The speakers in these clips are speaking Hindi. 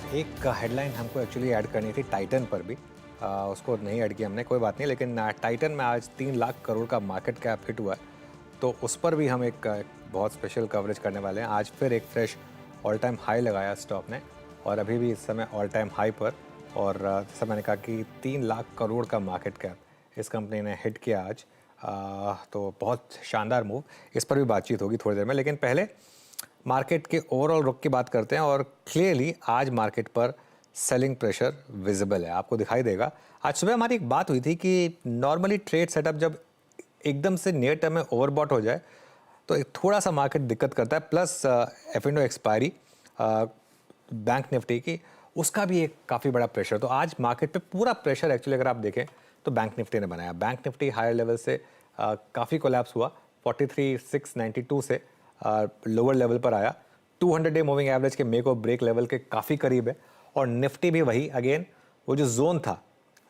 एक हेडलाइन हमको एक्चुअली ऐड करनी थी टाइटन पर भी। उसको नहीं ऐड किया हमने, कोई बात नहीं, लेकिन टाइटन में आज 3 लाख करोड़ का मार्केट कैप हिट हुआ है, तो उस पर भी हम एक बहुत स्पेशल कवरेज करने वाले हैं। आज फिर एक फ्रेश ऑल टाइम हाई लगाया स्टॉक ने और अभी भी इस समय ऑल टाइम हाई पर। और जैसा मैंने कहा कि 3 लाख करोड़ का मार्केट कैप इस कंपनी ने हिट किया आज। तो बहुत शानदार मूव, इस पर भी बातचीत होगी थोड़ी देर में, लेकिन पहले मार्केट के ओवरऑल रुख की बात करते हैं। और क्लियरली आज मार्केट पर सेलिंग प्रेशर विजिबल है, आपको दिखाई देगा। आज सुबह हमारी एक बात हुई थी कि नॉर्मली ट्रेड सेटअप जब एकदम से नियर टर्म में ओवरबॉट हो जाए तो एक थोड़ा सा मार्केट दिक्कत करता है। Plus F&O expiry bank Nifty की, उसका भी एक काफ़ी बड़ा प्रेशर। तो आज मार्केट पे पूरा प्रेशर एक्चुअली अगर आप देखें तो बैंक निफ्टी ने बनाया। बैंक निफ्टी हायर लेवल से काफ़ी कोलैप्स हुआ, 43,692 से लोअर लेवल पर आया। 200 डे मूविंग एवरेज के मेक और ब्रेक लेवल के काफ़ी करीब है। और निफ्टी भी वही अगेन, वो जो जोन था,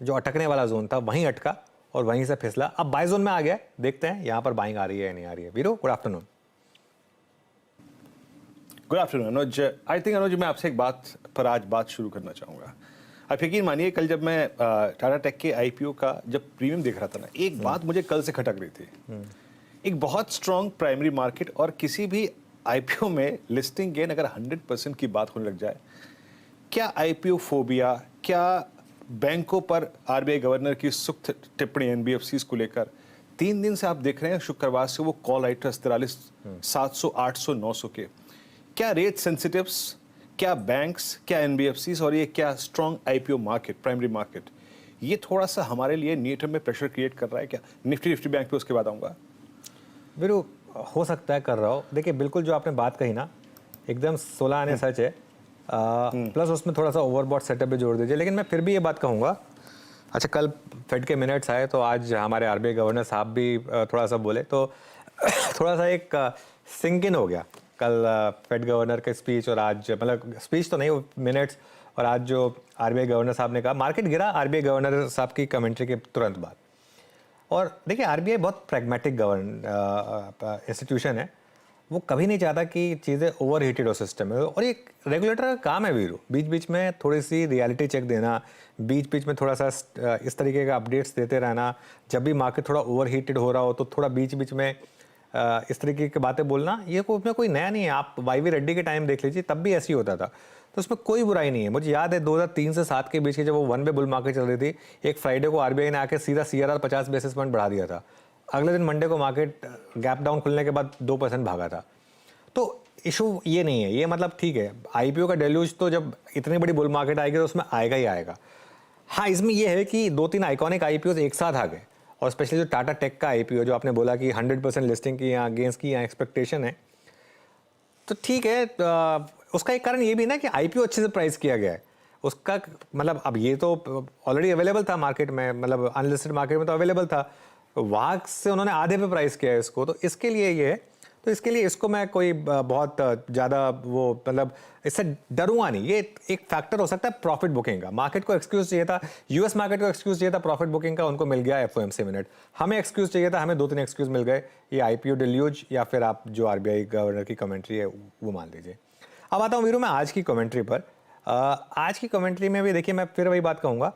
जो अटकने वाला जोन था, वहीं अटका और वहीं से फिसला। अब बाय जोन में आ गया, देखते हैं यहाँ पर बाइंग आ रही है या नहीं आ रही है। वीरो, good afternoon. Good afternoon Anuj. I think Anuj, मैं आपसे एक बात पर आज बात शुरू करना चाहूँगा। आप यकीन मानिए, कल जब मैं टाटा टेक के आईपीओ का जब प्रीमियम देख रहा था ना, एक बात मुझे कल से खटक रही थी। एक बहुत स्ट्रॉन्ग प्राइमरी मार्केट और किसी भी आईपीओ में लिस्टिंग गेन अगर 100% की बात होने लग जाए, क्या आईपीओ फोबिया, क्या बैंकों पर आरबीआई गवर्नर की सुख्त टिप्पणी एनबीएफसीज को लेकर 3 दिन से आप देख रहे हैं, शुक्रवार से वो कॉल राइटर्स 43, 700, 800, 900 के, क्या रेट सेंसिटिव्स, क्या बैंक्स, क्या एनबीएफसीज और ये क्या strong IPO market, primary market, ये थोड़ा सा हमारे लिए नियर टर्म में प्रेशर क्रिएट कर रहा है क्या? निफ्टी बैंक पे उसके बाद आऊँगा। वीरू, हो सकता है कर रहा हो। देखिए, बिल्कुल जो आपने बात कही ना, एकदम 16 आने सच है। प्लस उसमें थोड़ा सा ओवरबॉट सेटअप भी जोड़ दीजिए। लेकिन मैं फिर भी ये बात कहूँगा, अच्छा कल फेड के मिनट्स आए तो आज हमारे आरबीआई गवर्नर साहब भी थोड़ा सा बोले, तो थोड़ा सा एक सिंक इन हो गया कल फेड गवर्नर के स्पीच और आज, मतलब स्पीच तो नहीं, वो मिनट्स और आज जो आरबीआई गवर्नर साहब ने कहा। मार्केट गिरा आरबीआई गवर्नर साहब की कमेंट्री के तुरंत बाद। और देखिए, आरबीआई बहुत प्रैग्मेटिक इंस्टीट्यूशन है, वो कभी नहीं चाहता कि चीज़ें ओवर हीटेड हो सिस्टम में। और ये रेगुलेटर का काम है वीरू, बीच बीच में थोड़ी सी रियलिटी चेक देना, बीच बीच में थोड़ा सा इस तरीके का अपडेट्स देते रहना। जब भी मार्केट थोड़ा ओवर हीटेड हो रहा हो तो थोड़ा बीच बीच में इस तरीके की बातें बोलना, ये उसमें कोई नया नहीं है। आप वाईवी रेड्डी के टाइम देख लीजिए, तब भी ऐसे ही होता था, तो उसमें कोई बुराई नहीं है। मुझे याद है 2003 से 7 के बीच की जब वो वन वे बुल मार्केट चल रही थी, एक फ्राइडे को आरबीआई ने आके सीधा सीआरआर 50 बेसिस पॉइंट बढ़ा दिया था। अगले दिन मंडे को मार्केट गैप डाउन खुलने के बाद 2% भागा था। तो इशू ये नहीं है, ये मतलब ठीक है, आईपीओ का डेल्यूज तो जब इतनी बड़ी बुल मार्केट आएगी तो उसमें आएगा ही आएगा। हाँ, इसमें ये है कि 2-3 आइकॉनिक आईपीओ एक साथ आ गए, और स्पेशली जो टाटा टेक का आईपीओ, जो आपने बोला कि 100% लिस्टिंग की या गेंस की या एक्सपेक्टेशन है, तो ठीक है। उसका एक कारण ये भी ना कि आईपीओ अच्छे से प्राइस किया गया है उसका। मतलब अब ये तो ऑलरेडी अवेलेबल था मार्केट में, मतलब अनलिस्टेड मार्केट में तो अवेलेबल था, वहाँ से उन्होंने आधे पे प्राइस किया है इसको, तो इसके लिए ये है। तो इसके लिए इसको मैं कोई बहुत ज़्यादा वो, मतलब इससे डरूंगा नहीं। ये एक फैक्टर हो सकता है प्रॉफिट बुकिंग का। मार्केट को एक्सक्यूज चाहिए था, यूएस मार्केट को एक्सक्यूज चाहिए था प्रॉफिट बुकिंग का, उनको मिल गया एफओएमसी मिनट। हमें एक्सक्यूज चाहिए था, हमें 2-3 एक्सक्यूज मिल गए, ये आईपीओ डिल्यूज या फिर आप जो आरबीआई गवर्नर की कमेंट्री है वो मान लीजिए। अब आता हूँ वीरू मैं आज की कमेंट्री पर। आज की कमेंट्री में भी देखिए, मैं फिर वही बात कहूँगा,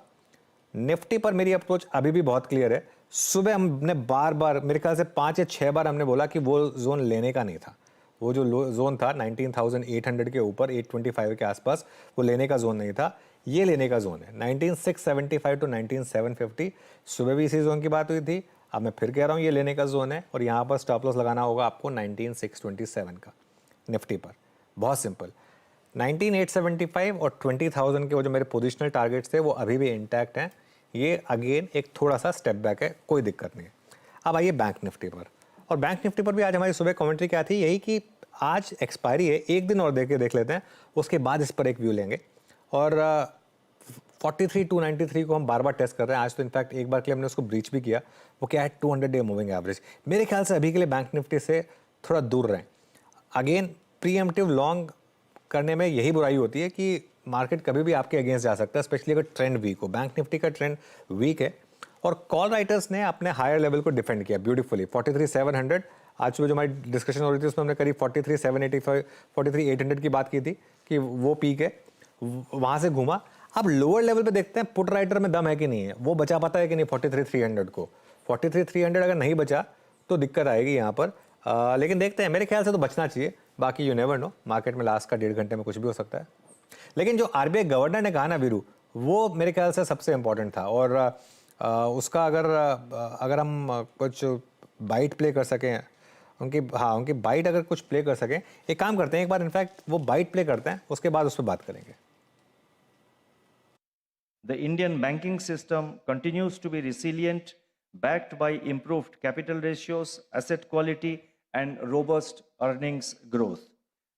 निफ्टी पर मेरी अप्रोच अभी भी बहुत क्लियर है। सुबह हमने बार बार, मेरे ख्याल से 5 या 6 बार हमने बोला कि वो जोन लेने का नहीं था। वो जो जोन था 19,800 के ऊपर, 825 के आसपास, वो लेने का जोन नहीं था, ये लेने का जोन है 19,675 टू 19,750। सुबह भी इसी जोन की बात हुई थी, अब मैं फिर कह रहा हूँ ये लेने का जोन है। और यहाँ पर स्टॉप लॉस लगाना होगा आपको 19,627 का निफ्टी पर। बहुत सिंपल, 19,875 और 20,000 के वो जो मेरे पोजिशनल टारगेट्स थे वो अभी भी इंटैक्ट हैं। ये अगेन एक थोड़ा सा स्टेप बैक है, कोई दिक्कत नहीं है। अब आइए बैंक निफ्टी पर। और बैंक निफ्टी पर भी आज हमारी सुबह कमेंट्री क्या थी, यही कि आज एक्सपायरी है, एक दिन और देख लेते हैं, उसके बाद इस पर एक व्यू लेंगे। और 43,293 को हम बार बार टेस्ट कर रहे हैं। आज तो इनफैक्ट एक बार के लिए हमने उसको ब्रीच भी किया। वो क्या है, 200 डे मूविंग एवरेज। मेरे ख्याल से अभी के लिए बैंक निफ्टी से थोड़ा दूर रहें। अगेन प्रीएम्प्टिव लॉन्ग करने में यही बुराई होती है कि मार्केट कभी भी आपके अगेंस्ट जा सकता है, स्पेशली अगर ट्रेंड वीक हो। बैंक निफ्टी का ट्रेंड वीक है और कॉल राइटर्स ने अपने हायर लेवल को डिफेंड किया ब्यूटीफुली। 43,700 आज सुबह जो हमारी डिस्कशन हो रही थी उसमें हमने करीब 43,785, 43,800 की बात की थी कि वो पीक है। वहाँ से घूमा। अब लोअर लेवल पे देखते हैं पुट राइटर में दम है कि नहीं है, वो बचा पाता है कि नहीं 43,300 को। 43,300 अगर नहीं बचा तो दिक्कत आएगी यहाँ पर। लेकिन देखते हैं, मेरे ख्याल से तो बचना चाहिए, बाकी यू नेवर नो, मार्केट में लास्ट का 1.5 घंटे में कुछ भी हो सकता है। लेकिन जो आरबीआई गवर्नर ने कहा ना वीरू, वो मेरे ख्याल से सबसे इम्पोर्टेंट था। और उसका अगर हम कुछ बाइट प्ले कर सकें उनकी बाइट अगर कुछ प्ले कर सकें, एक काम करते हैं, एक बार इनफैक्ट वो बाइट प्ले करते हैं, उसके बाद उस पर बात करेंगे। The Indian banking system continues to be resilient, backed by improved capital ratios, asset quality, and robust earnings growth.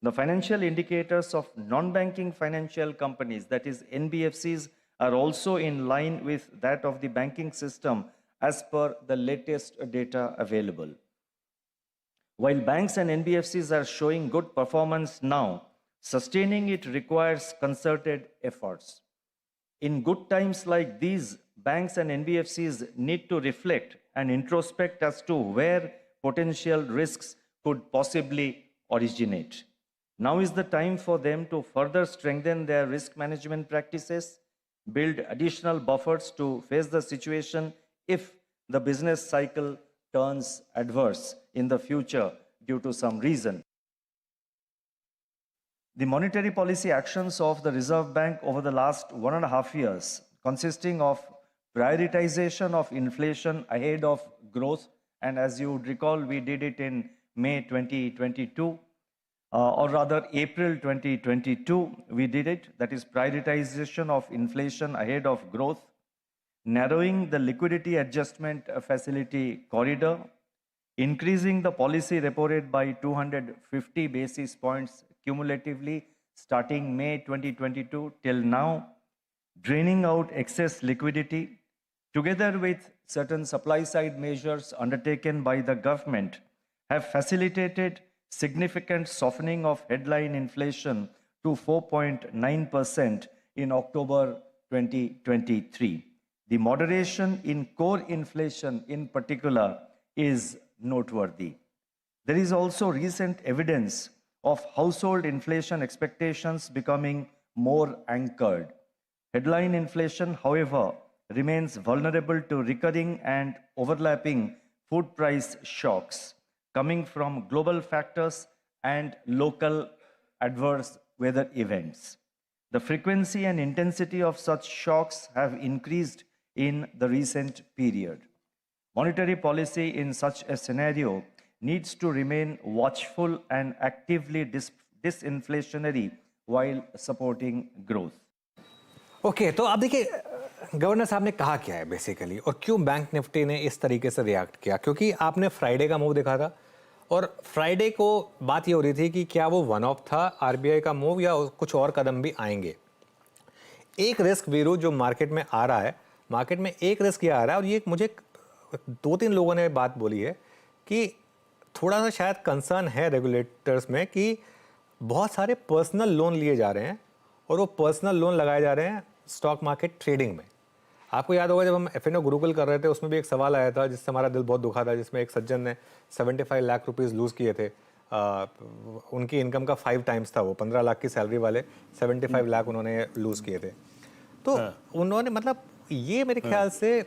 The financial indicators of non-banking financial companies, that is NBFCs, are also in line with that of the banking system as per the latest data available. While banks and NBFCs are showing good performance now, sustaining it requires concerted efforts. In good times like these, banks and NBFCs need to reflect and introspect as to where potential risks could possibly originate. Now is the time for them to further strengthen their risk management practices, build additional buffers to face the situation if the business cycle turns adverse in the future due to some reason. The monetary policy actions of the Reserve Bank over the last 1.5 years, consisting of prioritization of inflation ahead of growth, and as you would recall, we did it in May 2022, or rather April 2022, we did it, that is prioritization of inflation ahead of growth, narrowing the liquidity adjustment facility corridor, increasing the policy repo rate by 250 basis points cumulatively starting May 2022 till now, draining out excess liquidity, together with certain supply-side measures undertaken by the government, have facilitated significant softening of headline inflation to 4.9% in October 2023. The moderation in core inflation in particular is noteworthy. There is also recent evidence of household inflation expectations becoming more anchored. Headline inflation, however, remains vulnerable to recurring and overlapping food price shocks coming from global factors and local adverse weather events. The frequency and intensity of such shocks have increased in the recent period. Monetary policy in such a scenario needs to remain watchful and actively disinflationary while supporting growth. Okay तो अब देखिए गवर्नर साहब ने कहा क्या है बेसिकली, और क्यों बैंक निफ्टी ने इस तरीके से रिएक्ट किया। क्योंकि आपने फ्राइडे का मूव देखा था, और फ्राइडे को बात ये हो रही थी कि क्या वो वन ऑफ था आरबीआई का मूव या कुछ और कदम भी आएंगे। एक रिस्क वीरू जो मार्केट में आ रहा है, मार्केट में एक रिस्क ये आ रहा है, और ये मुझे 2-3 लोगों ने बात बोली है कि थोड़ा सा शायद कंसर्न है रेगुलेटर्स में कि बहुत सारे पर्सनल लोन लिए जा रहे हैं, और वो पर्सनल लोन लगाए जा रहे हैं स्टॉक मार्केट ट्रेडिंग में। आपको याद होगा जब हम एफएनओ गुरुकुल कर रहे थे, उसमें भी एक सवाल आया था जिससे हमारा दिल बहुत दुखा था, जिसमें एक सज्जन ने 75 लाख रुपीस लूज़ किए थे। उनकी इनकम का 5 टाइम्स था, वो 15 लाख की सैलरी वाले 75 लाख उन्होंने लूज़ किए थे। तो उन्होंने मतलब ये मेरे ख्याल से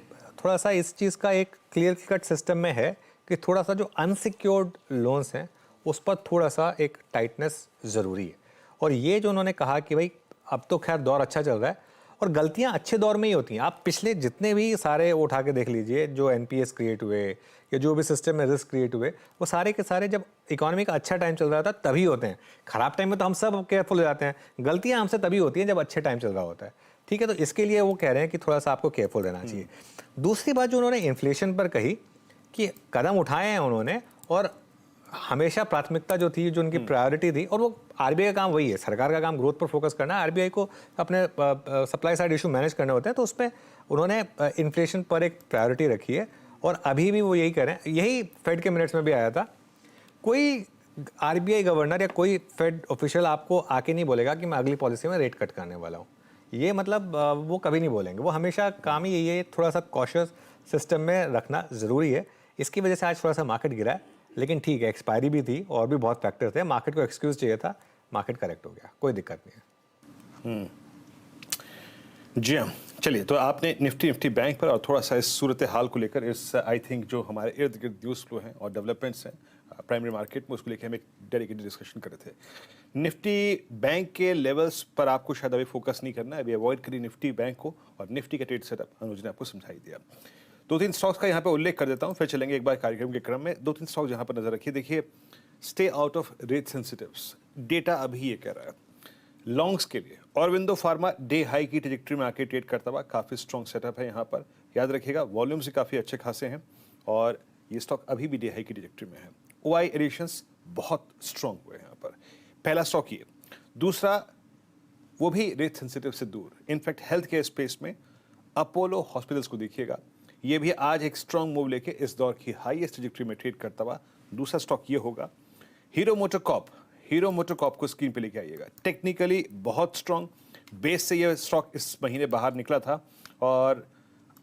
थोड़ा सा इस चीज़ का एक क्लियर कट सिस्टम में है कि थोड़ा सा जो अनसिक्योर्ड लोन्स हैं उस पर थोड़ा सा एक टाइटनेस ज़रूरी है। और ये जो उन्होंने कहा कि भाई अब तो खैर दौर अच्छा चल रहा है, और गलतियां अच्छे दौर में ही होती हैं। आप पिछले जितने भी सारे उठा के देख लीजिए, जो एनपीएस क्रिएट हुए या जो भी सिस्टम में रिस्क क्रिएट हुए, वो सारे के सारे जब इकोनॉमी का अच्छा टाइम चल रहा था तभी होते हैं। खराब टाइम में तो हम सब केयरफुल हो जाते हैं, गलतियां हमसे तभी होती हैं जब अच्छे टाइम चल रहा होता है। ठीक है, तो इसके लिए वो कह रहे हैं कि थोड़ा सा आपको केयरफुल रहना चाहिए। दूसरी बात जो उन्होंने इन्फ्लेशन पर कही कि कदम उठाए हैं उन्होंने, और हमेशा प्राथमिकता जो थी, जो उनकी प्रायोरिटी थी, और वो आरबीआई का काम वही है, सरकार का काम ग्रोथ पर फोकस करना है, आरबीआई को अपने सप्लाई साइड इशू मैनेज करने होते हैं, तो उसमें उन्होंने इन्फ्लेशन पर एक प्रायोरिटी रखी है। और अभी भी वो यही कह रहे हैं, यही फेड के मिनट्स में भी आया था। कोई आरबीआई गवर्नर या कोई फेड ऑफिशियल आपको आके नहीं बोलेगा कि मैं अगली पॉलिसी में रेट कट करने वाला हूँ। ये मतलब वो कभी नहीं बोलेंगे, वो हमेशा काम ही यही है, थोड़ा सा कॉशियस सिस्टम में रखना ज़रूरी है। इसकी वजह से आज थोड़ा सा मार्केट गिरा है, लेकिन ठीक है, एक्सपायरी भी थी और भी बहुत फैक्टर थे, मार्केट को एक्सक्यूज चाहिए था, मार्केट करेक्ट हो गया, कोई दिक्कत नहीं है। जी हाँ, चलिए तो आपने निफ्टी बैंक पर और थोड़ा सा इस सूरत हाल को लेकर इस आई थिंक जो हमारे इर्द गिर्द न्यूज़ फ्लो हैं और डेवलपमेंट्स हैं प्राइमरी मार्केट में, उसको लेकर हम एक डेडिकेटेड डिस्कशन कर रहे थे। निफ्टी बैंक के लेवल्स पर आपको शायद अभी फोकस नहीं करना है, अभी अवॉइड करिए निफ्टी बैंक को और निफ्टी का ट्रेड सेटअप अनुज ने आपको समझाई दिया। दो तीन स्टॉक्स का यहाँ पे उल्लेख कर देता हूँ, फिर चलेंगे एक बार कार्यक्रम के क्रम में। दो तीन स्टॉक्स यहाँ पर नजर रखिए। देखिए, stay out of rate sensitives, data अभी ये कह रहा है लॉन्ग्स के लिए ऑरबिंदो फार्मा डे हाई की ट्रेजेक्ट्री में आके ट्रेड करता हुआ काफ़ी स्ट्रॉन्ग सेटअप है यहाँ पर। याद रखिएगा वॉल्यूम से काफ़ी अच्छे खासे हैं और ये स्टॉक अभी भी डे हाई की ट्रेजेक्ट्री में है। ओआई एडिशंस बहुत स्ट्रॉन्ग हुए हैं यहाँ पर। पहला स्टॉक ये। दूसरा, वो भी रेट सेंसिटिव से दूर, इनफैक्ट हेल्थ केयर स्पेस में अपोलो हॉस्पिटल्स को देखिएगा, ये भी आज एक स्ट्रॉन्ग मूव लेके इस दौर की हाईएस्ट ट्रेजेक्ट्री में ट्रेड करता हुआ। दूसरा स्टॉक ये होगा हीरो मोटोकॉर्प। हीरो मोटोकॉर्प को स्क्रीन पे लेके आइएगा, टेक्निकली बहुत स्ट्रॉन्ग बेस से ये स्टॉक इस महीने बाहर निकला था और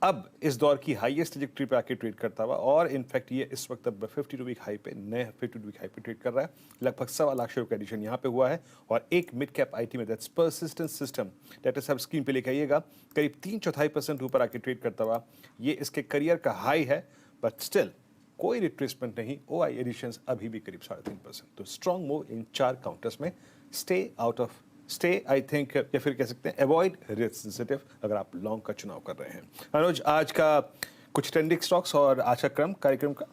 अब इस दौर की हाईएस्ट ट्रेजेक्ट्री पे आके ट्रेड करता हुआ और इनफैक्ट ये इस वक्त अब 52 वीक हाई पे, नए 52 वीक हाई पे ट्रेड कर रहा है। लगभग 1.25 लाख शेयर का एडिशन यहाँ पे हुआ है और एक मिड कैप आईटी में दैट्स परसिस्टेंट सिस्टम, डेटा सब स्क्रीन पे लेके आइएगा, करीब 3/4% ऊपर आके ट्रेड करता हुआ। ये इसके करियर का हाई है बट स्टिल कोई रिट्रेसमेंट नहीं। ओआई एडिशंस अभी भी करीब 3.5%। तो स्ट्रॉन्ग मूव इन 4 काउंटर्स में। स्टे आई थिंक, या फिर कह सकते हैं अवॉइड रिस्क सेंसिटिव अगर आप लॉन्ग का चुनाव कर रहे हैं। अनुज, आज का कुछ ट्रेंडिंग स्टॉक्स और आज का क्रम कार्यक्रम का।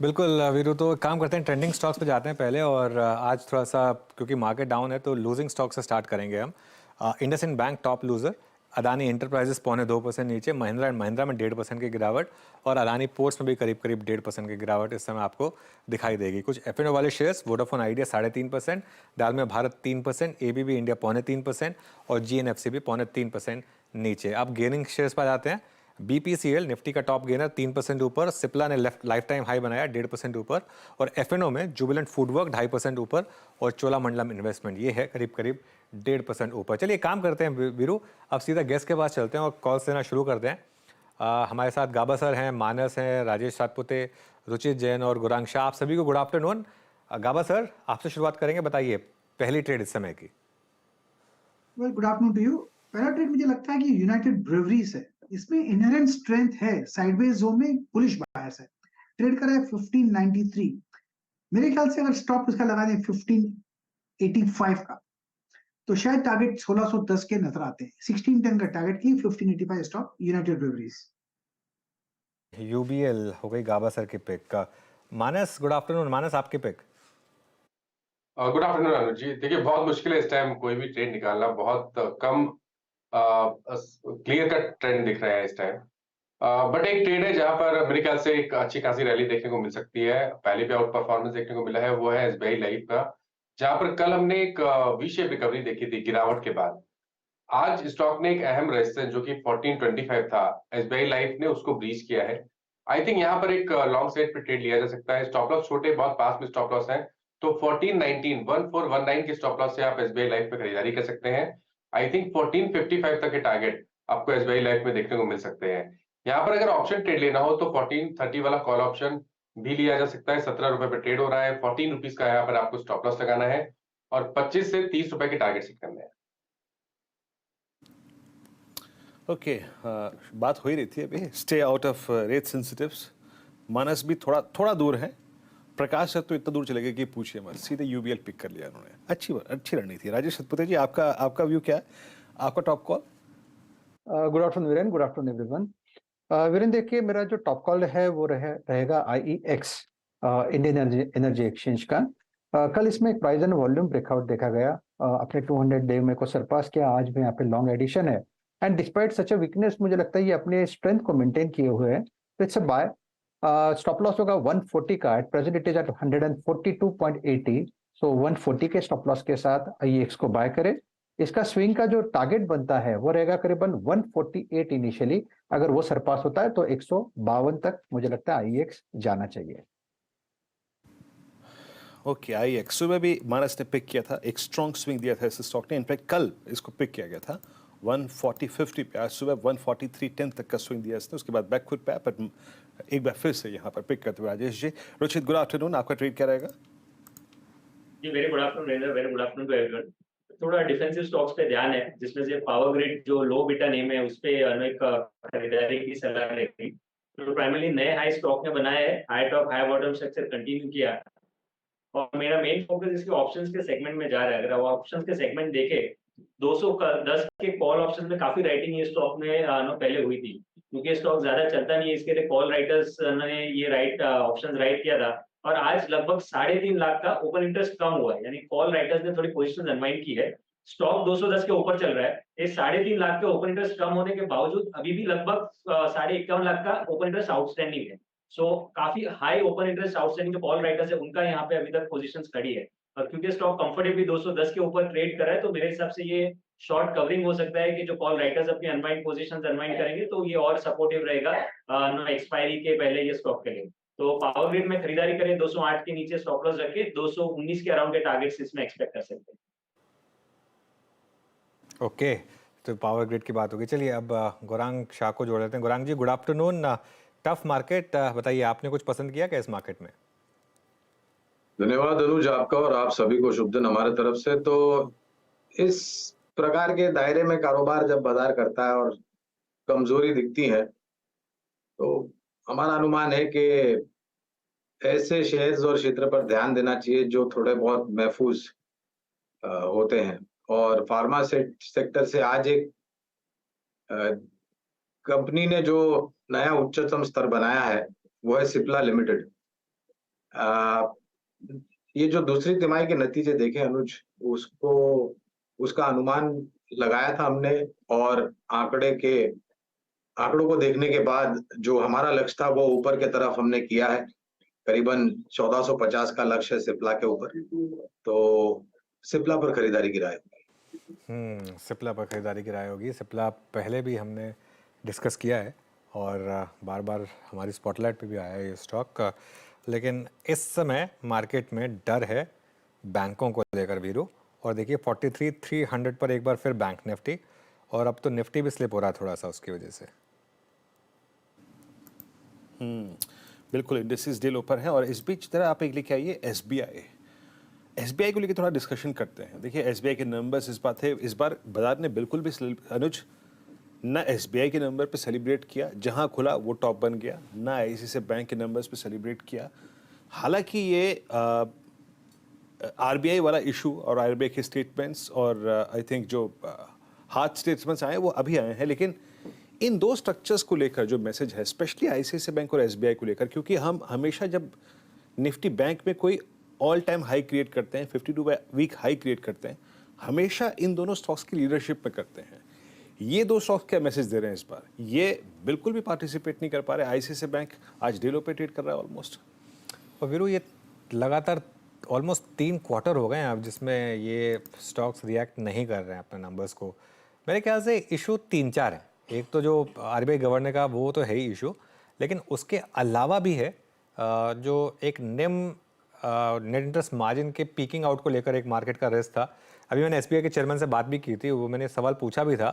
बिल्कुल वीरू, तो एक काम करते हैं, ट्रेंडिंग स्टॉक्स पे जाते हैं पहले। और आज थोड़ा सा क्योंकि मार्केट डाउन है तो लूजिंग स्टॉक से स्टार्ट करेंगे हम। IndusInd bank top loser, Adani enterprises 0.25% नीचे, महिंद्रा एंड महिंद्रा में 1.5% की गिरावट और अदानी पोर्ट्स में भी करीब 1.5% की गिरावट इस समय आपको दिखाई देगी। कुछ एफएनओ वाले shares, Vodafone Idea 3.5%, Dalmia Bharat 3%, ABB India 0.3% और जीएनएफसी भी 0.3% नीचे। अब गेनिंग शेयर्स पर जाते हैं। बीपीसीएल निफ्टी का टॉप गेनर 3% ऊपर, सिप्ला ने लाइफ टाइम हाई बनाया 1.5% ऊपर और एफएनओ में जुबिलेंट फूडवर्क 2.5% ऊपर और चोलामंडलम इन्वेस्टमेंट ये है करीब 1.5% ऊपर। चलिए काम करते हैं वीरू, अब सीधा गेस्ट के पास चलते हैं और कॉल्स देना शुरू करते हैं। हमारे साथ गाबा सर हैं, मानस हैं, राजेश सातपुते, रुचित जैन और गुरांग शाह। आप सभी को गुड आफ्टरनून। गाबा सर, आपसे शुरुआत करेंगे, बताइए पहली ट्रेड इस समय की। Well, good afternoon to you. पहला ट्रेड मुझे लगता है कि यूनाइटेड ब्रेवरीज है, इसमें इनहेरेंट स्ट्रेंथ है, साइडवेज जोन में बुलिश बायस है। ट्रेड करा है 1593। मेरे ख्याल से अगर स्टॉप इसका लगा दें 1585 का तो शायद टारगेट 1610 के नजर आते हैं। 1610 का टारगेट की 1585 स्टॉप यूनाइटेड ब्रेवरीज। यूबीएल हो गई गाबा सर की पिक का। मानस, गुड आफ्टरनून। मानस, आपकी pick. Good afternoon Anuj ji. देखिए, बहुत मुश्किल है इस टाइम कोई भी ट्रेड निकालना, बहुत कम क्लियर कट ट्रेंड दिख रहा है इस टाइम। बट एक ट्रेड है जहां पर मेरे ख्याल से एक अच्छी खासी रैली देखने को मिल सकती है। पहले भी आउट परफॉर्मेंस देखने को मिला है, वो है एसबीआई लाइफ का, जहां पर कल हमने एक वी शेप रिकवरी देखी थी गिरावट के बाद। आज स्टॉक ने एक अहम रेजिस्टेंस जो कि 1425 था, एसबीआई लाइफ ने उसको ब्रीच किया है। आई थिंक यहाँ पर एक लॉन्ग साइड पे ट्रेड लिया जा सकता है। स्टॉप लॉस छोटे, बहुत पास में स्टॉप लॉस है, तो 1419 1419 के स्टॉप लॉस से आप एसबीआई लाइफ में खरीदारी कर सकते हैं। आई थिंक 1455 तक के टारगेट आपको एसबीआई लाइफ में देखने को मिल सकते हैं। यहाँ पर अगर ऑप्शन ट्रेड लेना हो तो 1430 वाला कॉल ऑप्शन भी लिया जा सकता है। 17 रुपए पे ट्रेड हो रहा है। 14 रुपीज का यहाँ पर आपको स्टॉप लॉस लगाना है और 25 से 30 रुपए के टारगेट सेट करने हैं। ओके, बात हो ही रही थी अभी स्टे आउट ऑफ रेट सेंसिटिव्स। मानस भी थोड़ा दूर है। प्रकाश सर तो इतना दूर चले गए कि पूछिए मत, सीधे यूबीएल पिक कर लिया उन्होंने। अच्छी रणनीति। राजेश सतपुते जी, आपका व्यू क्या है, आपका top call? Good afternoon Viren, good afternoon everyone. Viren, देखिए मेरा जो टॉप कॉल है वो रहेगा IEX, इंडियन एनर्जी एक्सचेंज का। कल इसमें एक प्राइस एंड वॉल्यूम ब्रेकआउट देखा गया, अपने 200 डे में को सरपास किया। आज भी यहाँ पे लॉन्ग एडिशन है and despite such a weakness मुझे लगता है ये अपने स्ट्रेंथ को मेंटेन किए हुए है, तो it's a buy. Stop loss होगा 140 का, at present it is at 142.80, so 140 के स्टॉप लॉस के साथ IEX को बाय करें। इसका स्विंग का जो टारगेट बनता है वो रहेगा करीबन 148 इनिशियली। अगर वो सरपास होता है तो 152 तक मुझे लगता है IEX जाना चाहिए। ओके, IEX सुबह भी मानस ने पिक किया था, एक स्ट्रॉन्ग स्विंग दिया था इस स्टॉक ने। इनफैक्ट कल इसको पिक किया गया था 140.50 पे, आज सुबह 143.10 तक का स्विंग दिया इसने, उसके बाद बैकफुट पे, पर एक बार फिर से यहाँ पर पिक करते हुए राजेश जी। रुचित, गुड आफ्टरनून, आपका ट्रेड क्या रहेगा? जी, very good afternoon, very good afternoon to everyone. थोड़ा डिफेंसिव स्टॉक्स पे ध्यान है, जिसमें से पावर ग्रिड जो लो बीटा नेम है उस पे एक खरीदारी की सलाह रहेगी। तो प्राइमरली नए हाई स्टॉक ने बनाया है, high top high bottom structure continue किया, और मेरा मेन फोकस इसके ऑप्शंस के सेगमेंट में जा रहा है। अगर आप ऑप्शंस के सेगमेंट देखें, 210 के कॉल ऑप्शन में काफी राइटिंग ये स्टॉक में पहले हुई थी, क्योंकि स्टॉक ज्यादा चलता नहीं है, इसके लिए कॉल राइटर्स ने ये ऑप्शन राइट किया था, और आज लगभग 3.5 लाख का ओपन इंटरेस्ट कम हुआ है, यानी कॉल राइटर्स ने थोड़ी पोजीशन अनवाइंड की है। स्टॉक 210 के ऊपर चल रहा है, ये 3.5 लाख के ओपन इंटरेस्ट कम होने के बावजूद अभी भी लगभग 51.5 लाख का ओपन इंटरेस्ट आउटस्टैंडिंग है। सो काफी हाई ओपन इंटरेस्ट आउटस्टैंडिंग जो कॉल राइटर्स है उनका यहाँ पे अभी तक पोजीशंस खड़ी है, और क्योंकि स्टॉक कंफर्टेबली 210 के ऊपर ट्रेड कर रहा है, तो मेरे हिसाब से ये शॉर्ट कवरिंग हो सकता है कि जो कॉल राइटर्स अपनी अनवाइंड पोजीशंस अनवाइंड करेंगे तो ये और सपोर्टिव रहेगा एक्सपायरी के पहले ये स्टॉक के लिए। तो पावर ग्रिड में खरीदारी करें, 208 के नीचे स्टॉप लॉस रखे, 219 के अराउंड के टारगेट्स इसमें एक्सपेक्ट कर सकते हैं। ओके, तो पावर ग्रिड की बात होगी। चलिए अब गौरांग शाह को जोड़ लेते हैं। गौरांग जी, गुड आफ्टरनून। टफ मार्केट, बताइए आपने कुछ पसंद किया क्या इस मार्केट में? धन्यवाद अनुज, आपका और आप सभी को शुभ दिन हमारे तरफ से। तो इस प्रकार के दायरे में कारोबार जब बाजार करता है और कमजोरी दिखती है, तो हमारा अनुमान है कि ऐसे शेयर्स और क्षेत्र पर ध्यान देना चाहिए जो थोड़े बहुत महफूज होते हैं। और फार्मा सेक्टर से आज एक कंपनी ने जो नया उच्चतम स्तर बनाया है वो है सिप्ला लिमिटेड। ये जो दूसरी तिमाही के नतीजे देखे अनुज, उसका अनुमान लगाया था हमने, और आंकड़ों को देखने के बाद जो हमारा लक्ष्य था वो ऊपर के तरफ हमने किया है। करीबन 1450 का लक्ष्य है सिप्ला के ऊपर, तो सिप्ला पर खरीदारी की राय होगी। सिप्ला पर खरीदारी की राय होगी। सिप्ला पहले भी हमने डिस्कस किया है और बार बार हमारी स्पॉटलाइट पे भी आया है ये स्टॉक, लेकिन इस समय मार्केट में डर है बैंकों को लेकर वीरू। और देखिए 43,300 पर एक बार फिर बैंक निफ्टी, और अब तो निफ्टी भी स्लिप हो रहा है थोड़ा सा उसकी वजह से। बिल्कुल, इंडेक्सेस डील ऊपर है। और इस बीच तरह आप एक लेके आइए एसबीआई को लेकर थोड़ा डिस्कशन करते हैं। देखिए एसबीआई के नंबर्स इस बार बाजार ने बिल्कुल भी अनुज ना एसबीआई के नंबर पे सेलिब्रेट किया, जहां खुला वो टॉप बन गया, ना आईसीआईसीआई बैंक के नंबर्स पे सेलिब्रेट किया। हालांकि ये आरबीआई वाला इशू और आरबीआई के स्टेटमेंट्स और आई थिंक जो हार्ड स्टेटमेंट्स आए वो अभी आए हैं, लेकिन इन दो स्ट्रक्चर्स को लेकर जो मैसेज है, स्पेशली आईसीआईसीआई बैंक और एसबीआई को लेकर, क्योंकि हम हमेशा जब निफ्टी बैंक में कोई ऑल टाइम हाई क्रिएट करते हैं, 52 वीक हाई क्रिएट करते हैं, हमेशा इन दोनों स्टॉक्स की लीडरशिप में करते हैं। ये दो स्टॉक्स क्या मैसेज दे रहे हैं इस बार? ये बिल्कुल भी पार्टिसिपेट नहीं कर पा रहे। आईसीआईसीआई बैंक आज डे लो पे ट्रेड कर रहा है ऑलमोस्ट। और वीरू ये लगातार ऑलमोस्ट 3 क्वार्टर हो गए हैं अब जिसमें ये स्टॉक्स रिएक्ट नहीं कर रहे हैं अपने नंबर्स को। मेरे ख्याल से इशू 3-4 है। एक तो जो आरबीआई गवर्नर का वो तो है ही इशू, लेकिन उसके अलावा भी है जो एक नेट इंटरेस्ट मार्जिन के पीकिंग आउट को लेकर एक मार्केट का रिस्क था। अभी मैंने एसबीआई के चेयरमैन से बात भी की थी, वो मैंने सवाल पूछा भी था।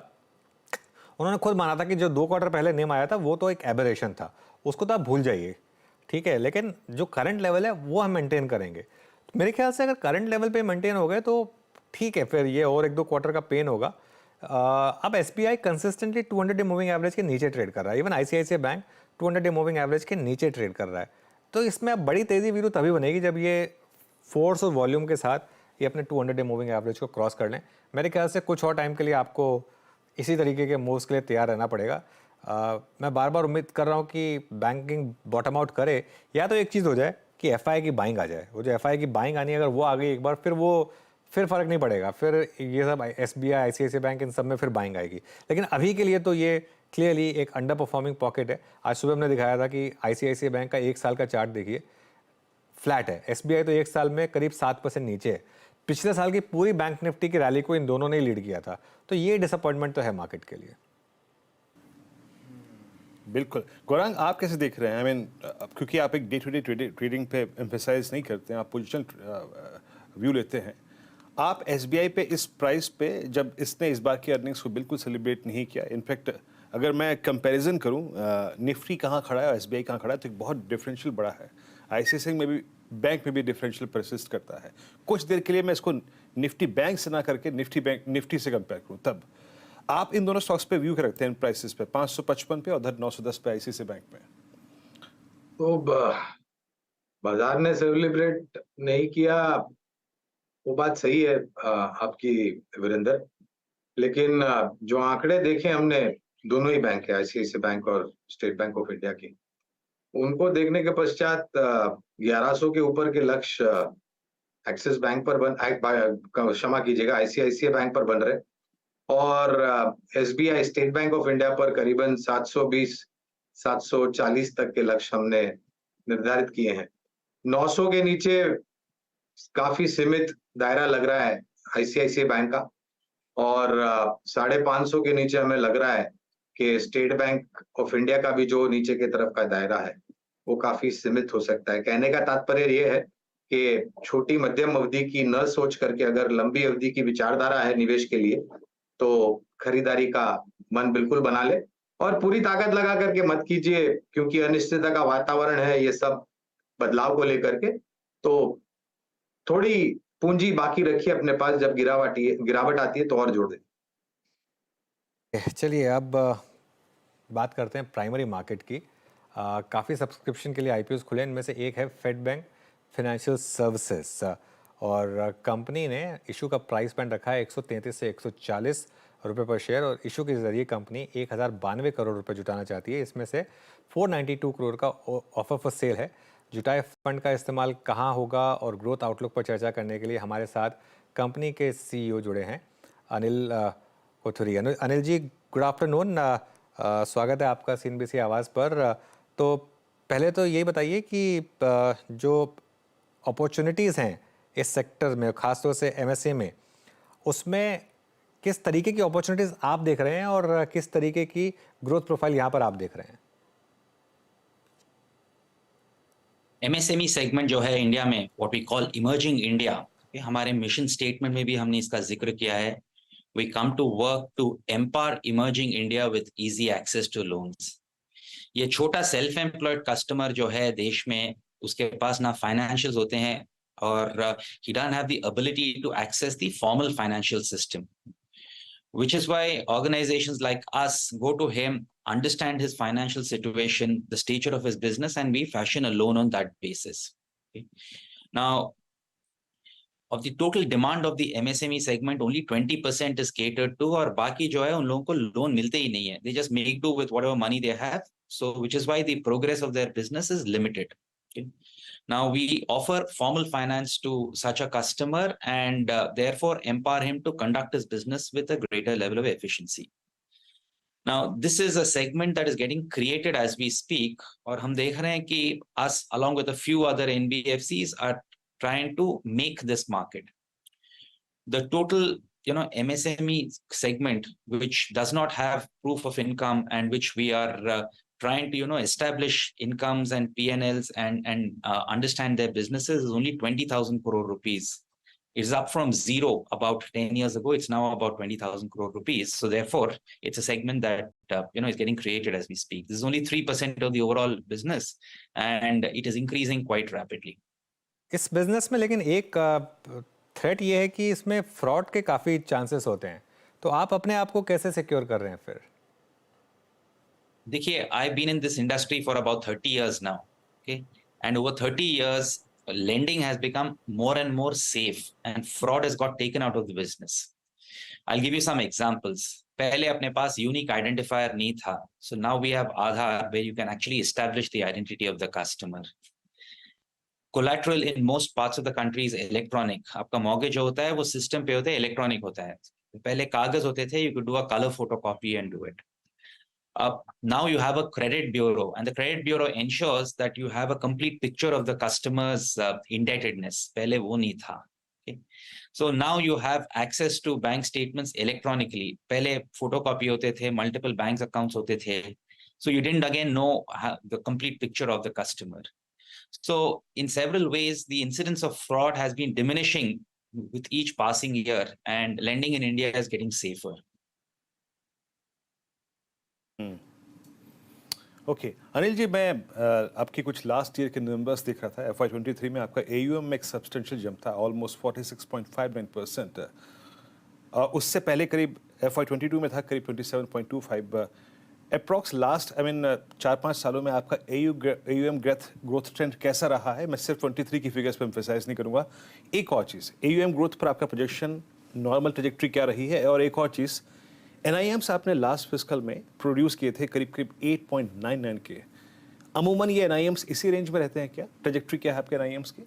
उन्होंने खुद माना था कि जो 2 क्वार्टर पहले नेम आया था वो तो एक एबरेशन था, उसको तो आप भूल जाइए, ठीक है, लेकिन जो करंट लेवल है वो हम मेंटेन करेंगे। तो मेरे ख्याल से अगर करंट लेवल पे मेंटेन हो गए तो ठीक है, फिर ये और 1-2 क्वार्टर का पेन होगा। अब SBI consistently 200 day moving average के नीचे ट्रेड कर रहा है। Even ICICI bank 200 day moving average के नीचे ट्रेड कर रहा है। तो इसमें अब बड़ी तेज़ी वीरू तभी बनेगी जब ये फोर्स और वॉल्यूम के साथ ये अपने 200 डे मूविंग एवरेज को क्रॉस कर लें। मेरे ख्याल से कुछ और टाइम के लिए आपको इसी तरीके के मूव्स के लिए तैयार रहना पड़ेगा। मैं बार बार उम्मीद कर रहा हूँ कि बैंकिंग बॉटम आउट करे, या तो एक चीज़ हो जाए कि एफआई की बाइंग आ जाए। वो जो एफआई की बाइंग आनी है, अगर वो आ गई एक बार, फिर फ़र्क नहीं पड़ेगा, फिर ये सब एसबीआई आईसीआईसीआई बैंक इन सब में फिर बाइंग आएगी। लेकिन अभी के लिए तो ये क्लियरली एक अंडर परफॉर्मिंग पॉकेट है। आज सुबह हमने दिखाया था कि आईसीआईसीआई बैंक का 1 साल का चार्ट देखिए, फ्लैट है। एसबीआई तो 1 साल में करीब 7% नीचे है। पिछले साल की पूरी बैंक निफ्टी की रैली को इन दोनों ने लीड किया था। तो ये डिसअपॉइंटमेंट तो है मार्केट के लिए। बिल्कुल। गौरांग, आप कैसे देख रहे हैं? आई मीन क्योंकि आप एक डे टू डे ट्रेडिंग पे एम्फेसाइज नहीं करते हैं, आप पोजिशनल व्यू लेते हैं। आप एसबीआई पे इस प्राइस पे, जब इसने इस बार की अर्निंग्स को बिल्कुल सेलिब्रेट नहीं किया, इनफैक्ट अगर मैं कंपैरिजन करूं निफ्टी कहाँ खड़ा है और एसबीआई कहाँ खड़ा है, तो एक बहुत डिफरेंशियल बड़ा है। आईसीआईसीआई में भी, बैंक में भी डिफरेंशियल परसिस्ट करता है। कुछ देर के लिए मैं इसको निफ्टी बैंक से ना करके निफ्टी से कंपेयर करूं, तब आप इन दोनों स्टॉक्स पे व्यू क्या रखते हैं प्राइसेस पे, 555 पे और उधर 910 पे आईसीआईसीआई बैंक में? तो बाजार ने सेलिब्रेट नहीं किया, वो बात सही है आपकी वीरेंद्र, लेकिन जो आंकड़े देखे हमने दोनों ही बैंक के, आईसीआईसीआई बैंक और स्टेट बैंक ऑफ इंडिया की, उनको देखने के पश्चात 1100 के ऊपर के लक्ष्य एक्सिस बैंक पर क्षमा कीजिएगा, आईसीआईसीआई बैंक पर बन रहे, और SBI state bank of India पर करीबन 720-740 तक के लक्ष्य हमने निर्धारित किए हैं। 900 के नीचे काफी सीमित दायरा लग रहा है आईसीआईसीआई बैंक का, और 550 के नीचे हमें लग रहा है कि स्टेट बैंक ऑफ इंडिया का भी जो नीचे की तरफ का दायरा है वो काफी सीमित हो सकता है। कहने का तात्पर्य ये है कि छोटी मध्यम अवधि की न सोच करके अगर लंबी अवधि की विचारधारा है निवेश के लिए, तो खरीदारी का मन बिल्कुल बना ले, और पूरी ताकत लगा करके मत कीजिए, क्योंकि अनिश्चितता का वातावरण है ये सब बदलाव को लेकर के। तो थोड़ी पूंजी बाकी रखिए अपने पास, जब गिरावट आती है तो और जोड़ दें। चलिए अब बात करते हैं प्राइमरी मार्केट की। काफ़ी सब्सक्रिप्शन के लिए आईपीओस खुले, इनमें से एक है फेड बैंक फाइनेंशियल सर्विसेज, और कंपनी ने इशू का प्राइस बैंड रखा है 133 से 140 रुपये पर शेयर, और इशू के जरिए कंपनी 1092 करोड़ रुपए जुटाना चाहती है। इसमें से 492 करोड़ का ऑफर फॉर सेल है। जुटाए फंड का इस्तेमाल कहाँ होगा और ग्रोथ आउटलुक पर चर्चा करने के लिए हमारे साथ कंपनी के सीईओ जुड़े हैं, अनिल कोथुरी। अनिल जी, गुड आफ्टरनून, स्वागत है आपका सीएनबीसी आवाज़ पर। तो पहले तो यही बताइए कि जो अपॉर्चुनिटीज़ हैं इस सेक्टर में, ख़ासतौर से एमएसए में, उसमें किस तरीके की अपॉर्चुनिटीज़ आप देख रहे हैं और किस तरीके की ग्रोथ प्रोफाइल यहाँ पर आप देख रहे हैं? एमएसएमई सेगमेंट जो है इंडिया में, what we call emerging India, हमारे मिशन स्टेटमेंट में भी हमने इसका जिक्र किया है। We come to work to empower emerging India with easy access to loans. ये छोटा सेल्फ एम्प्लॉयड कस्टमर जो है देश में, उसके पास ना फाइनेंशियल्स होते हैं और he don't have the ability to access the formal financial system, which is why organizations like us go to him, understand his financial situation, the stature of his business, and we fashion a loan on that basis. Okay? Now, of the total demand of the MSME segment, only 20% is catered to, और बाकी जो है उन लोगों को लोन मिलते ही नहीं है. They just make do with whatever money they have. So, which is why the progress of their business is limited. Okay? Now, we offer formal finance to such a customer and therefore empower him to conduct his business with a greater level of efficiency. Now, this is a segment that is getting created as we speak, और हम देख रहे हैं कि us along with a few other NBFCs are trying to make this market. The total, MSME segment, which does not have proof of income and which we are trying to, establish incomes and P&Ls and understand their businesses, is only 20,000 crore rupees. It's up from zero about 10 years ago. It's now about 20,000 crore rupees. So therefore, it's a segment that, is getting created as we speak. This is only 3% of the overall business, and it is increasing quite rapidly. इस बिजनेस में लेकिन एक थ्रेट ये है कि इसमें फ्रॉड के काफ़ी चांसेस होते हैं, तो आप अपने आप को कैसे सिक्योर कर रहे हैं फिर? देखिए, I've been in this industry for about 30 years now, okay? And over 30 years, lending has become more and more safe and fraud has got taken out of the business. I'll give you some examples. पहले अपने पास unique identifier नहीं था. So now we have Aadhaar, where you can actually establish the identity of the customer. Collateral in most parts of the country is electronic. आपका mortgage जो होता है वो system पे होता है, electronic होता है. पहले कागज होते थे, you could do a color photocopy and do it. Now you have a credit bureau, and the credit bureau ensures that you have a complete picture of the customer's indebtedness. पहले वो नहीं था. Okay? So now you have access to bank statements electronically. पहले photocopy होते थे, multiple bank accounts होते थे. So you didn't again know the complete picture of the customer. So in several ways, the incidence of fraud has been diminishing with each passing year, and lending in India is getting safer. Okay Anil ji, मैं आपकी कुछ लास्ट ईयर के नंबर्स देख रहा था। FY23 में आपका AUM में एक सब्सटेंशियल जंप था, ऑलमोस्ट 46.59%। उससे पहले करीब FY22 में था करीब 27.25। अप्रॉक्स लास्ट 4-5 सालों में आपका AUM ग्रोथ ट्रेंड कैसा रहा है? मैं सिर्फ 23 की फिगर्स पे एम्फेसाइज नहीं करूंगा। एक और चीज़, AUM ग्रोथ पर आपका प्रोजेक्शन, नॉर्मल ट्रेजेक्ट्री क्या रही है? और एक और चीज़, NIMs आपने लास्ट फिस्कल में प्रोड्यूस किए थे करीब 8.99 के। अमूमन ये NIMs इसी रेंज में रहते हैं क्या? ट्रेजेक्ट्री क्या है आपके NIMs की?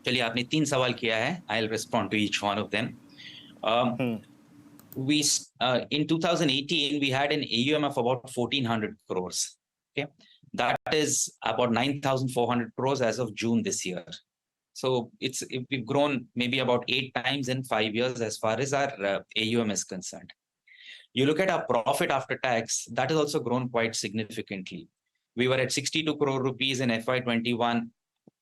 चलिए, आपने 3 सवाल किया है। I will respond to each one of them. In 2018 we had an AUM of about 1400 crores. Okay, that is about 9400 crores as of June this year. So we've grown maybe about 8 times in 5 years as far as our AUM is concerned. You look at our profit after tax, that has also grown quite significantly. We were at 62 crore rupees in FY21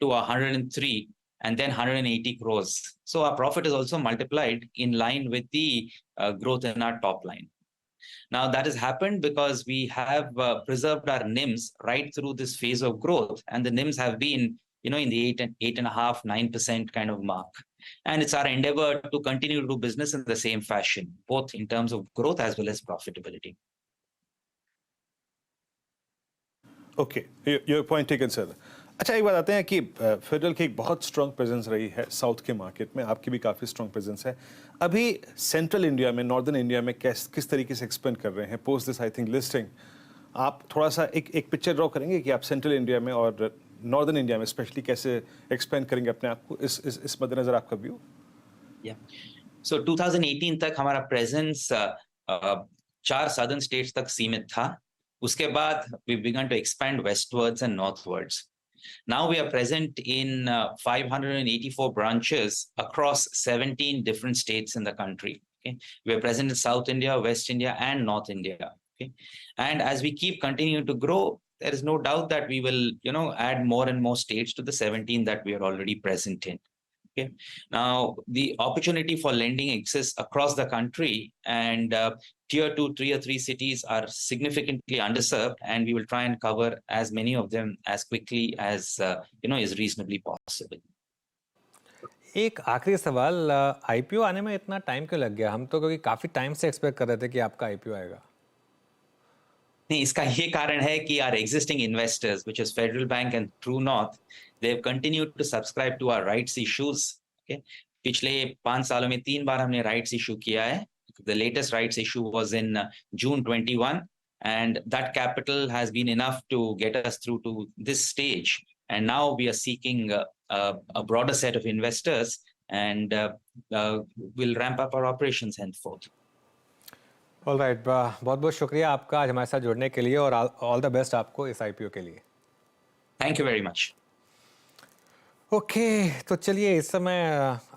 to 103 and then 180 crores. So our profit is also multiplied in line with the growth in our top line. Now that has happened because we have preserved our NIMs right through this phase of growth, and the NIMs have been, in the 8.5, 9% kind of mark. And it's our endeavor to continue to do business in the same fashion, both in terms of growth as well as profitability. Okay, your point taken sir. अच्छा, एक बात आते हैं कि फेडरल की एक बहुत स्ट्रॉन्ग प्रेजेंस रही है साउथ के मार्केट में, आपकी भी काफ़ी स्ट्रॉन्ग प्रेजेंस है। अभी सेंट्रल इंडिया में, नॉर्दर्न इंडिया में किस तरीके से एक्सपेंड कर रहे हैं post this I think listing? आप थोड़ा सा एक पिक्चर ड्रॉ करेंगे कि आप सेंट्रल इंडिया में और नॉर्दर्न इंडिया में स्पेशली कैसे एक्सपेंड करेंगे अपने आप को, इस मद्देनजर आपका व्यू? सो 2018 तक हमारा प्रेजेंस 4 सदर्न स्टेट्स तक सीमित था। उसके बाद we began to expand westwards and northwards. Now we are present in 584 branches across 17 different states in the country. Okay? We are present in South India, West India, and North India. Okay? And as we keep continuing to grow, there is no doubt that we will, add more and more states to the 17 that we are already present in. Okay. Now, the opportunity for lending exists across the country, and tier 2, tier 3 cities are significantly underserved, and we will try and cover as many of them as quickly as is reasonably possible. एक आखिरी सवाल, IPO आने में इतना टाइम क्यों लग गया? हम तो क्योंकि काफ़ी टाइम से एक्सपेक्ट कर रहे थे कि आपका IPO आएगा। नहीं, इसका ये कारण है कि our existing investors, which is Federal Bank and True North, they have continued to subscribe to our rights issues. Okay, पिछले 5 सालों में 3 बार हमने rights issue किया है. The latest rights issue was in June 21, and that capital has been enough to get us through to this stage. And now we are seeking a broader set of investors, and we'll ramp up our operations henceforth. All right, बहुत बहुत शुक्रिया आपका आज हमारे साथ जुड़ने के लिए, और ऑल द बेस्ट आपको इस IPO के लिए। Thank you very much. Okay, तो चलिए, इस समय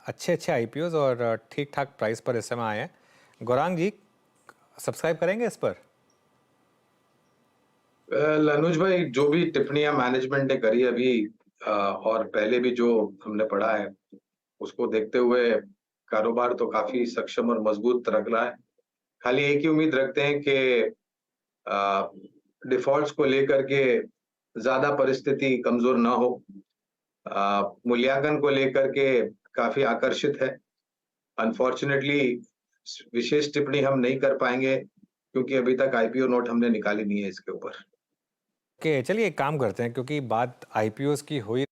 अच्छे IPOs और ठीक ठाक प्राइस पर इस समय आए हैं। गौरांग जी, सब्सक्राइब करेंगे इस पर? अनुज भाई, जो भी टिप्पणियां मैनेजमेंट ने करी अभी और पहले भी जो हमने पढ़ा है, उसको देखते हुए कारोबार तो काफी सक्षम और मजबूत लग रहा है। खाली एक ही उम्मीद रखते हैं कि डिफॉल्ट्स को लेकर के ज्यादा परिस्थिति कमजोर ना हो। मूल्यांकन को लेकर के काफी आकर्षित है। अनफॉर्चुनेटली विशेष टिप्पणी हम नहीं कर पाएंगे क्योंकि अभी तक IPO नोट हमने निकाली नहीं है इसके ऊपर। ओके, चलिए एक काम करते हैं, क्योंकि बात IPOs की हुई,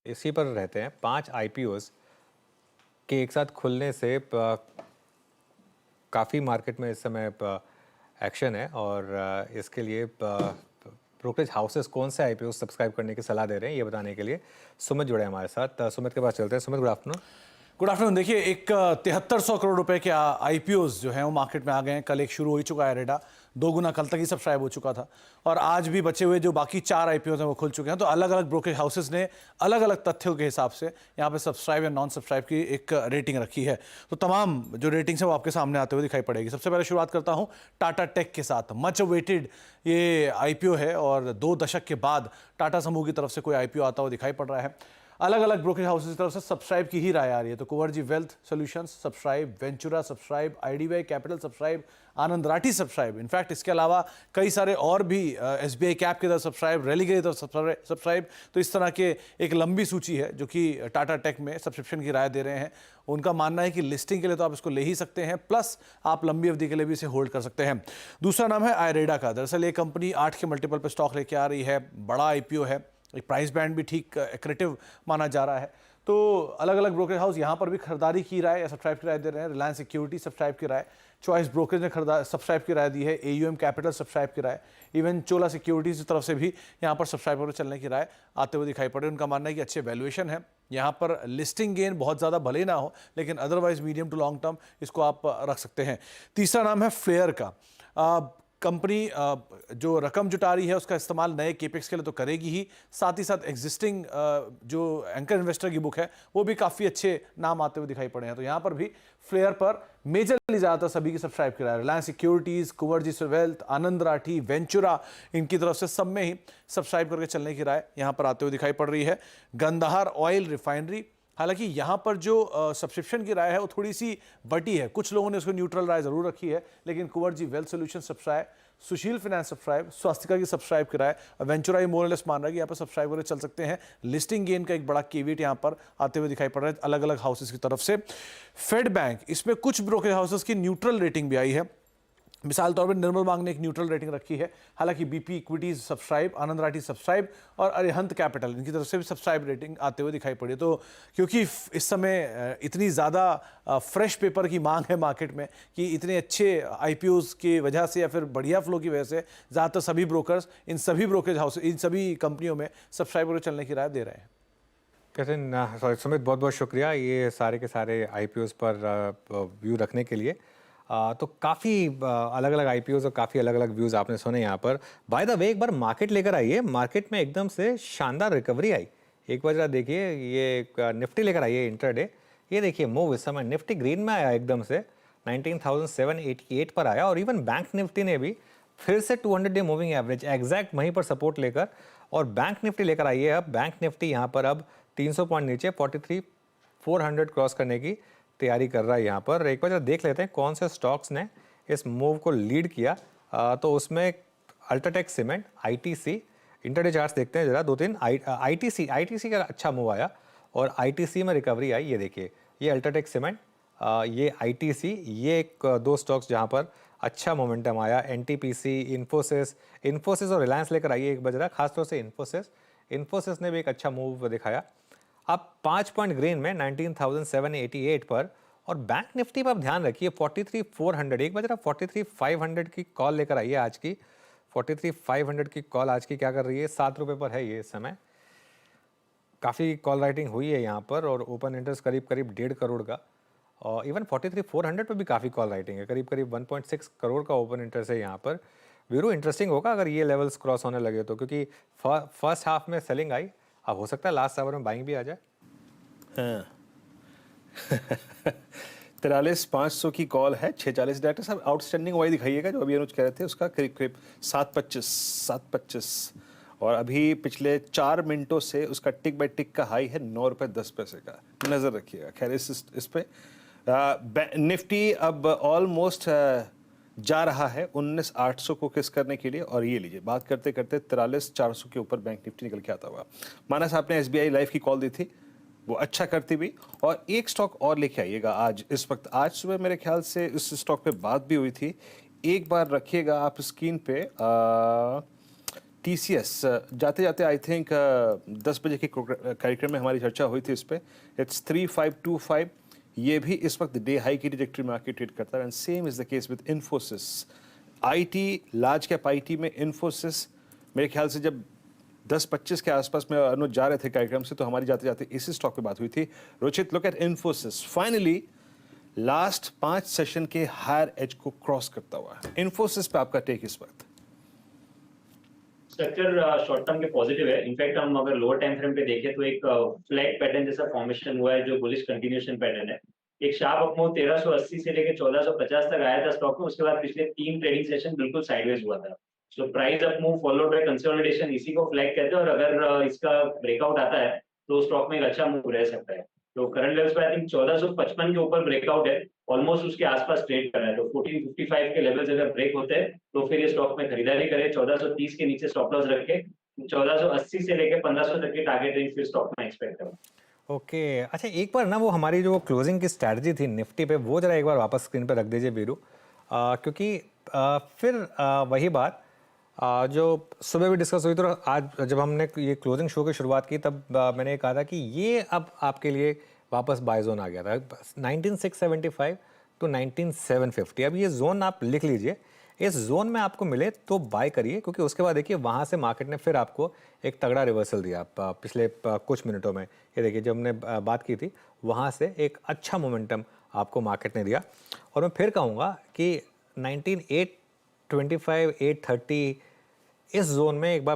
इसी पर रहते हैं। 5 IPOs के एक साथ खुलने से काफ़ी मार्केट में इस समय एक्शन है, और इसके लिए ब्रोकरेज हाउसेस कौन से IPO सब्सक्राइब करने की सलाह दे रहे हैं, ये बताने के लिए सुमित जुड़े हमारे साथ। सुमित के पास चलते हैं। Sumit, good afternoon. Good afternoon. देखिए, एक 7300 करोड़ रुपए के IPOs जो हैं वो मार्केट में आ गए हैं। कल एक शुरू हो ही चुका है रेडा, 2 गुना कल तक ही सब्सक्राइब हो चुका था, और आज भी बचे हुए जो बाकी 4 IPOs हैं वो खुल चुके हैं। तो अलग अलग ब्रोकरेज हाउसेस ने अलग अलग तथ्यों के हिसाब से यहाँ पे सब्सक्राइब या नॉन सब्सक्राइब की एक रेटिंग रखी है। तो तमाम जो रेटिंग्स है वो आपके सामने आते हुए दिखाई पड़ेगी। सबसे पहले शुरुआत करता हूँ टाटा टेक के साथ। मच अवेटेड ये IPO है, और 2 दशक के बाद टाटा समूह की तरफ से कोई IPO आता हुआ दिखाई पड़ रहा है। अलग अलग ब्रोकरेज हाउसेज की तरफ से सब्सक्राइब की ही राय आ रही है। तो Kunwar ji wealth solutions subscribe, Ventura subscribe, IDBI capital subscribe, Anand Rathi subscribe. In fact इसके अलावा कई सारे और भी एसबीआई कैप की तरफ सब्सक्राइब, रैली की तरफ सब्सक्राइब। तो इस तरह के एक लंबी सूची है जो कि टाटा टेक में सब्सक्रिप्शन की राय दे रहे हैं। उनका मानना है कि लिस्टिंग के लिए तो आप इसको ले ही सकते हैं, प्लस आप लंबी अवधि के लिए भी इसे होल्ड कर सकते हैं। दूसरा नाम है आयरेडा का। दरअसल ये कंपनी 8 के मल्टीपल पर स्टॉक लेके आ रही है, बड़ा आईपीओ है, एक प्राइस बैंड भी ठीक एक्रेटिव माना जा रहा है। तो अलग अलग ब्रोकरेज हाउस यहाँ पर भी खरीदारी की राय या सब्सक्राइब की राय दे रहे हैं। रिलायंस सिक्योरिटी सब्सक्राइब की राय, चॉइस ब्रोकरेज ने सब्सक्राइब की राय दी है, एयूएम कैपिटल सब्सक्राइब की राय, इवन चोला सिक्योरिटीज की तरफ से भी यहाँ पर सब्सक्राइब होकर चलने की राय आते हुए दिखाई पड़े। उनका मानना है कि अच्छे वैल्यूएशन है, यहाँ पर लिस्टिंग गेन बहुत ज़्यादा भले ही ना हो, लेकिन otherwise medium to long term इसको आप रख सकते हैं। तीसरा नाम है फ्लेयर का। कंपनी जो रकम जुटा रही है उसका इस्तेमाल नए केपेक्स के लिए तो करेगी ही, साथ ही साथ एग्जिस्टिंग जो एंकर इन्वेस्टर की बुक है वो भी काफ़ी अच्छे नाम आते हुए दिखाई पड़े हैं। तो यहाँ पर भी फ्लेयर पर मेजरली ज़्यादातर सभी की सब्सक्राइब किया है। रिलायंस सिक्योरिटीज़, कुंवर जी वेल्थ, आनंद राठी, वेंचुरा, इनकी तरफ से सब में ही सब्सक्राइब करके चलने की राय यहाँ पर आते हुए दिखाई पड़ रही है। गंधार ऑयल रिफाइनरी, हालांकि यहाँ पर जो सब्सक्रिप्शन की राय है वो थोड़ी सी बटी है, कुछ लोगों ने उसको न्यूट्रल राय जरूर रखी है, लेकिन कुंवर जी वेल्थ सोल्यूशन सब्सक्राइब, सुशील फाइनेंस सब्सक्राइब, स्वास्थ्यका की सब्सक्राइब की राय, वेंचुरा ही मोरलेस मान रहा है कि यहाँ पर सब्सक्राइब करके चल सकते हैं। लिस्टिंग गेन का एक बड़ा केविट यहाँ पर आते हुए दिखाई पड़ रहा है अलग अलग हाउसेस की तरफ से। फेड बैंक, इसमें कुछ ब्रोकरेज हाउसेस की न्यूट्रल रेटिंग भी आई है। मिसाल तौर पर निर्मल बांग ने एक न्यूट्रल रेटिंग रखी है, हालांकि BP equities subscribe, Anand Rathi subscribe और अरिहंत कैपिटल इनकी तरफ से भी सब्सक्राइब रेटिंग आते हुए दिखाई पड़ी। तो क्योंकि इस समय इतनी ज़्यादा फ्रेश पेपर की मांग है मार्केट में कि इतने अच्छे आईपीओज की वजह से या फिर बढ़िया फ्लो की वजह से ज़्यादातर सभी ब्रोकर्स इन सभी ब्रोकरेज हाउस इन सभी कंपनियों में सब्सक्राइब करके चलने की राय दे रहे हैं। कैसे सुमित, बहुत बहुत शुक्रिया ये सारे के सारे आईपीओज पर व्यू रखने के लिए। तो काफ़ी अलग अलग आईपीओज और काफ़ी अलग अलग व्यूज़ आपने सुने यहाँ पर। बाय द वे एक बार मार्केट लेकर आइए, मार्केट में एकदम से शानदार रिकवरी आई। एक बार जरा देखिए, ये निफ्टी लेकर आइए इंट्राडे, ये देखिए मूव इस समय निफ्टी ग्रीन में आया एकदम से 19,788 पर आया। और इवन बैंक निफ्टी ने भी फिर से 200 डे मूविंग एवरेज एग्जैक्ट वहीं पर सपोर्ट लेकर और बैंक निफ्टी लेकर आइए। अब बैंक निफ्टी यहाँ पर अब 300 पॉइंट नीचे 43,400 क्रॉस करने की तैयारी कर रहा है यहाँ पर। एक बार जरा देख लेते हैं कौन से स्टॉक्स ने इस मूव को लीड किया। तो उसमें UltraTech cement, ITC, intraday charts देखते हैं जरा, 2-3 आईटीसी का अच्छा मूव आया और आईटीसी में रिकवरी आई। ये देखिए, ये अल्ट्राटेक सीमेंट, ये आईटीसी, ये एक दो स्टॉक्स जहाँ पर अच्छा मोमेंटम आया। एनटीपीसी, इन्फोसिस और रिलायंस लेकर आइए एक बार जरा, खासतौर से इन्फोसिस ने भी एक अच्छा मूव दिखाया। अब 5 पॉइंट ग्रीन में 19,788 पर। और बैंक निफ्टी पर आप ध्यान रखिए 43,400, एक बार जरा 43,500 की कॉल लेकर आइए आज की। 43,500 की कॉल आज की क्या कर रही है, 7 रुपये पर है ये इस समय। काफ़ी कॉल राइटिंग हुई है यहाँ पर और ओपन इंटरेस्ट करीब 1.5 करोड़ का। और इवन 43,400 पर भी काफ़ी कॉल राइटिंग है, करीब 1.6 करोड़ का ओपन इंटरेस्ट है यहाँ पर। वीरू इंटरेस्टिंग होगा अगर ये लेवल्स क्रॉस होने लगे तो, क्योंकि फर्स्ट हाफ में सेलिंग आई, अब हो सकता है लास्ट आवर में बाइंग भी आ जाए। हाँ 43,500 की कॉल है, 640। डायरेक्टर साहब आउटस्टैंडिंग वाई दिखाइएगा जो अभी अनुज कह रहे थे, उसका करीब 725 और अभी पिछले 4 मिनटों से उसका टिक बाय टिक का हाई है 9 रुपये 10 पैसे का, नज़र रखिएगा। खैर इस पे निफ्टी अब ऑलमोस्ट जा रहा है 19,800 को किस करने के लिए। और ये लीजिए, बात करते करते 43,400 के ऊपर बैंक निफ्टी निकल के आता हुआ। मानस आपने एसबीआई लाइफ की कॉल दी थी, वो अच्छा करती भी। और एक स्टॉक और लेके आइएगा आज इस वक्त, आज सुबह मेरे ख्याल से इस स्टॉक पे बात भी हुई थी, एक बार रखिएगा आप स्क्रीन पे। टीसीएस जाते जाते आई थिंक 10 बजे के कार्यक्रम में हमारी चर्चा हुई थी इस पर। इट्स 3525, ये भी इस वक्त डे हाई की ट्रैजेक्टरी में आके ट्रेड करता है। And same is the case with Infosys. IT, large cap IT में इन्फोसिस मेरे ख्याल से जब 10-25 के आसपास में अनुज जा रहे थे कार्यक्रम से, तो हमारी जाते जाते इसी स्टॉक पे बात हुई थी। Rochit, look at Infosys, finally last 5 session के हायर एज को क्रॉस करता हुआ है। इन्फोसिस पे आपका टेक इस वक्त? स्ट्रक्चर शॉर्ट टर्म के पॉजिटिव है। इनफैक्ट हम अगर लोअर टाइम फ्रेम पे देखें तो एक फ्लैग पैटर्न जैसा फॉर्मेशन हुआ है जो बुलिश कंटिन्यूएशन पैटर्न है। एक शार्प अपमूव 1380 से लेकर 1450 तक आया था स्टॉक में, उसके बाद पिछले 3 ट्रेडिंग सेशन बिल्कुल साइडवेज हुआ था। So price up move followed by consolidation, इसी को फ्लैग कहते हैं। और अगर इसका ब्रेकआउट आता है तो स्टॉक में एक अच्छा मूव रह सकता है। तो करंट लेवल्स पे आई थिंक 1455 के ऊपर ब्रेकआउट है, ऑलमोस्ट उसके आसपास ट्रेड कर रहा है। तो 1455 के लेवल्स अगर ब्रेक होते हैं तो फिर ये स्टॉक में खरीदारी करें। 1430 के नीचे स्टॉप लॉस रख के 1480 से लेकर 1500 तक की टारगेट रेंज फिर स्टॉक में एक्सपेक्ट करूँ। ओके अच्छा, एक बार ना वो हमारी जो क्लोजिंग की स्ट्रैटेजी थी निफ्टी पे, वो जरा एक बार वापस स्क्रीन पे रख दीजिए वीरू, क्योंकि फिर वही बात जो सुबह भी डिस्कस हुई, तो आज जब हमने ये क्लोजिंग शो की शुरुआत की तब मैंने ये कहा था कि ये अब आपके लिए वापस बाय जोन आ गया था 19675 टू 19750। अब ये जोन आप लिख लीजिए, इस जोन में आपको मिले तो बाय करिए, क्योंकि उसके बाद देखिए वहाँ से मार्केट ने फिर आपको एक तगड़ा रिवर्सल दिया पिछले कुछ मिनटों में। ये देखिए जब हमने बात की थी वहाँ से एक अच्छा मोमेंटम आपको मार्केट ने दिया। और मैं फिर कहूँगा कि 19825 830 इस जोन में एक बार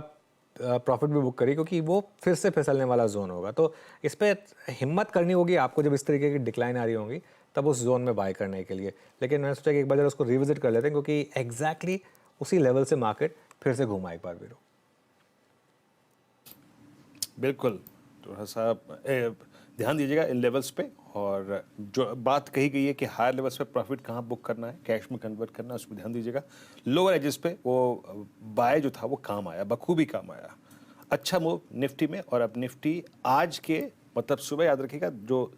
प्रॉफिट भी बुक करिए, क्योंकि वो फिर से फिसलने वाला जोन होगा। तो इस पर हिम्मत करनी होगी आपको जब इस तरीके की डिक्लाइन आ रही होंगी, तब उस जोन में बाय करने के लिए। लेकिन मैंने सोचा कि एक बार जरा उसको रिविजिट कर लेते हैं, क्योंकि एग्जैक्टली उसी लेवल से मार्केट फिर से घूमा एक बार वीरो। बिल्कुल, थोड़ा सा ध्यान दीजिएगा इन लेवल्स पे, और जो बात कही गई है कि हायर लेवल्स पे प्रॉफिट कहाँ बुक करना है, कैश में कन्वर्ट करना है, उस पर ध्यान दीजिएगा। लोअर एजेस पे वो बाय जो था वो काम आया, बखूबी काम आया। अच्छा मूव निफ्टी में। और अब निफ्टी आज के मतलब सुबह याद रखिएगा जो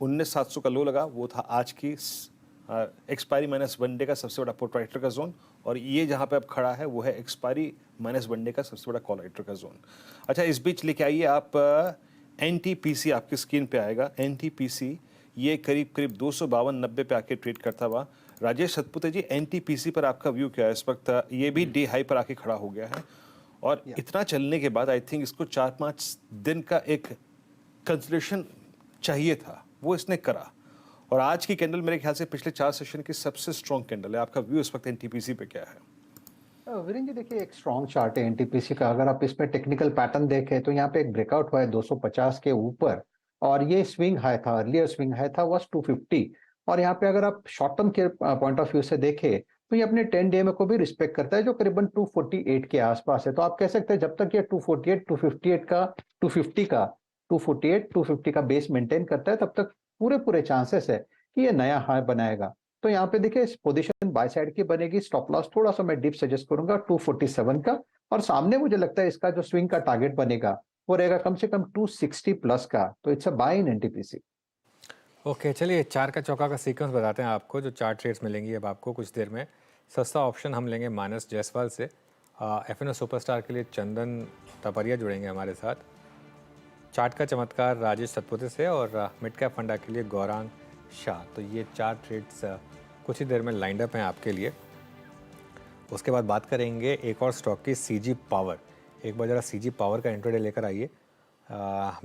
19700 का लो लगा वो था आज की एक्सपायरी माइनस वन डे का सबसे बड़ा पुट राइटर का जोन, और ये जहाँ पे अब खड़ा है वो है एक्सपायरी माइनस वन डे का सबसे बड़ा कॉल राइटर का जोन। अच्छा, इस बीच लेके आइए आप NTPC आपकी स्क्रीन पे आएगा। NTPC ये करीब करीब 252.90 पे आके ट्रेड करता हुआ। राजेश सतपुते जी, NTPC पर आपका व्यू क्या है इस वक्त? ये भी डे हाई पर आके खड़ा हो गया है, और इतना चलने के बाद आई थिंक इसको 4-5 दिन का एक कंसोलिडेशन चाहिए था, वो इसने करा। और आज की कैंडल मेरे ख्याल से पिछले 4 सेशन की सबसे स्ट्रॉन्ग कैंडल है। आपका व्यू इस वक्त NTPC पे क्या है? वीरेंद्र जी देखिए, एक स्ट्रॉन्ग चार्ट है एनटीपीसी का। अगर आप इसमें टेक्निकल पैटर्न देखें तो यहाँ पे एक ब्रेकआउट हुआ है 250 के ऊपर, और ये स्विंग हाई था, अर्लियर स्विंग हाई था वाज 250। और यहाँ पे अगर आप शॉर्ट टर्म के पॉइंट ऑफ व्यू से देखें तो ये अपने 10 डे में को भी रिस्पेक्ट करता है, जो करीबन 248 के आसपास है। तो आप कह सकते हैं जब तक ये 248 258 का 250 का 248 250 का बेस मेंटेन करता है, तब तक पूरे चांसेस है कि ये नया हाई बनाएगा। तो यहाँ पे देखिए पोजीशन बाय साइड की बनेगी। स्टॉप लॉस थोड़ा सा मैं डिप सजेस्ट करूंगा 247 का, और सामने मुझे लगता है इसका जो स्विंग का टारगेट बनेगा वो रहेगा कम से कम 260 प्लस का। तो it's a buy in NTPC. Okay, चलिए चार का चौका का सीक्वेंस बताते हैं आपको, जो चार ट्रेड्स मिलेंगी अब आपको कुछ देर में। सस्ता ऑप्शन हम लेंगे मानस जायसवाल से। FNO सुपरस्टार के लिए चंदन तपरिया जुड़ेंगे हमारे साथ। चार्ट का चमत्कार राजेश सतपुते से, और मिड कैप फंडा के लिए गौरांग शाह। तो ये चार ट्रेड्स कुछ ही देर में लाइंड अप हैं आपके लिए। उसके बाद बात करेंगे एक और स्टॉक की, CG पावर। एक बार जरा CG पावर का इंट्राडे लेकर आइए।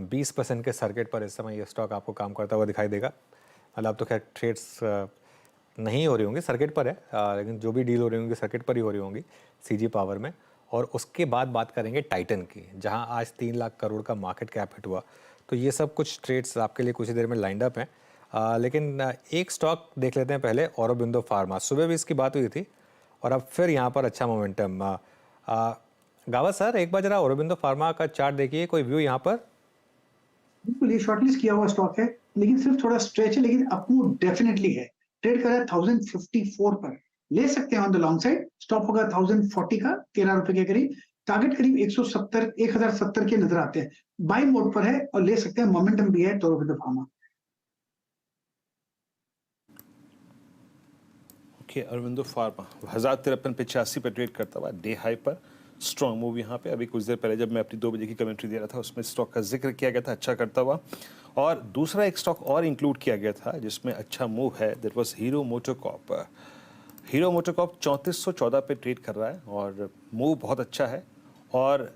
20% के सर्किट पर इस समय ये स्टॉक आपको काम करता हुआ दिखाई देगा। मतलब तो खैर ट्रेड्स नहीं हो रही होंगी, सर्किट पर है, लेकिन जो भी डील हो रही होंगी सर्किट पर ही हो रही होंगी CG पावर में। और उसके बाद बात करेंगे टाइटन की, जहां आज 3 लाख करोड़ का मार्केट कैप हिट हुआ। तो ये सब कुछ ट्रेड्स आपके लिए कुछ ही देर में लाइंड अप हैं। लेकिन एक स्टॉक देख लेते हैं पहले, औरोबिंदो फार्मा। सुबह भी इसकी बात हुई थी और अब फिर यहाँ पर अच्छा मोमेंटम। गावा सर, एक बार जरा औरोबिंदो फार्मा का चार्ट देखिए, कोई व्यू यहाँ पर? बिल्कुल, ये शॉर्टलिस्ट किया हुआ स्टॉक है, लेकिन सिर्फ थोड़ा स्ट्रेच है, लेकिन अपमूव डेफिनेटली है। ट्रेड कर रहा है 1054 पर, ले सकते हैं on the long side. Stop होगा 1040 का, 13 रुपए के करीब। टारगेट करीब 1070 के नजर आते हैं। बाई मोड पर है और ले सकते हैं, मोमेंटम भी है औरोबिंदो फार्मा। औरोबिंदो फार्मा 1053.85 पर ट्रेड करता हुआ डे हाई पर। स्ट्रॉन्ग मूव यहाँ पे। अभी कुछ देर पहले जब मैं अपनी 2 बजे की कमेंट्री दे रहा था उसमें स्टॉक का जिक्र किया गया था अच्छा करता हुआ। और दूसरा एक स्टॉक और इंक्लूड किया गया था जिसमें अच्छा मूव है, that was hero MotoCorp. Hero MotoCorp 3414 पे ट्रेड कर रहा है और मूव बहुत अच्छा है। और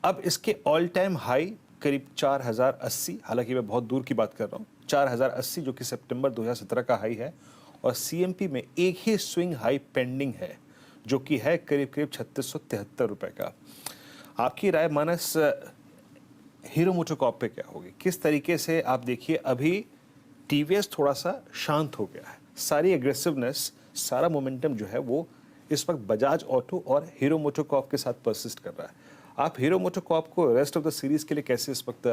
अब इसके ऑल टाइम हाई करीब 4080, हालांकि मैं बहुत दूर की बात कर रहा हूँ, 4080 जो कि सितंबर 2017 का हाई है। और CMP में एक ही स्विंग हाई पेंडिंग है जो कि है करीब करीब 3673 रुपए का। आपकी राय मानस हीरो मोटोकॉर्प पे क्या होगी? किस तरीके से आप देखिए, अभी TVS थोड़ा सा शांत हो गया है, सारी एग्रेसिवनेस, सारा मोमेंटम जो है वो इस वक्त बजाज ऑटो और हीरो मोटोकॉर्प के साथ परसिस्ट कर रहा है। आप हीरो मोटोकॉर्प को रेस्ट ऑफ द सीरीज के लिए कैसे इस वक्त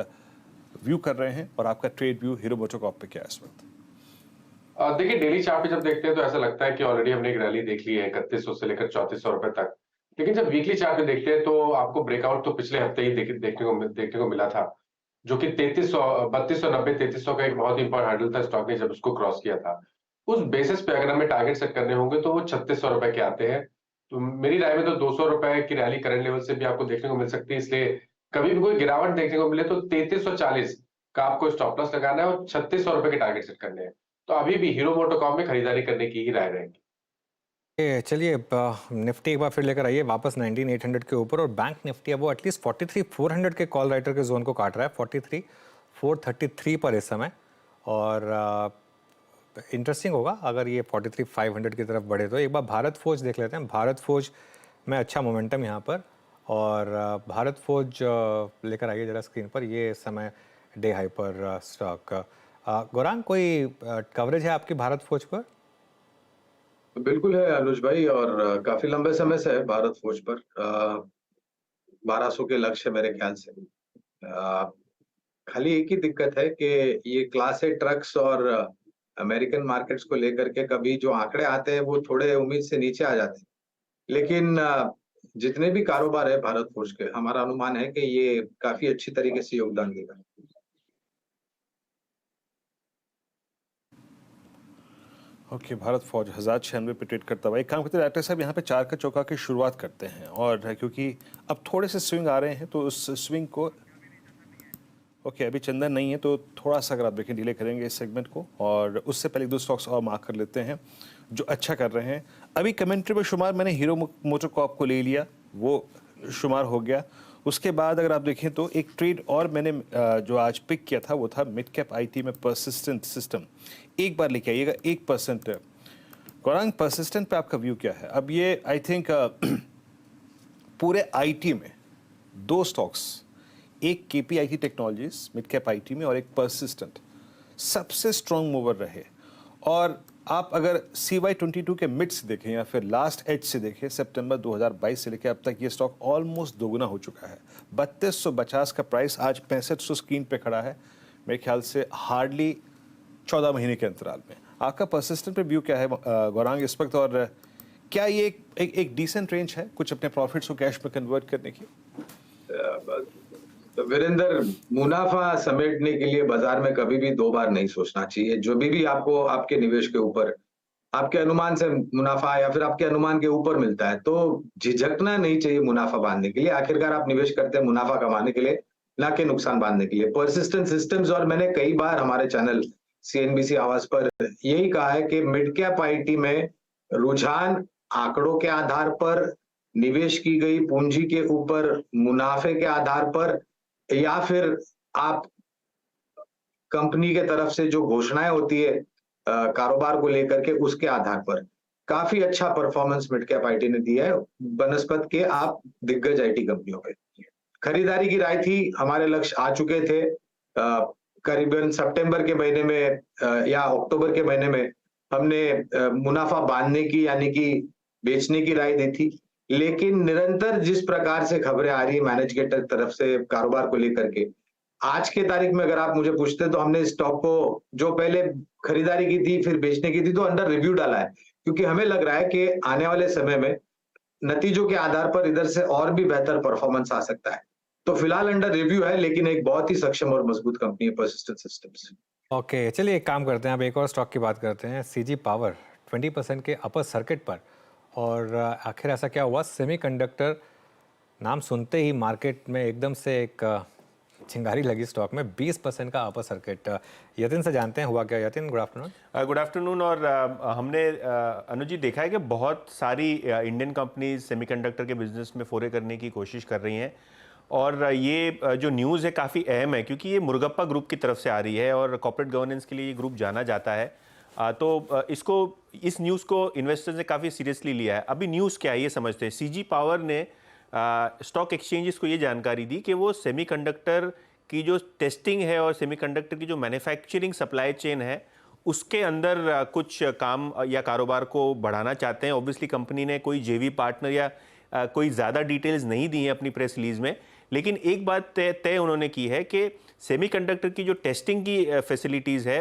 व्यू कर रहे हैं और आपका ट्रेड व्यू हीरो मोटोकॉर्प पे क्या है इस वक्त? देखिए डेली चार्ट पे जब देखते हैं तो ऐसा लगता है कि ऑलरेडी हमने एक रैली देख ली है 3100 से लेकर 3400 रुपए तक। लेकिन जब वीकली चार्ट पे देखते हैं तो आपको ब्रेकआउट तो पिछले हफ्ते ही देखने को मिला था, जो कि 3290 3300 का एक बहुत इंपॉर्टेंट हैंडल था, स्टॉक ने जब उसको क्रॉस किया था। उस बेसिस पे अगर हमें टारगेट सेट करने होंगे तो वो 3600 रुपए के आते हैं। तो मेरी राय में तो 200 रुपए की रैली करंट लेवल से भी आपको देखने को मिल सकती है, इसलिए कभी भी कोई गिरावट देखने को मिले तो 3340 का आपको स्टॉप लॉस लगाना है और 3600 रुपए के टारगेट सेट करने हैं। तो अभी भी हीरो मोटोकॉर्प में खरीदारी करने की ही राय रहेगी। चलिए निफ्टी एक बार फिर लेकर आइए वापस 19800 के ऊपर, और बैंक निफ्टी अब वो एटलीस्ट 43400 के कॉल राइटर के जोन को काट रहा है, 43433 पर इस समय। और इंटरेस्टिंग होगा अगर ये 43500 की तरफ बढ़े तो। एक बार भारत फोर्ज देख लेते हैं। भारत फोर्ज में अच्छा मोमेंटम यहाँ पर, और भारत फोर्ज लेकर आइए जरा स्क्रीन पर। ये समय डे हाई पर स्टॉक। गौरांग, कोई कवरेज है आपकी भारत फोर्ज पर? बिल्कुल है अनुज भाई, और काफी लंबे समय से है भारत फोर्ज पर। 1200 के लक्ष्य मेरे ख्याल से। खाली एक ही दिक्कत है कि ये क्लास ए ट्रक्स और अमेरिकन मार्केट्स को लेकर के कभी जो आंकड़े आते हैं वो थोड़े उम्मीद से नीचे आ जाते हैं, लेकिन जितने भी कारोबार है भारत फोर्ज के, हमारा अनुमान है कि ये काफी अच्छी तरीके से योगदान देगा। ओके, भारत फौज 1096 पे ट्रेड करता हुआ। एक काम करते हैं डायरेक्टर साहब, यहाँ पे 4 का चौका की शुरुआत करते हैं, और क्योंकि अब थोड़े से स्विंग आ रहे हैं तो उस स्विंग को अभी चंदन नहीं है तो थोड़ा सा अगर आप देखें डिले करेंगे इस सेगमेंट को, और उससे पहले 2 स्टॉक्स और मार्क कर लेते हैं जो अच्छा कर रहे हैं। अभी कमेंट्री में शुमार मैंने हीरो मोटोकॉर्प को ले लिया, वो शुमार हो गया। उसके बाद अगर आप देखें तो एक ट्रेड और मैंने जो आज पिक किया था वो था मिड कैप आईटी में परसिस्टेंट सिस्टम। एक बार लेके आइएगा 1%। गौरांग, परसिस्टेंट पे आपका व्यू क्या है? अब ये आई थिंक पूरे आईटी में 2 स्टॉक्स, एक KPIT technologies mid cap IT में और एक परसिस्टेंट, सबसे स्ट्रॉन्ग मूवर रहे। और आप अगर CY22 के मिड से देखें या फिर लास्ट एज से देखें, सितंबर 2022 से लेकर अब तक ये स्टॉक ऑलमोस्ट दोगुना हो चुका है। 3250 का प्राइस, आज 6500 स्क्रीन पे खड़ा है, मेरे ख्याल से हार्डली 14 महीने के अंतराल में। आपका परसिस्टेंट पे व्यू क्या है गौरांग इस वक्त, और क्या ये एक डिसेंट रेंज है कुछ अपने प्रॉफिट्स को कैश में कन्वर्ट करने की? वीरेंद्र, मुनाफा समेटने के लिए बाजार में कभी भी 2 बार नहीं सोचना चाहिए। जो भी आपको आपके निवेश के ऊपर आपके अनुमान से मुनाफा या फिर आपके अनुमान के ऊपर मिलता है तो झिझकना नहीं चाहिए मुनाफा बांधने के लिए। आखिरकार आप निवेश करते हैं मुनाफा कमाने के लिए, ना कि नुकसान बांधने के लिए। परसिस्टेंट सिस्टम्स, और मैंने कई बार हमारे चैनल CNBC आवाज पर यही कहा है कि मिड कैप आईटी में रुझान आंकड़ों के आधार पर, निवेश की गई पूंजी के ऊपर मुनाफे के आधार पर, या फिर आप कंपनी के तरफ से जो घोषणाएं होती है कारोबार को लेकर के, उसके आधार पर काफी अच्छा परफॉर्मेंस मिड कैप आईटी ने दिया है बनस्पत के आप दिग्गज आईटी कंपनियों पे। खरीदारी की राय थी, हमारे लक्ष्य आ चुके थे। करीबन सितंबर के महीने में या अक्टूबर के महीने में हमने मुनाफा बांधने की यानी कि बेचने की राय दी थी, लेकिन निरंतर जिस प्रकार से खबरें आ रही है मैनेजमेंट की तरफ से कारोबार को लेकर के, आज के तारीख में अगर आप मुझे पूछते तो हमने स्टॉक को जो पहले खरीदारी की थी फिर बेचने की थी तो अंडर रिव्यू डाला है, क्योंकि हमें लग रहा है कि आने वाले समय में नतीजों के आधार पर इधर से और भी बेहतर परफॉर्मेंस आ सकता है। तो फिलहाल अंडर रिव्यू है, लेकिन एक बहुत ही सक्षम और मजबूत कंपनी है परसिस्टेंट सिस्टम्स। ओके, चलिए एक काम करते हैं, अब एक और स्टॉक की बात करते हैं। CG पावर 20% के अपर सर्किट पर, और आखिर ऐसा क्या हुआ? सेमीकंडक्टर नाम सुनते ही मार्केट में एकदम से एक चिंगारी लगी स्टॉक में, 20% का अपर सर्किट। यतिन से जानते हैं हुआ क्या। Yatin, good afternoon. Good afternoon. और हमने अनुज जी देखा है कि बहुत सारी इंडियन कंपनीज सेमीकंडक्टर के बिजनेस में फोरे करने की कोशिश कर रही हैं, और ये जो न्यूज़ है काफ़ी अहम है क्योंकि ये मुर्गप्पा ग्रुप की तरफ से आ रही है और कॉर्पोरेट गवर्नेंस के लिए ये ग्रुप जाना जाता है। तो इस न्यूज़ को इन्वेस्टर्स ने काफ़ी सीरियसली लिया है। अभी न्यूज़ क्या है ये समझते हैं। CG पावर ने स्टॉक एक्सचेंजेस को ये जानकारी दी कि वो सेमीकंडक्टर की जो टेस्टिंग है और सेमीकंडक्टर की जो मैन्युफैक्चरिंग सप्लाई चेन है उसके अंदर कुछ काम या कारोबार को बढ़ाना चाहते हैं। ऑब्वियसली कंपनी ने कोई JV पार्टनर या कोई ज़्यादा डिटेल्स नहीं दी हैं अपनी प्रेस रिलीज में, लेकिन एक बात तय उन्होंने की है कि सेमीकंडक्टर की जो टेस्टिंग की फैसिलिटीज़ है,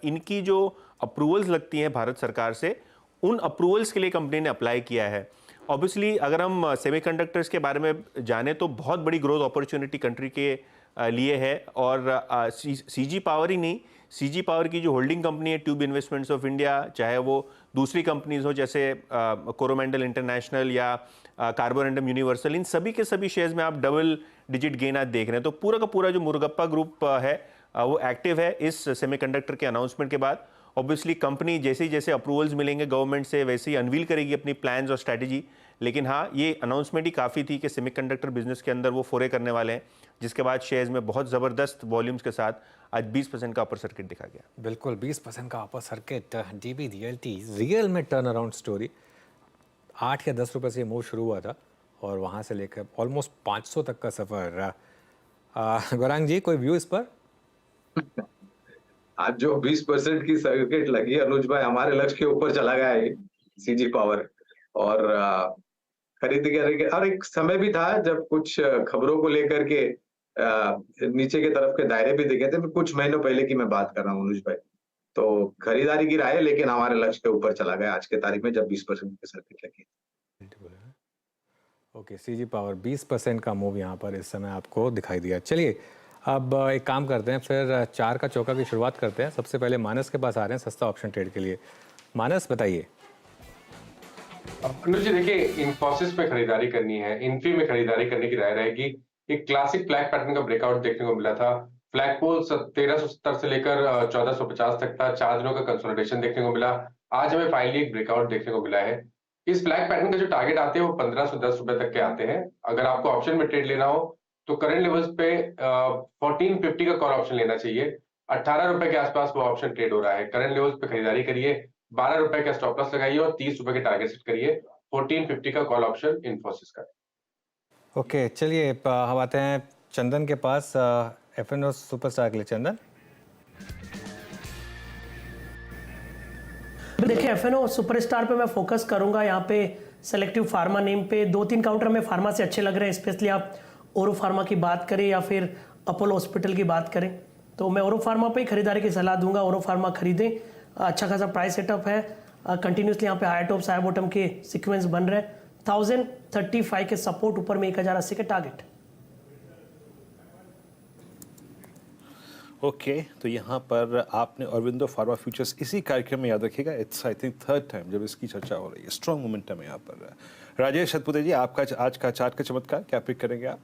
इनकी जो अप्रूवल्स लगती हैं भारत सरकार से, उन अप्रूवल्स के लिए कंपनी ने अप्लाई किया है। ऑब्वियसली अगर हम सेमीकंडक्टर्स के बारे में जाने तो बहुत बड़ी ग्रोथ अपॉर्चुनिटी कंट्री के लिए है, और सीजी पावर ही नहीं, सीजी पावर की जो होल्डिंग कंपनी है ट्यूब इन्वेस्टमेंट्स ऑफ इंडिया, चाहे वो दूसरी कंपनीज हो जैसे कोरोमंडल इंटरनेशनल या कार्बोरेंडम यूनिवर्सल, इन सभी के सभी शेयर्स में आप डबल डिजिट गेन आज देख रहे हैं। तो पूरा का पूरा जो मुरुगप्पा ग्रुप है वो एक्टिव है इस सेमीकंडक्टर के अनाउंसमेंट के बाद। ऑब्वियसली कंपनी जैसे जैसे अप्रूवल्स मिलेंगे गवर्नमेंट से वैसे ही अनवील करेगी अपनी प्लान्स और स्ट्रैटेजी, लेकिन हाँ ये अनाउंसमेंट ही काफ़ी थी कि सेमीकंडक्टर बिजनेस के अंदर वो फोरे करने वाले हैं, जिसके बाद शेयर्स में बहुत ज़बरदस्त वॉल्यूम्स के साथ आज 20% का अपर सर्किट दिखा गया। बिल्कुल 20% का upper circuit. DB realty real में टर्न अराउंड स्टोरी। 8 या 10 रुपये से ये मूव शुरू हुआ था और वहाँ से लेकर ऑलमोस्ट 500 तक का सफ़र। गौरांग जी कोई व्यू इस पर? आज जो 20% की सर्किट लगी अनुज भाई, हमारे लक्ष्य के ऊपर चला गया है सीजी पावर, और खरीद करके, और एक समय भी था जब कुछ खबरों को लेकर के नीचे के तरफ के दायरे भी दिखे थे। कुछ महीनों पहले की मैं बात कर रहा हूँ अनुज भाई। तो खरीदारी की राय है, लेकिन हमारे लक्ष्य के ऊपर चला गया आज के तारीख में जब 20% की सर्किट लगी। ओके, सीजी पावर 20% का मूव यहाँ पर इस समय आपको दिखाई दिया। चलिए अब एक काम करते हैं, फिर 4 का चौका की शुरुआत करते हैं। सबसे पहले मानस के पास आ रहे हैं सस्ता ऑप्शन ट्रेड के लिए। मानस बताइए। अनुज जी देखिए, इन्फोसिस में खरीदारी करनी है, इन्फी में खरीदारी करने की राय रहेगी। एक क्लासिक फ्लैग पैटर्न का ब्रेकआउट देखने को मिला था। फ्लैग पोल 1370 से लेकर 1450 तक था। 4 दिनों का कंसोलिडेशन देखने को मिला। आज हमें फाइनली एक ब्रेकआउट देखने को मिला है। इस फ्लैग पैटर्न के जो टारगेट आते हैं वो 1510 रुपए तक के आते हैं। अगर आपको ऑप्शन में ट्रेड लेना हो तो करंट लेवल्स पे 1450 का कॉल ऑप्शन लेना चाहिए। 18 रुपए के आसपास वो ऑप्शन ट्रेड हो रहा है। करंट लेवल्स पे खरीदारी करिए, 12 रुपए का स्टॉप लॉस लगाइए और 30 रुपए के टारगेट सेट करिए। 1450 का कॉल ऑप्शन इन्फोसिस का। ओके चलिए हम आते हैं चंदन के पास, एफएनओ सुपरस्टार के लिए। चंदन देखिए, एफएनओ सुपरस्टार पे मैं फोकस करूंगा। यहाँ पे सेलेक्टिव फार्मा नेम पे 2-3 काउंटर में फार्मा से अच्छे लग रहे हैं। स्पेशली आप ओरो फार्मा की बात करें या फिर अपोलो हॉस्पिटल की बात करें तो मैं ओरो फार्मा पे ही खरीदारी की सलाह दूंगा। ओरो फार्मा खरीदें, अच्छा खासा प्राइस सेटअप है। कंटिन्यूसली यहाँ पे हाई टॉप हाई बॉटम के सीक्वेंस बन रहे हैं। 1035 के सपोर्ट, ऊपर में 1080 के टारगेट। ओके तो यहाँ पर आपने अरविंदो फार्मा फ्यूचर्स इसी कार्यक्रम में याद रखिएगा। It's I think 3rd time जब इसकी चर्चा हो रही है। स्ट्रॉन्ग मोमेंटम है यहाँ पर। राजेश सतपुते जी, आपका आज का चार्ट का चमत्कार क्या पिक करेंगे आप?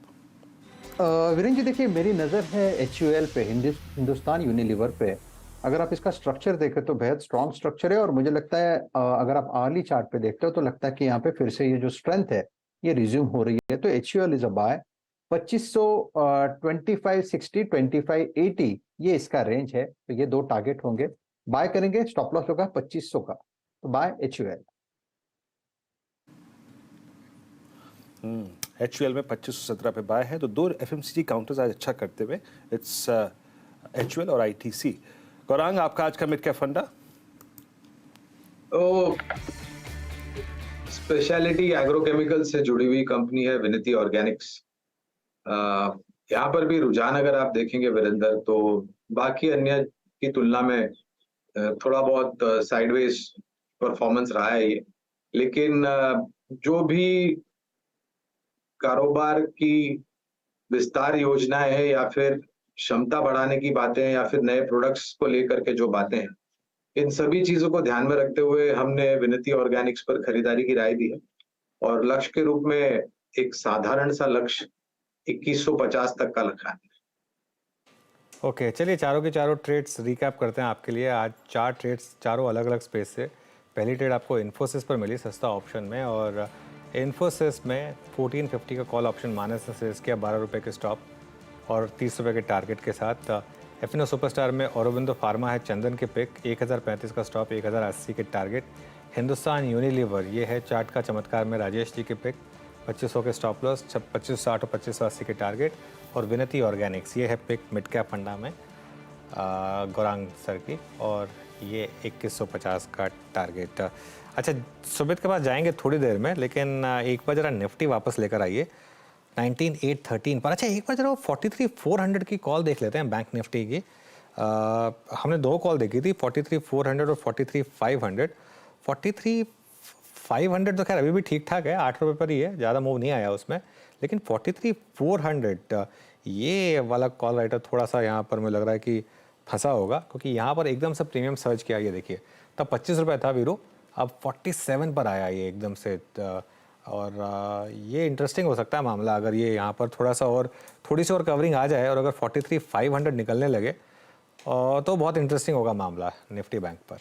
वीरेंद्र जी देखिए, मेरी नज़र है HUL पे, हिंदुस्तान यूनिलीवर पे। अगर आप इसका स्ट्रक्चर देखें तो बेहद स्ट्रॉन्ग स्ट्रक्चर है, और मुझे लगता है अगर आप अर्ली चार्ट पे देखते हो तो लगता है कि यहाँ पे फिर से ये जो स्ट्रेंथ है ये रिज्यूम हो रही है। तो HUL इज अ बाय। 2500, 2560, 2580 ये इसका रेंज है। तो ये 2 टारगेट होंगे, बाय करेंगे। स्टॉप लॉस होगा 2500 का, तो बाय HUL। HUL में 2517 पे बाय है। तो 2 FMCG काउंटर्स आज अच्छा करते हुए, इट्स HUL और ITC। गौरांग, आपका आज का मिड कैप फंडा? स्पेशलिटी एग्रोकेमिकल से जुड़ी हुई कंपनी है विनती ऑर्गेनिक्स। यहाँ पर भी रुझान अगर आप देखेंगे वीरेंद्र, तो बाकी अन्य की तुलना में थोड़ा बहुत साइडवेज परफॉर्मेंस रहा है ये। लेकिन जो भी कारोबार की विस्तार योजनाएं हैं या फिर क्षमता बढ़ाने की बातें हैं या फिर नए प्रोडक्ट्स को लेकर के जो बातें हैं, इन सभी चीजों को ध्यान में रखते हुए हमने विनती ऑर्गेनिक्स पर खरीदारी की राय दी है। और लक्ष्य के रूप में एक साधारण सा लक्ष्य 2150 तक का रखा है। ओके चलिए चारों के चारों ट्रेड्स रिकैप करते हैं आपके लिए। आज 4 ट्रेड्स चारों अलग अलग स्पेस से। पहली ट्रेड आपको इन्फोसिस पर मिली सस्ता ऑप्शन में, और इन्फोसिस में 1450 का कॉल ऑप्शन मानस ने सेल्स किया, 12 रुपये के स्टॉप और 30 रुपये के टारगेट के साथ। एफएनओ सुपरस्टार में औरोबिंदो फार्मा है चंदन के पिक, 1035 का स्टॉप, 1080 के टारगेट। हिंदुस्तान यूनिलीवर ये है चार्ट का चमत्कार में राजेश जी के पिक, 2500 के स्टॉप लॉस, 2560 और 2580 के टारगेट। और विनती ऑर्गेनिक्स ये है पिक मिड कैप फंडा में गौरांग सर की, और ये 2150 का टारगेट। अच्छा, सुमित के पास जाएंगे थोड़ी देर में, लेकिन एक बार जरा निफ्टी वापस लेकर आइए 19,813 पर। अच्छा, एक बार जरा वो 43,400 की कॉल देख लेते हैं बैंक निफ्टी की। हमने 2 कॉल देखी थी, 43,400 और 43,500। 43,500 तो खैर अभी भी ठीक ठाक है, 8 रुपये पर ही है, ज़्यादा मूव नहीं आया उसमें। लेकिन 43,400 ये वाला कॉल राइटर थोड़ा सा यहाँ पर मुझे लग रहा है कि फंसा होगा, क्योंकि यहाँ पर एकदम से प्रीमियम सर्च किया। ये देखिए, तब 25 रुपये था वीरू, अब 47 पर आया ये एकदम से। और ये इंटरेस्टिंग हो सकता है मामला, अगर ये यहाँ पर थोड़ी सी और कवरिंग आ जाए और अगर 43,500 निकलने लगे तो बहुत इंटरेस्टिंग होगा मामला निफ्टी बैंक पर।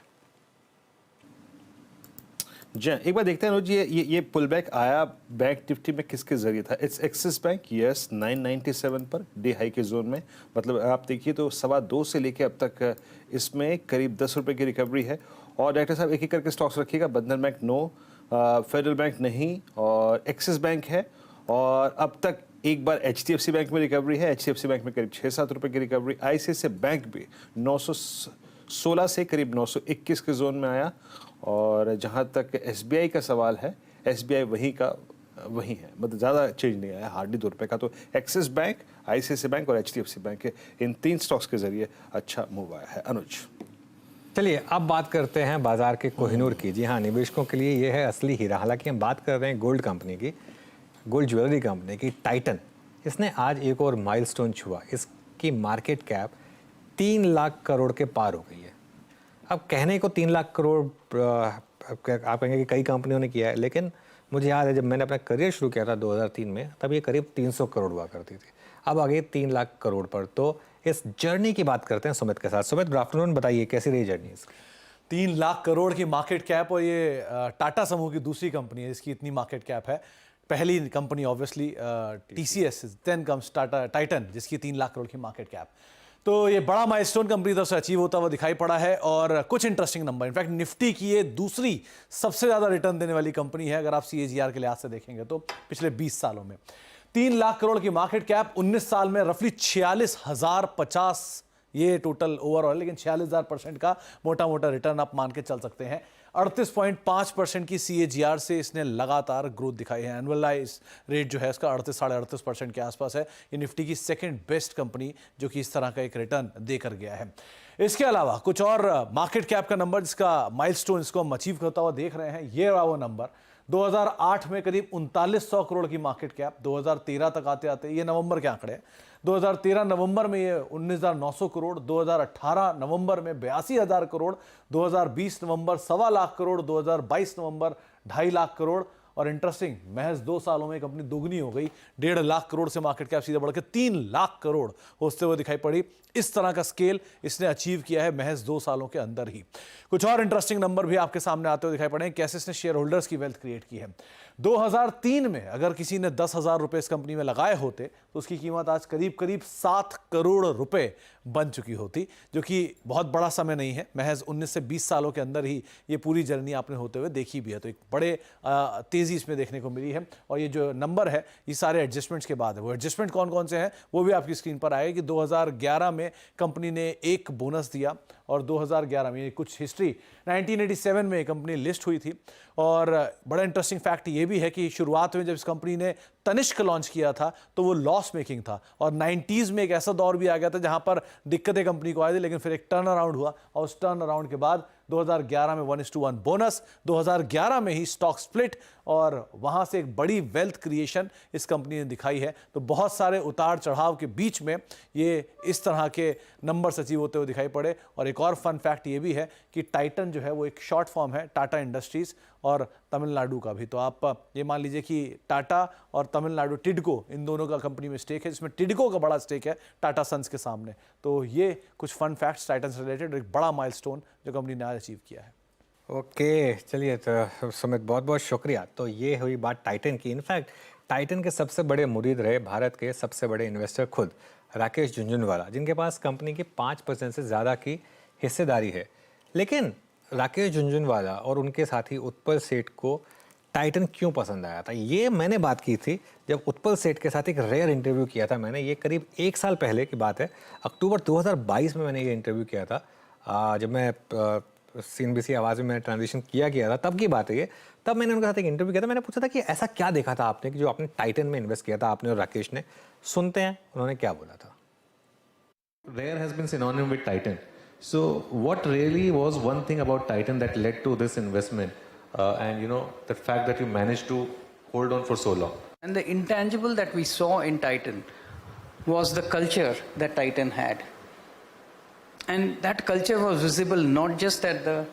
जी, एक बार देखते हैं अनुज, ये पुल बैक आया बैंक निफ्टी में किसके जरिए था? Its axis bank, yes, 997 per day high के जोन में। मतलब आप देखिए तो 2.25 से लेके अब तक इसमें करीब 10 रुपये की रिकवरी है। और डायरेक्टर साहब एक एक करके स्टॉक्स रखिएगा। बंधन बैंक नो, फेडरल बैंक नहीं, और एक्सिस बैंक है। और अब तक एक बार HDFC बैंक में रिकवरी है, HDFC बैंक में करीब 6-7 रुपये की रिकवरी। ICICI बैंक भी 916 से करीब 921 के जोन में आया। और जहाँ तक SBI का सवाल है, SBI वही है, मतलब ज़्यादा चेंज नहीं आया, हार्डली 2 रुपये का। तो एक्सिस बैंक, ICICI बैंक और HDFC बैंक के इन 3 स्टॉक्स के जरिए अच्छा मूव आया है। अनुज, चलिए अब बात करते हैं बाजार के कोहिनूर की। जी हाँ, निवेशकों के लिए ये है असली हीरा। हालांकि हम बात कर रहे हैं गोल्ड कंपनी की, गोल्ड ज्वेलरी कंपनी की टाइटन। इसने आज एक और माइलस्टोन छुआ। इसकी मार्केट कैप 3 लाख करोड़ के पार हो गई है। अब कहने को 3 लाख करोड़ आप कहेंगे कि कई कंपनियों ने किया है, लेकिन मुझे याद है जब मैंने अपना करियर शुरू किया था 2003 में, तब ये करीब 300 करोड़ हुआ करती थी। अब आ गई 3 लाख करोड़ पर। तो इस जर्नी की बात करते हैं सुमित के साथ। सुमित, गुड आफ्टरनून, बताइए कैसी रही जर्नी इसकी? 3 लाख करोड़ की मार्केट कैप, और ये टाटा समूह की दूसरी कंपनी है जिसकी इतनी मार्केट कैप है। पहली कंपनी obviously TCS, then comes Titan जिसकी 3 लाख करोड़ की मार्केट कैप। तो ये बड़ा माइलस्टोन कंपनी तरफ से अचीव होता हुआ दिखाई पड़ा है। और कुछ इंटरेस्टिंग नंबर, इनफैक्ट निफ्टी की ये दूसरी सबसे ज़्यादा रिटर्न देने वाली कंपनी है अगर आप CAGR के लिहाज से देखेंगे तो पिछले 20 सालों में। 3 लाख करोड़ की मार्केट कैप, 19 साल में रफली 46,050 ये टोटल ओवरऑल, लेकिन 46,000% का मोटा मोटा रिटर्न आप मान के चल सकते हैं। 38.5% की CAGR से इसने लगातार ग्रोथ दिखाई है। एनुअलाइज रेट जो है इसका 38-38.5% के आसपास है। ये निफ्टी की सेकंड बेस्ट कंपनी जो कि इस तरह का एक रिटर्न देकर गया है। इसके अलावा कुछ और मार्केट कैप का नंबर जिसका माइलस्टोन इसको हम अचीव करता हुआ देख रहे हैं, ये रहा वो नंबर। 2008 में करीब 3900 करोड़ की मार्केट कैप, 2013 तक आते आते, ये नवंबर के आंकड़े हैं, 2013 नवंबर में ये 19,900 करोड़, 2018 नवंबर में 82,000 करोड़, 2020 नवंबर 1.25 लाख करोड़, 2022 नवंबर 2.5 लाख करोड़। और इंटरेस्टिंग, महज 2 सालों में कंपनी दोगुनी हो गई, 1.5 लाख करोड़ से मार्केट कैप सीधे बढ़ के 3 लाख करोड़ होते हुए दिखाई पड़ी। इस तरह का स्केल इसने अचीव किया है महज 2 सालों के अंदर ही। कुछ और इंटरेस्टिंग नंबर भी आपके सामने आते हुए दिखाई पड़े हैं, कैसे इसने शेयर होल्डर्स की वेल्थ क्रिएट की है। 2003 में अगर किसी ने 10,000 रुपए इस कंपनी में लगाए होते तो उसकी कीमत आज करीब करीब 7 करोड़ रुपए बन चुकी होती, जो कि बहुत बड़ा समय नहीं है। महज 19 से 20 सालों के अंदर ही ये पूरी जर्नी आपने होते हुए देखी भी है। तो एक बड़े तेजी इसमें देखने को मिली है। और ये जो नंबर है ये सारे एडजस्टमेंट्स के बाद है। वो एडजस्टमेंट कौन कौन से हैं वो भी आपकी स्क्रीन पर आएगी। 2011 में कंपनी ने एक बोनस दिया, और 2011 में कुछ हिस्ट्री, 1987 में कंपनी लिस्ट हुई थी। और बड़ा इंटरेस्टिंग फैक्ट ये भी है कि शुरुआत में जब इस कंपनी ने तनिष्क लॉन्च किया था तो वो लॉस मेकिंग था। और 90s में एक ऐसा दौर भी आ गया था जहां पर दिक्कतें कंपनी को आई थी, लेकिन फिर एक टर्न अराउंड हुआ, और उस टर्न अराउंड के बाद 2011 में 1:1 बोनस, 2011 में ही स्टॉक स्प्लिट, और वहां से एक बड़ी वेल्थ क्रिएशन इस कंपनी ने दिखाई है। तो बहुत सारे उतार चढ़ाव के बीच में ये इस तरह के नंबर अचीव होते हुए दिखाई पड़े। और एक और फन फैक्ट ये भी है कि टाइटन जो है वो एक शॉर्ट फॉर्म है टाटा इंडस्ट्रीज और तमिलनाडु का भी। तो आप ये मान लीजिए कि टाटा और तमिलनाडु टिडको, इन दोनों का कंपनी में स्टेक है, जिसमें टिडको का बड़ा स्टेक है टाटा सन्स के सामने। तो ये कुछ फन फैक्ट्स टाइटन से रिलेटेड, एक बड़ा माइलस्टोन जो कंपनी ने आज अचीव किया है। ओके, चलिए तो सुमित बहुत बहुत शुक्रिया। तो ये हुई बात टाइटन की। इनफैक्ट टाइटन के सबसे बड़े मुरीद रहे भारत के सबसे बड़े इन्वेस्टर खुद राकेश झुनझुनवाला, जिनके पास कंपनी की 5% से ज़्यादा की हिस्सेदारी है। लेकिन राकेश झुनझुनवाला और उनके साथी उत्पल सेठ को टाइटन क्यों पसंद आया था, ये मैंने बात की थी जब उत्पल सेठ के साथ एक रेयर इंटरव्यू किया था मैंने। ये करीब 1 साल पहले की बात है, अक्टूबर 2022 में मैंने ये इंटरव्यू किया था। जब मैं CNBC आवाज़ में मैंने ट्रांजिशन किया था, तब की बात है ये। तब मैंने उनके साथ एक इंटरव्यू किया था, मैंने पूछा था कि ऐसा क्या देखा था आपने कि जो आपने टाइटन में इन्वेस्ट किया था, आपने और राकेश ने। सुनते हैं उन्होंने क्या बोला था। Rare has been synonym with Titan. So what really was one thing about Titan that led to this investment, and the fact that you managed to hold on for so long? And the intangible that we saw in Titan was the culture that Titan had. And that culture was visible not just at the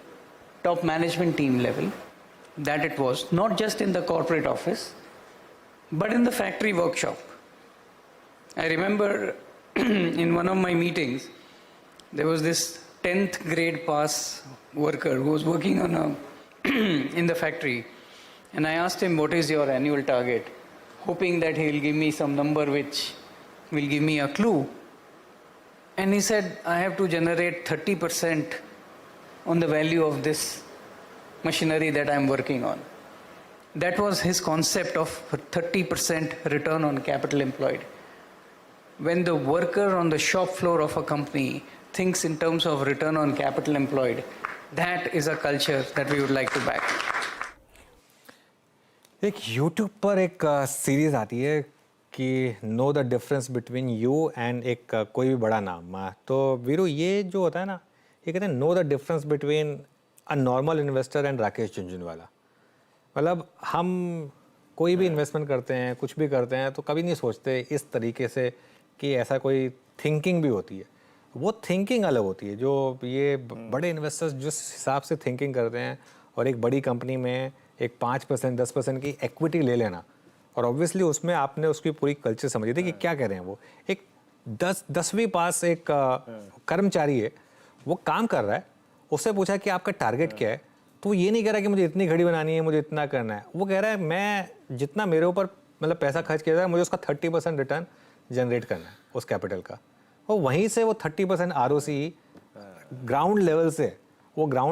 top management team level, that it was, not just in the corporate office, but in the factory workshop. I remember in one of my meetings, there was this 10th grade pass worker who was working on in the factory. And I asked him, what is your annual target? Hoping that he'll give me some number which will give me a clue. And he said, I have to generate 30% on the value of this machinery that I'm working on. That was his concept of 30% return on capital employed. When the worker on the shop floor of a company thinks in terms of return on capital employed, that is a culture that we would like to back. एक YouTube पर एक सीरीज आती है कि know the difference between you and एक कोई भी बड़ा नाम। तो वीरू, ये जो होता है ना, ये कहते हैं know the difference between a normal investor and Rakesh Jhunjhunwala. मतलब हम कोई भी इन्वेस्टमेंट करते हैं, कुछ भी करते हैं, तो कभी नहीं सोचते इस तरीके से कि ऐसा कोई थिंकिंग भी होती है। वो थिंकिंग अलग होती है। जो ये बड़े इन्वेस्टर्स जिस हिसाब से थिंकिंग करते हैं, और एक बड़ी कंपनी में एक 5% 10% की इक्विटी ले लेना, और ऑब्वियसली उसमें आपने उसकी पूरी कल्चर समझी थी कि क्या कह रहे हैं। वो एक 10वीं पास एक कर्मचारी है, वो काम कर रहा है, उससे पूछा कि आपका टारगेट क्या है, तो वो ये नहीं कह रहा कि मुझे इतनी घड़ी बनानी है, मुझे इतना करना है। वो कह रहा है मैं जितना मेरे ऊपर मतलब पैसा खर्च किया जाए, मुझे उसका 30% रिटर्न जनरेट करना है उस कैपिटल का। और वहीं से वो 30% ROCE ग्राउंड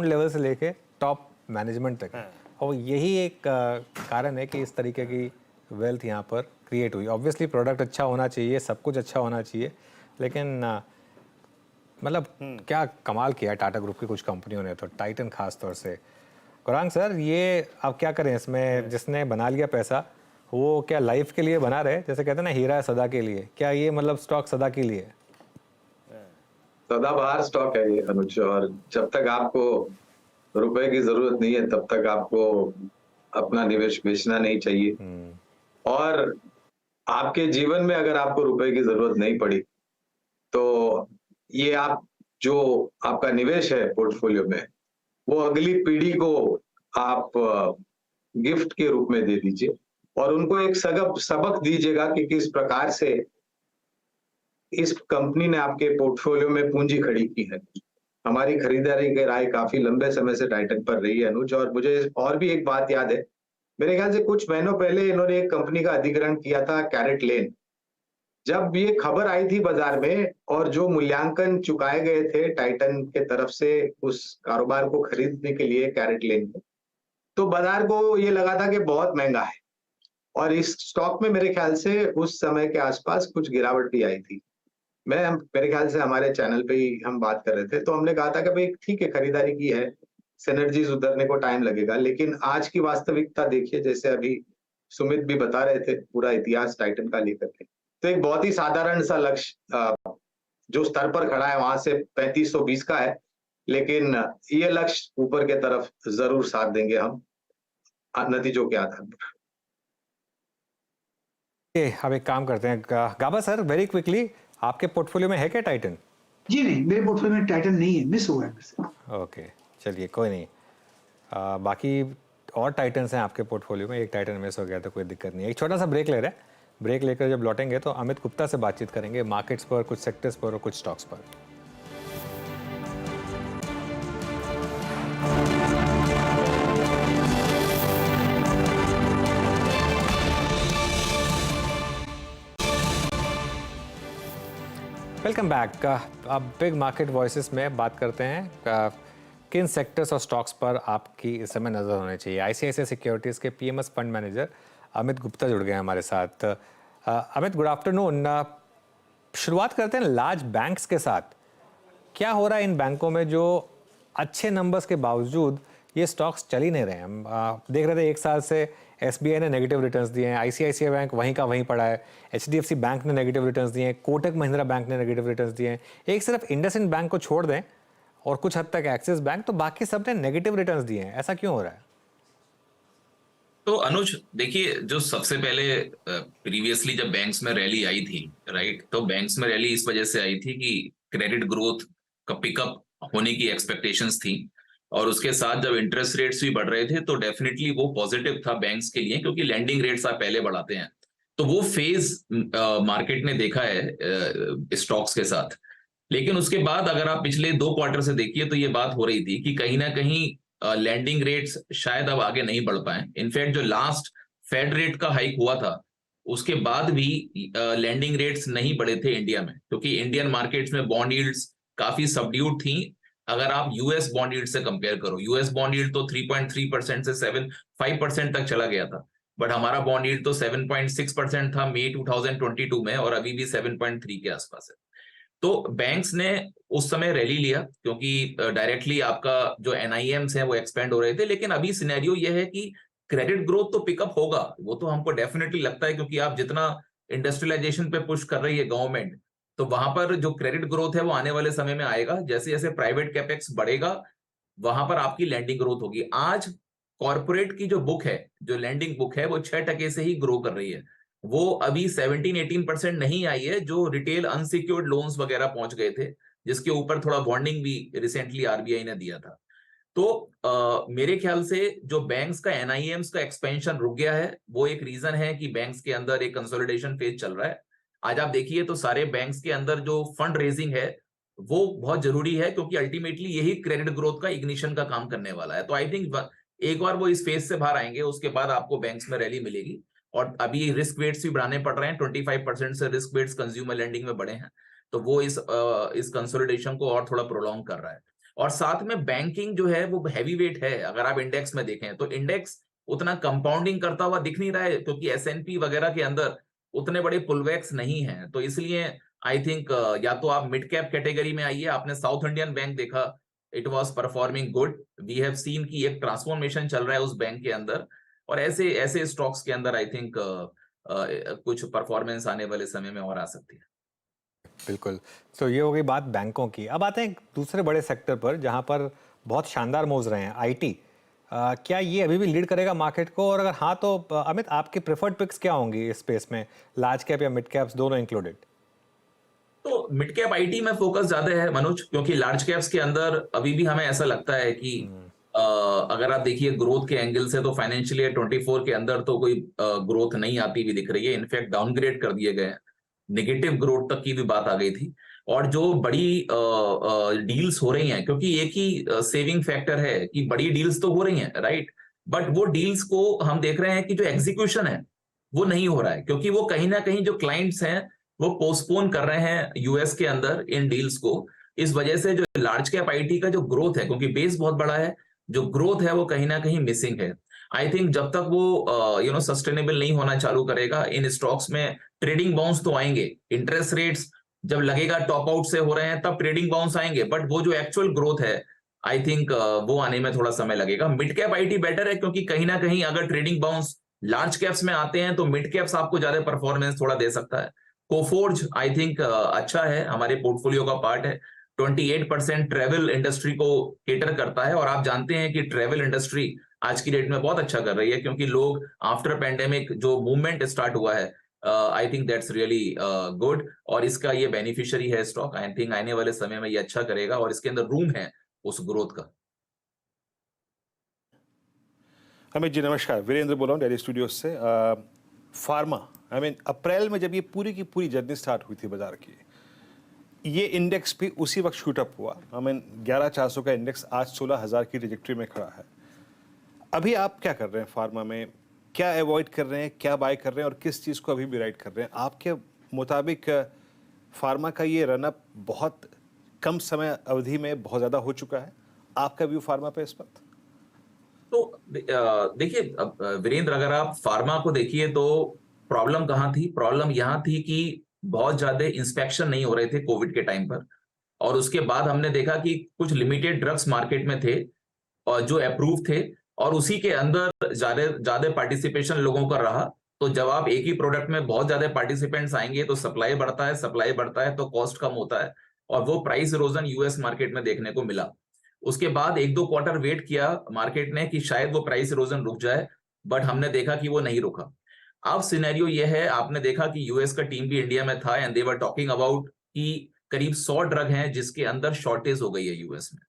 लेवल से लेके टॉप मैनेजमेंट तक। और यही एक कारण है कि इस तरीके की वेल्थ यहाँ पर क्रिएट हुई। ऑब्वियसली प्रोडक्ट अच्छा होना चाहिए, सब कुछ अच्छा होना चाहिए, लेकिन मतलब क्या कमाल किया टाटा ग्रुप की कुछ कंपनियों ने, तो टाइटन खास तौर से। गौरांग सर, ये अब क्या करें इसमें? जिसने बना लिया पैसा, वो क्या लाइफ के लिए बना रहे? जैसे कहते हैं ना, हीरा है सदा के लिए। क्या ये मतलब स्टॉक सदा के लिए? सदाबहार स्टॉक है ये अनुज, और जब तक आपको रुपए की जरूरत नहीं है, तब तक आपको अपना निवेश बेचना नहीं चाहिए। और आपके जीवन में अगर आपको रुपए की जरूरत नहीं पड़ी, तो ये आप जो आपका निवेश है पोर्टफोलियो में, वो अगली पीढ़ी को आप गिफ्ट के रूप में दे दीजिए, और उनको एक सबक दीजिएगा कि किस प्रकार से इस कंपनी ने आपके पोर्टफोलियो में पूंजी खड़ी की है। हमारी खरीदारी की राय काफी लंबे समय से टाइटन पर रही है अनुज, और मुझे और भी एक बात याद है। मेरे ख्याल से कुछ महीनों पहले इन्होंने एक कंपनी का अधिग्रहण किया था, कैरेट लेन। जब ये खबर आई थी बाजार में, और जो मूल्यांकन चुकाए गए थे टाइटन के तरफ से उस कारोबार को खरीदने के लिए कैरेट लेन को, तो बाजार को ये लगा था कि बहुत महंगा है, और इस स्टॉक में मेरे ख्याल से उस समय के आसपास कुछ गिरावट भी आई थी। मेरे ख्याल से हमारे चैनल पे ही हम बात कर रहे थे, तो हमने कहा था कि भाई ठीक है, खरीदारी की है, सिनर्जीज उतरने को टाइम लगेगा, लेकिन आज की वास्तविकता देखिए, जैसे अभी सुमित भी बता रहे थे पूरा इतिहास टाइटन का लेकर के, तो एक बहुत ही साधारण सा लक्ष्य जो स्तर पर खड़ा है वहां से 3520 का है, लेकिन ये लक्ष्य ऊपर के तरफ जरूर साथ देंगे हम नतीजों के आधार पर। अब एक काम करते हैं, गाबा सर वेरी क्विकली, आपके पोर्टफोलियो में है क्या टाइटन? जी नहीं, मेरे पोर्टफोलियो में टाइटन नहीं है, मिस हुआ है मेरे से। ओके, चलिए कोई नहीं। बाकी और टाइटन्स हैं आपके पोर्टफोलियो में, एक टाइटन मिस हो गया तो कोई दिक्कत नहीं है। एक छोटा सा ब्रेक ले रहे हैं, ब्रेक लेकर जब लौटेंगे तो अमित गुप्ता से बातचीत करेंगे मार्केट्स पर, कुछ सेक्टर्स पर और कुछ स्टॉक्स पर। Welcome back. अब बिग मार्केट वॉइसेस में बात करते हैं किन सेक्टर्स और स्टॉक्स पर आपकी इस समय नज़र होनी चाहिए। ICICI सिक्योरिटीज़ के PMS fund manager Amit Gupta जुड़ गए हैं हमारे साथ। Amit, good afternoon. शुरुआत करते हैं लार्ज बैंक्स के साथ। क्या हो रहा है इन बैंकों में जो अच्छे नंबर्स के बावजूद ये स्टॉक्स चल ही नहीं रहे हैं। हम देख रहे थे एक साल से SBI ने नेगेटिव रिटर्न्स दिए हैं, ICICI बैंक वहीं का वहीं पड़ा है, HDFC बैंक ने नेगेटिव रिटर्न्स दिए हैं, कोटक महिंद्रा बैंक ने नेगेटिव रिटर्न्स दिए हैं। एक सिर्फ इंडसइंड बैंक को छोड़ दें और कुछ हद तक एक्सिस बैंक, तो बाकी सब ने नेगेटिव रिटर्न्स दिए हैं। ऐसा क्यों हो रहा है? तो अनुज देखिए, जो सबसे पहले प्रीवियसली जब बैंक्स में रैली आई थी, राइट, तो बैंक्स में रैली इस वजह से आई थी कि क्रेडिट ग्रोथ का पिकअप होने की एक्सपेक्टेशंस थी, और उसके साथ जब इंटरेस्ट रेट्स भी बढ़ रहे थे तो डेफिनेटली वो पॉजिटिव था बैंक्स के लिए, क्योंकि लैंडिंग रेट्स आप पहले बढ़ाते हैं। तो वो फेज मार्केट ने देखा है स्टॉक्स के साथ। लेकिन उसके बाद अगर आप पिछले 2 क्वार्टर से देखिए तो ये बात हो रही थी कि कहीं ना कहीं लैंडिंग रेट्स शायद अब आगे नहीं बढ़ पाए। इनफैक्ट जो लास्ट फेड रेट का हाइक हुआ था उसके बाद भी लैंडिंग रेट्स नहीं बढ़े थे इंडिया में, क्योंकि इंडियन मार्केट्स में बॉन्ड यील्ड्स काफी सबड्यूड थी। अगर आप यूएस बॉन्ड यील्ड से कंपेयर करो, यूएस बॉन्ड यील्ड तो 3.3% से 5% तक चला गया था, बट हमारा बॉन्ड यील्ड तो 7.6% था मई 2022 में, और अभी भी 7.3 के आसपास है। तो बैंक्स ने उस समय रैली लिया क्योंकि डायरेक्टली आपका जो NIMs है वो एक्सपेंड हो रहे थे। लेकिन अभी सिनेरियो ये है कि क्रेडिट ग्रोथ तो पिकअप होगा, वो तो हमको डेफिनेटली लगता है, क्योंकि आप जितना इंडस्ट्रियलाइजेशन पे पुश कर रही है गवर्नमेंट, तो वहां पर जो क्रेडिट ग्रोथ है वो आने वाले समय में आएगा। जैसे जैसे प्राइवेट कैपेक्स बढ़ेगा वहां पर आपकी लैंडिंग ग्रोथ होगी। आज कॉर्पोरेट की जो बुक है, जो लैंडिंग बुक है, वो 6% से ही ग्रो कर रही है। वो अभी 17-18% नहीं आई है, जो रिटेल अनसिक्योर्ड लोन्स वगैरह पहुंच गए थे, जिसके ऊपर थोड़ा वार्निंग भी रिसेंटली RBI ने दिया था। तो मेरे ख्याल से जो बैंक्स का NIMs का एक्सपेंशन रुक गया है, वो एक रीजन है कि बैंक्स के अंदर एक कंसोलिडेशन फेज चल रहा है। आज आप देखिए तो सारे बैंक्स के अंदर जो फंड रेजिंग है वो बहुत जरूरी है, क्योंकि अल्टीमेटली यही क्रेडिट ग्रोथ का इग्निशन का काम करने वाला है। तो आई थिंक एक बार वो इस फेज से बाहर आएंगे, उसके बाद आपको बैंक्स में रैली मिलेगी। और अभी रिस्क वेट्स भी बढ़ाने पड़ रहे हैं, 25% से रिस्क वेट्स कंज्यूमर लेंडिंग में बढ़े हैं, तो वो इस कंसोलिडेशन को और थोड़ा प्रोलॉन्ग कर रहा है। और साथ में बैंकिंग जो है वो हैवी वेट है। अगर आप इंडेक्स में देखें तो इंडेक्स उतना कंपाउंडिंग करता हुआ दिख नहीं रहा है, क्योंकि S&P वगैरह के अंदर उतने बड़े पुलबैक्स नहीं हैं। तो इसलिए आई थिंक या तो आप मिड कैप कैटेगरी में आइए। आपने साउथ इंडियन बैंक देखा, it was performing good. We have seen कि एक ट्रांसफॉर्मेशन चल रहा है उस बैंक के अंदर, और ऐसे स्टॉक्स के अंदर आई थिंक कुछ परफॉर्मेंस आने वाले समय में और आ सकती है। बिल्कुल। तो ये हो गई बात बैंकों की। अब आते हैं दूसरे बड़े सेक्टर पर जहां पर बहुत शानदार मूव्स रहे हैं, IT। क्या ये अभी भी लीड करेगा मार्केट को, और अगर हाँ तो अमित आपकी प्रेफर्ड पिक्स क्या होंगी इस स्पेस में, लार्ज कैप या मिड कैप्स दोनों इंक्लूडेड? तो मिड कैप IT में फोकस ज्यादा है मनोज, क्योंकि लार्ज कैप्स के अंदर अभी भी हमें ऐसा लगता है कि अगर आप देखिए ग्रोथ के एंगल से, तो फाइनेंशियल ईयर 24 के अंदर तो कोई ग्रोथ नहीं आती हुई दिख रही है। इनफैक्ट डाउनग्रेड कर दिए गए हैं, नेगेटिव ग्रोथ तक की भी बात आ गई थी। और जो बड़ी डील्स हो रही हैं, क्योंकि एक ही सेविंग फैक्टर है कि बड़ी डील्स तो हो रही हैं, राइट, बट वो डील्स को हम देख रहे हैं कि जो एग्जीक्यूशन है वो नहीं हो रहा है, क्योंकि वो कहीं ना कहीं जो क्लाइंट्स हैं वो पोस्टपोन कर रहे हैं यूएस के अंदर इन डील्स को। इस वजह से जो लार्ज कैप IT का जो ग्रोथ है, क्योंकि बेस बहुत बड़ा है, जो ग्रोथ है वो कहीं ना कहीं मिसिंग है। आई थिंक जब तक वो सस्टेनेबल नहीं होना चालू करेगा, इन स्टॉक्स में ट्रेडिंग बाउंस तो आएंगे। इंटरेस्ट रेट्स जब लगेगा टॉप आउट से हो रहे हैं तब ट्रेडिंग बाउंस आएंगे, बट वो जो एक्चुअल ग्रोथ है आई थिंक वो आने में थोड़ा समय लगेगा। मिड कैप IT बेटर है, क्योंकि कहीं ना कहीं अगर ट्रेडिंग बाउंस लार्ज कैप्स में आते हैं तो मिड कैप्स आपको ज्यादा परफॉर्मेंस थोड़ा दे सकता है। कोफोर्ज आई थिंक अच्छा है, हमारे पोर्टफोलियो का पार्ट है। 28% ट्रेवल इंडस्ट्री को केटर करता है, और आप जानते हैं कि ट्रेवल इंडस्ट्री आज की डेट में बहुत अच्छा कर रही है, क्योंकि लोग आफ्टर पेंडेमिक जो मूवमेंट स्टार्ट हुआ है, I think that's really good, और इसका ये बेनिफिशियरी है स्टॉक। आई थिंक आने वाले समय में ये अच्छा करेगा, और इसके अंदर रूम है उस ग्रोथ का। अमित जी नमस्कार, वीरेंद्र बोल रहा हूँ दिल्ली स्टूडियो से। फार्मा अप्रैल में जब ये पूरी की पूरी जर्नी स्टार्ट हुई थी बाजार की, ये इंडेक्स भी उसी वक्त शूट अप हुआ। 11,400 का इंडेक्स आज 16,000 की ट्रैजेक्टरी में खड़ा है। अभी आप क्या कर रहे हैं फार्मा में, क्या अवॉइड कर रहे हैं, क्या बाय कर रहे हैं, और किस चीज़ को अभी भी राइड कर रहे हैं? आपके मुताबिक फार्मा का ये रनअप बहुत कम समय अवधि में बहुत ज़्यादा हो चुका है, आपका व्यू फार्मा पे इस वक्त? तो देखिए वीरेंद्र, अगर आप फार्मा को देखिए तो प्रॉब्लम कहाँ थी? प्रॉब्लम यहाँ थी कि बहुत ज्यादा इंस्पेक्शन नहीं हो रहे थे कोविड के टाइम पर, और उसके बाद हमने देखा कि कुछ लिमिटेड ड्रग्स मार्केट में थे और जो अप्रूव थे, और उसी के अंदर ज्यादा पार्टिसिपेशन लोगों का रहा। तो जब आप एक ही प्रोडक्ट में बहुत ज्यादा पार्टिसिपेंट्स आएंगे तो सप्लाई बढ़ता है तो कॉस्ट कम होता है, और वो प्राइस इरोजन यूएस मार्केट में देखने को मिला। उसके बाद 1-2 क्वार्टर वेट किया मार्केट ने कि शायद वो प्राइस इरोजन रुक जाए, बट हमने देखा कि वो नहीं रुका। अब सिनेरियो ये है, आपने देखा कि यूएस का टीम भी इंडिया में था and they were talking about कि करीब 100 ड्रग हैं जिसके अंदर शॉर्टेज हो गई है यूएस में।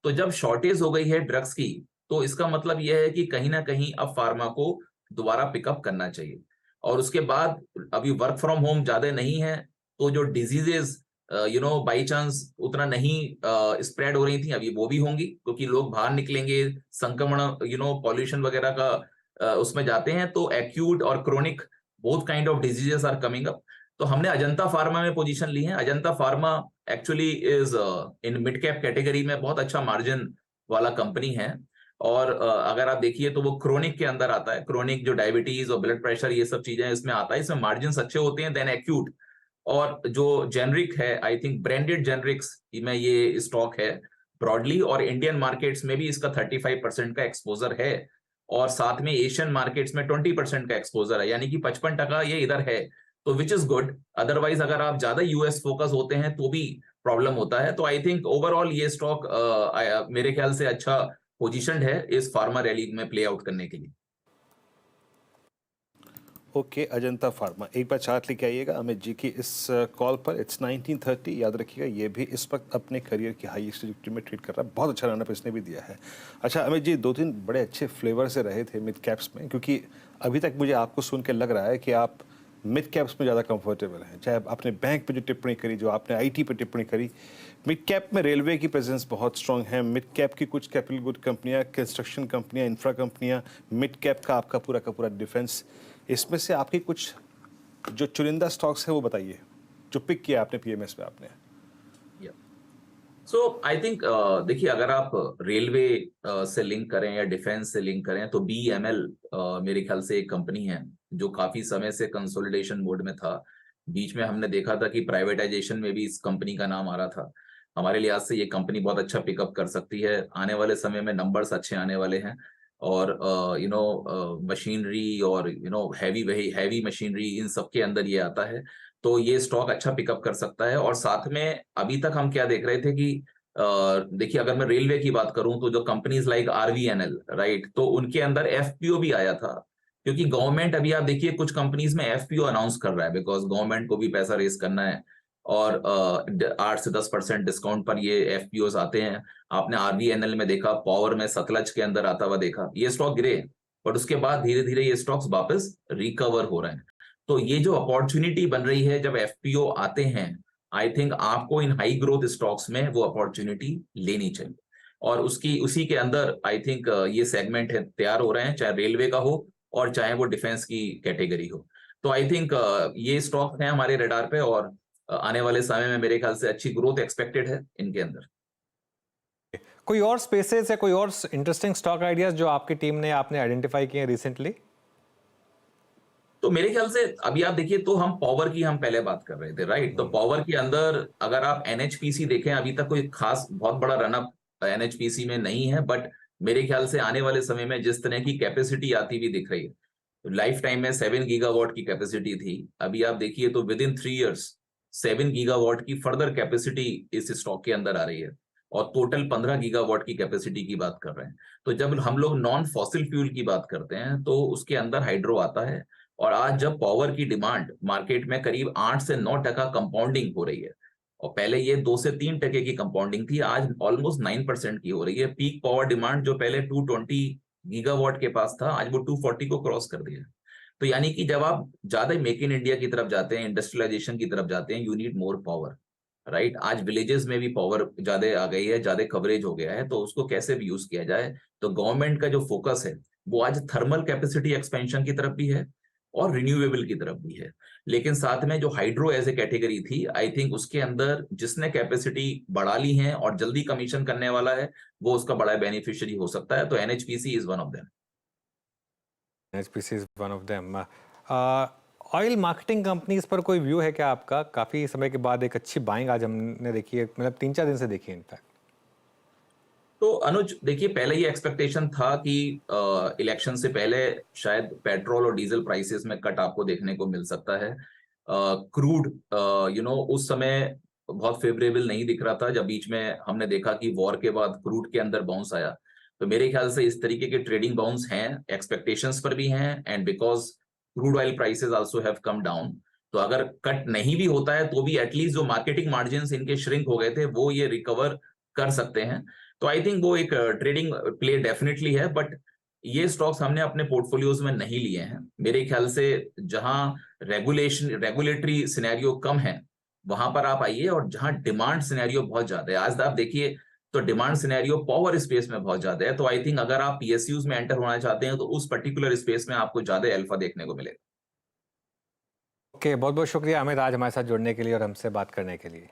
तो जब शॉर्टेज हो गई है ड्रग्स की, तो इसका मतलब यह है कि कहीं ना कहीं अब फार्मा को दोबारा पिकअप करना चाहिए। और उसके बाद अभी वर्क फ्रॉम होम ज्यादा नहीं है, तो जो डिजीजेस बाई चांस उतना नहीं स्प्रेड हो रही थी, अभी वो भी होंगी, क्योंकि लोग बाहर निकलेंगे, संक्रमण पॉल्यूशन वगैरह का उसमें जाते हैं, तो एक्यूट और chronic both kind of diseases are coming up. तो हमने अजंता फार्मा में पोजीशन ली है। Ajanta pharma actually is in mid cap category में बहुत अच्छा मार्जिन वाला कंपनी है, और अगर आप देखिए तो वो क्रोनिक के अंदर आता है। क्रोनिक जो डायबिटीज और ब्लड प्रेशर ये सब चीजें इसमें आता है, इसमें मार्जिन अच्छे होते हैं देन एक्यूट। और जो जेनरिक है, आई थिंक ब्रांडेड जेनरिक्स में ये स्टॉक है ब्रॉडली, और इंडियन मार्केट्स में भी इसका 35% का एक्सपोजर है, और साथ में एशियन मार्केट्स में 20% का एक्सपोजर है, यानी कि 55% ये इधर है, तो विच इज गुड। अदरवाइज अगर आप ज्यादा यूएस फोकस होते हैं तो भी प्रॉब्लम होता है। तो आई थिंक ओवरऑल ये स्टॉक मेरे ख्याल से अच्छा पोजीशनड है इस फार्मा रैली में प्ले आउट करने के लिए। ओके, अजंता फार्मा एक बार चार्ट लेके आइएगा अमित जी की इस कॉल पर। इट्स 1930, याद रखिएगा ये भी इस वक्त अपने करियर की हाईएस्ट ट्रैजेक्टरी में ट्रेड कर रहा है। बहुत अच्छा रनअप इसने भी दिया है। अच्छा अमित जी, 2-3 बड़े अच्छे फ्लेवर से रहे थे मिड कैप्स में, क्योंकि अभी तक मुझे आपको सुन के लग रहा है कि आप मिड कैप्स में ज़्यादा कंफर्टेबल हैं। चाहे आपने बैंक पे जो टिप्पणी करी, जो आपने आईटी पे टिप्पणी करी, मिड कैप में रेलवे की प्रेजेंस बहुत स्ट्रांग है। मिड कैप की कुछ कैपिटल गुड कंपनियां, कंस्ट्रक्शन कंपनियां, इंफ्रा कंपनियां, मिड कैप का आपका पूरा डिफेंस। इसमें से आपकी कुछ जो चुनिंदा स्टॉक्स है वो बताइए, जो पिक किया आपने पीएमएस पे आपने। सो आई थिंक देखिए, अगर आप रेलवे से लिंक करें या डिफेंस से लिंक करें तो BEML मेरे ख्याल से एक कंपनी है जो काफी समय से कंसोलिडेशन मोड में था। बीच में हमने देखा था कि प्राइवेटाइजेशन में भी इस कंपनी का नाम आ रहा था। हमारे लिहाज से ये कंपनी बहुत अच्छा पिकअप कर सकती है। आने वाले समय में नंबर्स अच्छे आने वाले हैं, और मशीनरी और हैवी मशीनरी, इन सब के अंदर ये आता है, तो ये स्टॉक अच्छा पिकअप कर सकता है। और साथ में अभी तक हम क्या देख रहे थे कि देखिए, अगर मैं रेलवे की बात करूं तो जो कंपनीज लाइक RVNL, राइट, तो उनके अंदर FPO भी आया था, क्योंकि गवर्नमेंट, अभी आप देखिए कुछ कंपनीज में FPO अनाउंस कर रहा है, बिकॉज गवर्नमेंट को भी पैसा रेस करना है, और 8 से 10% डिस्काउंट पर ये FPOs आते हैं। आपने RVNL में देखा, पावर में सतलज के अंदर आता हुआ देखा, ये स्टॉक गिरे, बट उसके बाद धीरे धीरे ये स्टॉक्स वापस रिकवर हो रहे हैं। तो ये जो अपॉर्चुनिटी बन रही है जब FPO आते हैं, आई थिंक आपको इन हाई ग्रोथ स्टॉक्स में वो अपॉर्चुनिटी लेनी चाहिए, और उसी के अंदर आई थिंक ये सेगमेंट है तैयार हो रहे हैं, चाहे रेलवे का हो और चाहे वो डिफेंस की कैटेगरी हो। तो आई थिंक ये स्टॉक हैं हमारे रडार पे, और आने वाले समय में मेरे ख्याल से अच्छी ग्रोथ एक्सपेक्टेड है इनके अंदर। कोई और स्पेसेस या कोई और इंटरेस्टिंग स्टॉक आइडियाज जो आपकी टीम ने आपने आइडेंटिफाई किए रिसेंटली? तो मेरे ख्याल से अभी आप देखिए, तो हम पावर की हम पहले बात कर रहे थे, राइट। तो पावर के अंदर अगर आप NHPC देखें, अभी तक कोई खास बहुत बड़ा रनअप NHPC में नहीं है, बट मेरे ख्याल से आने वाले समय में जिस तरह की कैपेसिटी आती हुई दिख रही है, लाइफ टाइम में 7 गीगावाट की कैपेसिटी थी, अभी आप देखिए तो विद इन 3 इयर्स 7 गीगावाट की फर्दर कैपेसिटी इस स्टॉक के अंदर आ रही है, और टोटल 15 गीगावाट की कैपेसिटी की बात कर रहे हैं। तो जब हम लोग नॉन फॉसिल फ्यूल की बात करते हैं तो उसके अंदर हाइड्रो आता है, और आज जब पावर की डिमांड मार्केट में करीब 8 से 9% कंपाउंडिंग हो रही है, और पहले ये 2 से 3% की कंपाउंडिंग थी, आज ऑलमोस्ट 9% की हो रही है। पीक पावर डिमांड जो पहले 220 गीगावाट के पास था, आज वो 240 को क्रॉस कर दिया। तो यानी कि जब आप ज्यादा मेक इन इंडिया की तरफ जाते हैं, इंडस्ट्रियलाइजेशन की तरफ जाते हैं, you need more power, right. आज विलेजेस में भी पावर ज्यादा आ गई है, ज्यादा कवरेज हो गया है, तो उसको कैसे भी यूज किया जाए। तो गवर्नमेंट का जो फोकस है वो आज थर्मल कैपेसिटी एक्सपेंशन की तरफ भी है और रिन्यूएबल की तरफ भी है। लेकिन साथ में जो हाइड्रो एज ए कैटेगरी थी, आई थिंक उसके अंदर जिसने कैपेसिटी बढ़ा ली है और जल्दी कमीशन करने वाला है, वो उसका बड़ा बेनिफिशियरी हो सकता है। तो NHPC is one of them. NHPC is one of them. Oil marketing companies पर कोई व्यू है क्या आपका? काफी समय के बाद एक अच्छी बाइंग आज हमने देखी है, मतलब 3-4 दिन से देखी है इनफैक्ट। तो अनुज देखिए, पहले ये एक्सपेक्टेशन था कि इलेक्शन से पहले शायद पेट्रोल और डीजल प्राइसेस में कट आपको देखने को मिल सकता है। क्रूड उस समय बहुत फेवरेबल नहीं दिख रहा था, जब बीच में हमने देखा कि वॉर के बाद क्रूड के अंदर बाउंस आया। तो मेरे ख्याल से इस तरीके के ट्रेडिंग बाउंस हैं, एक्सपेक्टेशंस पर भी हैं, and because crude oil prices also have come down. तो अगर कट नहीं भी होता है तो भी एटलीस्ट जो मार्केटिंग मार्जिन इनके श्रिंक हो गए थे वो ये रिकवर कर सकते हैं। तो आई थिंक वो एक ट्रेडिंग प्ले डेफिनेटली है, बट ये स्टॉक्स हमने अपने पोर्टफोलियोज में नहीं लिए हैं। मेरे ख्याल से जहां रेगुलेटरी सिनेरियो कम है वहां पर आप आइए, और जहां डिमांड सिनेरियो बहुत ज्यादा है, आज आप देखिए तो डिमांड सिनेरियो पावर स्पेस में बहुत ज्यादा है। तो आई थिंक अगर आप पीएसयूज में एंटर होना चाहते हैं तो उस पर्टिकुलर स्पेस में आपको ज्यादा अल्फा देखने को मिलेगा। ओके, बहुत बहुत शुक्रिया अमित आज हमारे साथ जुड़ने के लिए और हमसे बात करने के लिए।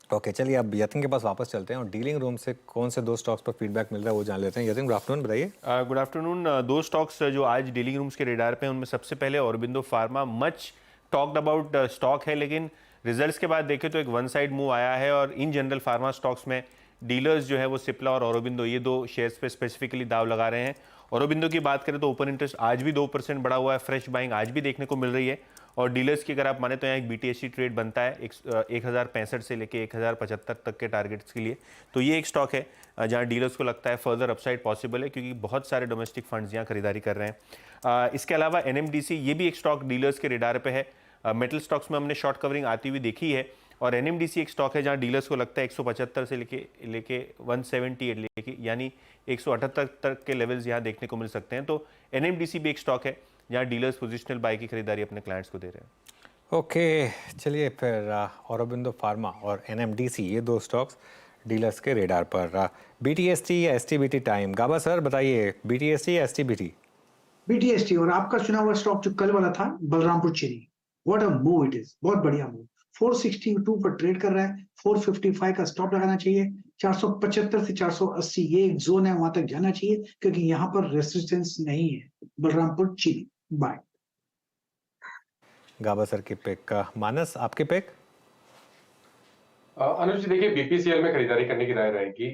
ओके चलिए अब यतिन के पास वापस चलते हैं और डीलिंग रूम से कौन से 2 स्टॉक्स पर फीडबैक मिल रहा है वो जान लेते हैं। यतिन गुड आफ्टरनून, बताइए। Good afternoon. 2 स्टॉक्स जो आज डीलिंग रूम्स के रेडार पे हैं उनमें सबसे पहले Aurobindo pharma, much talked about stock है, लेकिन रिजल्ट्स के बाद देखें तो एक वन साइड मूव आया है, और इन जनरल फार्मा स्टॉक्स में डीलर्स जो है वो सिप्ला और ऑरोबिंदो ये 2 शेयर्स पे स्पेसिफिकली दाव लगा रहे हैं। ऑरोबिंदो की बात करें तो ओपन इंटरेस्ट आज भी 2% बढ़ा हुआ है, फ्रेश बाइंग आज भी देखने को मिल रही है, और डीलर्स की अगर आप माने तो यहाँ एक बीटीएससी ट्रेड बनता है 1065 से लेके 1075 तक के टारगेट्स के लिए। तो ये एक स्टॉक है जहाँ डीलर्स को लगता है फर्दर अपसाइड पॉसिबल है, क्योंकि बहुत सारे डोमेस्टिक फंड्स यहाँ खरीदारी कर रहे हैं। इसके अलावा एनएमडीसी ये भी एक स्टॉक डीलर्स के रेडार पे है। मेटल स्टॉक्स में हमने शॉर्ट कवरिंग आती हुई देखी है, और एनएमडीसी एक स्टॉक है जहाँ डीलर्स को लगता है 175 से लेके 178 लेके यानी 178 तक के लेवल्स यहाँ देखने को मिल सकते हैं। तो एनएमडीसी भी एक स्टॉक है जहाँ डीलर्स पोजिशनल बाय की खरीदारी अपने क्लाइंट्स को दे रहे हैं। ओके चलिए फिर ऑरोबिंदो फार्मा और एनएमडीसी ये 2 स्टॉक्स डीलर्स के रेडार पर। बीटीएसटी या एसटीबीटी टाइम, गाबा सर बताइए, बीटीएसटी या एसटीबीटी? बीटीएसटी। और आपका चुना हुआ स्टॉक जो कल वाला था बलरामपुर चीनी, what a move it is, बहुत बढ़िया मूव। 462 पर ट्रेड कर रहा है, 455 का स्टॉप लगाना चाहिए, 475 से 480 ये एक जोन है, वहां तक जाना चाहिए क्योंकि यहाँ पर रेसिस्टेंस नहीं है। बलरामपुर चीनी बाय। गाबा सर की पिक। मानस आपके पिक? अनुज जी देखिए, बीपीसीएल में खरीदारी करने की राय रहेगी।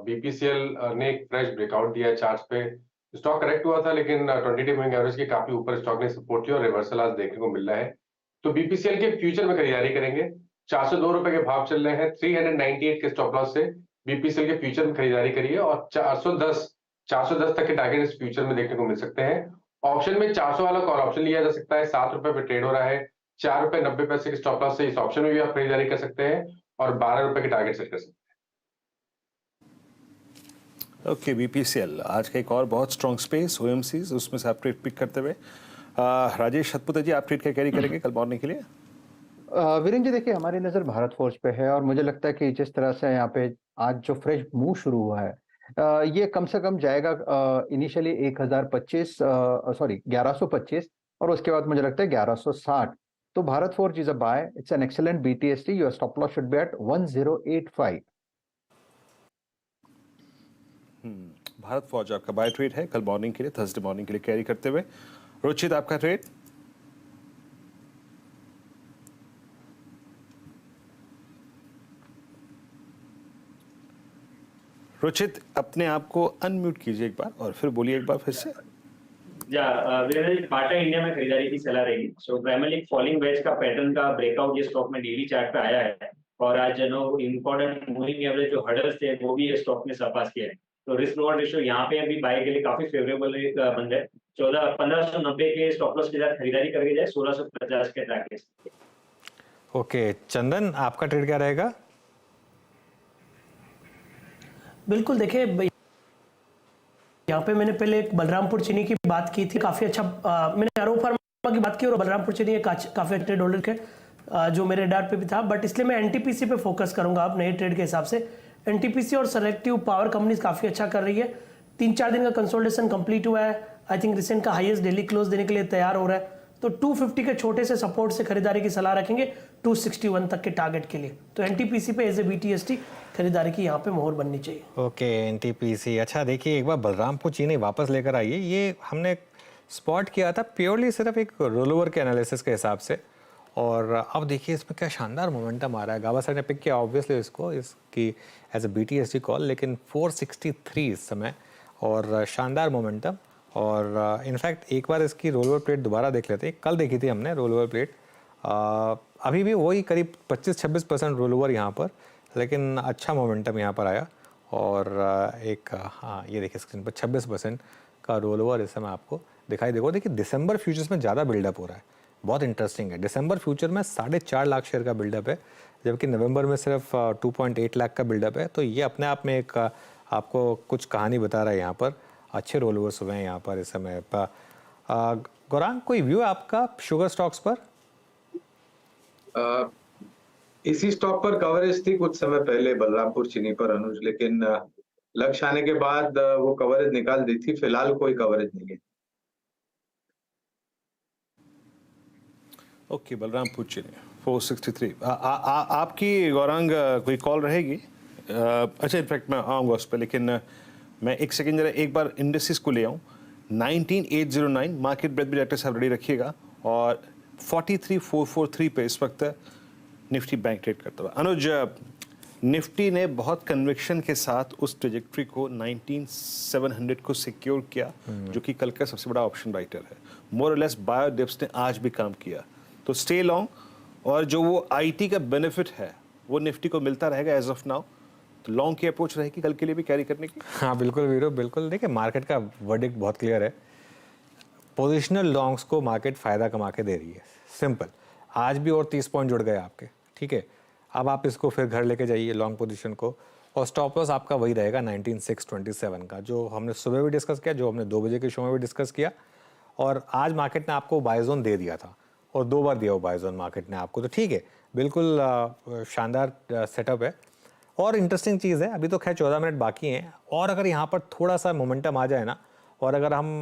बीपीसीएल ने एक फ्रेश ब्रेकआउट दिया चार्ट पे, स्टॉक करेक्ट हुआ था लेकिन 20 मूविंग एवरेज के काफी ऊपर स्टॉक ने सपोर्ट किया और रिवर्सल आज देखने को मिल रहा है। तो बीपीसीएल के फ्यूचर में खरीदारी करेंगे। 402 रुपए के भाव चल रहे हैं, 398 के स्टॉप लॉस से बीपीसीएल के फ्यूचर में खरीदारी करिए, और 410 तक के टारगेट इस फ्यूचर में देखने को मिल सकते हैं। ऑप्शन में 400 वाला कॉल ऑप्शन लिया जा सकता है, 7 रुपए पे ट्रेड हो रहा है, 4 रुपए 90 पैसे के स्टॉप लॉस से इस ऑप्शन में भी आप खरीदारी कर सकते हैं, और 12 रुपए के टारगेट सेट कर सकते हैं। ओके, बीपीसीएल आज का एक और बहुत स्ट्रॉन्ग स्पेस ओएमसीज, उसमें से आप ट्रेड पिक करते हुए राजेश सतपुते जी आप ट्रेड क्या कैरी करेंगे कल मॉर्निंग के लिए? वीरेंद्र जी देखिए, हमारी नज़र भारत फोर्ज पे है, और मुझे लगता है कि जिस तरह से यहाँ पे आज जो फ्रेश मूव शुरू हुआ है ये कम से कम जाएगा इनिशियली 1125 और उसके बाद मुझे लगता है 1160। तो Bharat Forge is a buy, it's an excellent BTST, your stop loss should be at 1085। Bharat Forge आपका बाय ट्रेड है कल मॉर्निंग के लिए, थर्सडे मॉर्निंग के लिए कैरी करते हुए। रुचित आपका ट्रेड? रुचित अपने आप को अनम्यूट कीजिए एक बार और फिर बोलिए एक बार फिर से। बाटा इंडिया में खरीदारी की सलाह रहेगी। सो प्राइमरली फॉलिंग वेज का पैटर्न का ब्रेकआउट ये स्टॉक में डेली चार्ट पे आया है, और आज इंपॉर्टेंट मूविंग एवरेज जो हर्डल्स थे वो भी ये स्टॉक ने सरपास किया है। तो रिस्क रिवॉर्ड रेशियो यहाँ पे अभी बाय के लिए काफी फेवरेबल बन है। 1590 के स्टॉप लॉस के साथ खरीदारी करके जाए 1650 के टारगेट। ओके चंदन आपका ट्रेड क्या रहेगा? बिल्कुल, देखिए यहाँ पे मैंने पहले एक बलरामपुर चीनी की बात की थी, काफी अच्छा मैंने आरो फार्मा की बात की, और बलरामपुर चीनी काफी अच्छे डॉलर के जो मेरे डार पे भी था, बट इसलिए मैं एनटीपीसी पे फोकस करूंगा आप नए ट्रेड के हिसाब से। एनटीपीसी और सेलेक्टिव पावर कंपनीज काफी अच्छा कर रही है। 3-4 दिन का कंसोलिडेशन कंप्लीट हुआ है, आई थिंक रिसेंट का हाईएस्ट डेली क्लोज देने के लिए तैयार हो रहा है। तो 250 के छोटे से सपोर्ट से खरीदारी की सलाह रखेंगे 261 तक के टारगेट के लिए। तो एनटीपीसी पे एज ए बीटीएसटी खरीदारी की यहाँ पे मोहर बननी चाहिए। Okay NTPC. अच्छा देखिए, एक बार बलरामपुर चीनी वापस लेकर आइए, ये हमने स्पॉट किया था प्योरली सिर्फ एक रोल ओवर के एनालिसिस के हिसाब से। और अब देखिए इसमें क्या शानदार मोमेंटम आ रहा है। गावा सर ने पिक किया ऑब्वियसली इसको, इसकी एज अ BTSG कॉल, लेकिन 463 इस समय और शानदार मोमेंटम। और इनफैक्ट एक बार इसकी रोल ओवर प्लेट दोबारा देख लेते हैं। कल देखी थी हमने रोल ओवर प्लेट, अभी भी वही करीब 25-26% रोल ओवर यहाँ पर, लेकिन अच्छा मोमेंटम यहाँ पर आया। और एक हाँ ये देखिए स्क्रीन पर 26% का रोल ओवर इस समय आपको दिखाई देगा। देखिए दिसंबर फ्यूचर्स में ज़्यादा बिल्डअप हो रहा है, बहुत इंटरेस्टिंग है। दिसंबर फ्यूचर में 4.5 लाख शेयर का बिल्डअप है, जबकि नवंबर में सिर्फ 2.8 लाख का बिल्डअप है। तो ये अपने आप में एक आपको कुछ कहानी बता रहा है। यहाँ पर अच्छे रोल ओवर्स हुए हैं यहाँ पर इस समय। गौरांग, कोई व्यू है आपका शुगर स्टॉक्स पर? इसी स्टॉक पर कवरेज थी कुछ समय पहले बलरामपुर चीनी पर अनुज, लेकिन लक्ष्य आने के बाद वो कवरेज निकाल दी थी। फिलहाल कोई कवरेज नहीं है। ओके, बलरामपुर चीनी 463। आपकी गौरांग कोई कॉल रहेगी? अच्छा, इनफैक्ट मैं आऊँगा उस पर, लेकिन मैं एक सेकेंड जरा एक बार इंडस्ट्रीज को ले आऊँ। 19809 मार्केट ब्रेथ भी डायरेक्टर साहब रेडी रखिएगा, और 43443 पे इस वक्त निफ्टी बैंक ट्रेड करता हुआ। अनुज, निफ्टी ने बहुत कन्विक्शन के साथ उस ट्रेजेक्ट्री को 19700 को सिक्योर किया, जो कि कल का सबसे बड़ा ऑप्शन राइटर है। मोर और लेस बायो डिप्स ने आज भी काम किया, तो स्टे लॉन्ग। और जो वो आईटी का बेनिफिट है वो निफ्टी को मिलता रहेगा एज ऑफ नाउ, तो लॉन्ग की अप्रोच रहेगी कल के लिए भी कैरी करने की। हाँ बिल्कुल वीरो, बिल्कुल। देखिए मार्केट का वर्डिक्ट बहुत क्लियर है, पोजिशनल लॉन्ग्स को मार्केट फ़ायदा कमा के दे रही है, सिंपल। आज भी और 30 पॉइंट जुड़ गए आपके, ठीक है। अब आप इसको फिर घर लेके जाइए लॉन्ग पोजीशन को, और स्टॉप लॉस आपका वही रहेगा 19627 का, जो हमने सुबह भी डिस्कस किया, जो हमने 2 बजे के शो में भी डिस्कस किया। और आज मार्केट ने आपको बाय जोन दे दिया था, और 2 बार दिया वो बाय जोन मार्केट ने आपको, तो ठीक है, बिल्कुल शानदार सेटअप है। और इंटरेस्टिंग चीज़ है, अभी तो खैर 14 मिनट बाकी हैं, और अगर यहाँ पर थोड़ा सा मोमेंटम आ जाए ना, और अगर हम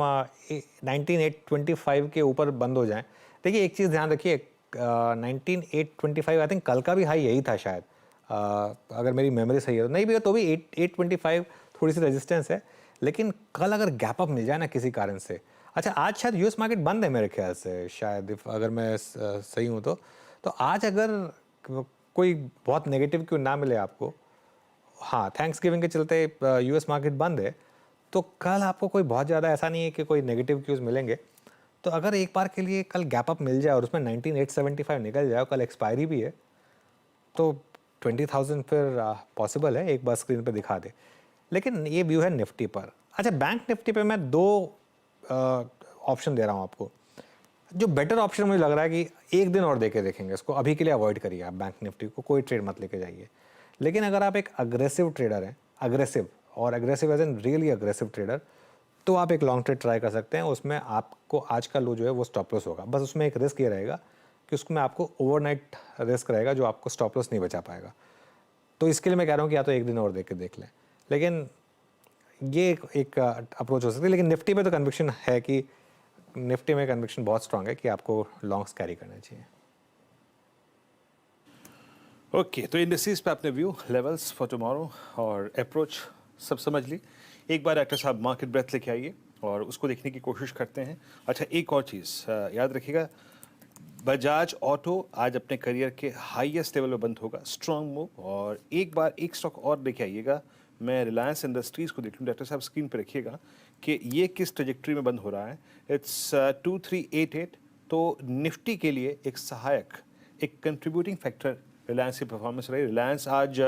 19825 के ऊपर बंद हो जाएं। देखिए एक चीज़ ध्यान रखिए, 19825 आई थिंक कल का भी हाई यही था शायद, अगर मेरी मेमोरी सही है तो, नहीं भी हो तो भी 825 थोड़ी सी रेजिस्टेंस है। लेकिन कल अगर गैप अप मिल जाए ना किसी कारण से, अच्छा आज शायद यूएस मार्केट बंद है मेरे ख्याल से, शायद अगर मैं सही हूँ तो आज अगर कोई बहुत नेगेटिव क्यों ना मिले आपको, हाँ थैंक्स गिविंग के चलते यूएस मार्केट बंद है, तो कल आपको कोई बहुत ज़्यादा ऐसा नहीं है कि कोई नेगेटिव क्यूज़ मिलेंगे। तो अगर एक बार के लिए कल गैप अप मिल जाए और उसमें 19875 निकल जाए, और कल एक्सपायरी भी है, तो 20,000 फिर पॉसिबल है, एक बार स्क्रीन पे दिखा दे। लेकिन ये व्यू है निफ्टी पर। अच्छा, बैंक निफ्टी पे मैं 2 ऑप्शन दे रहा हूँ आपको। जो बेटर ऑप्शन मुझे लग रहा है कि एक दिन और देके देखेंगे इसको, अभी के लिए अवॉइड करिए आप बैंक निफ्टी को, कोई ट्रेड मत लेके जाइए। लेकिन अगर आप एक अग्रेसिव ट्रेडर हैं, aggressive as an really aggressive trader, तो आप एक लॉन्ग ट्रेड ट्राई कर सकते हैं। उसमें आपको आज का लो जो है वो स्टॉप लॉस होगा, बस उसमें एक रिस्क ये रहेगा कि उसमें आपको ओवरनाइट रिस्क रहेगा, जो आपको स्टॉप लॉस नहीं बचा पाएगा। तो इसके लिए मैं कह रहा हूँ कि या तो एक दिन और देख लें, लेकिन ये एक अप्रोच हो सकती है। लेकिन निफ्टी में तो कन्विक्शन है कि निफ्टी में कन्विक्शन बहुत स्ट्रांग है कि आपको लॉन्ग्स कैरी करना चाहिए। ओके, तो इंडस्ट्रीज पे आपने व्यू, लेवल्स फॉर टुमारो और अप्रोच सब समझ ली। एक बार डॉक्टर साहब मार्केट ब्रेथ लेके आइए और उसको देखने की कोशिश करते हैं। अच्छा, एक और चीज़ याद रखिएगा, बजाज ऑटो आज अपने करियर के हाईएस्ट लेवल में बंद होगा, स्ट्रॉन्ग मूव। और एक बार एक स्टॉक और लेके आइएगा, मैं रिलायंस इंडस्ट्रीज़ को देख लूँ, डॉक्टर साहब स्क्रीन पे रखिएगा कि ये किस ट्रेजेक्ट्री में बंद हो रहा है। इट्स 2388। तो निफ्टी के लिए एक सहायक, एक कंट्रीब्यूटिंग फैक्टर रिलायंस की परफॉर्मेंस रही। रिलायंस आज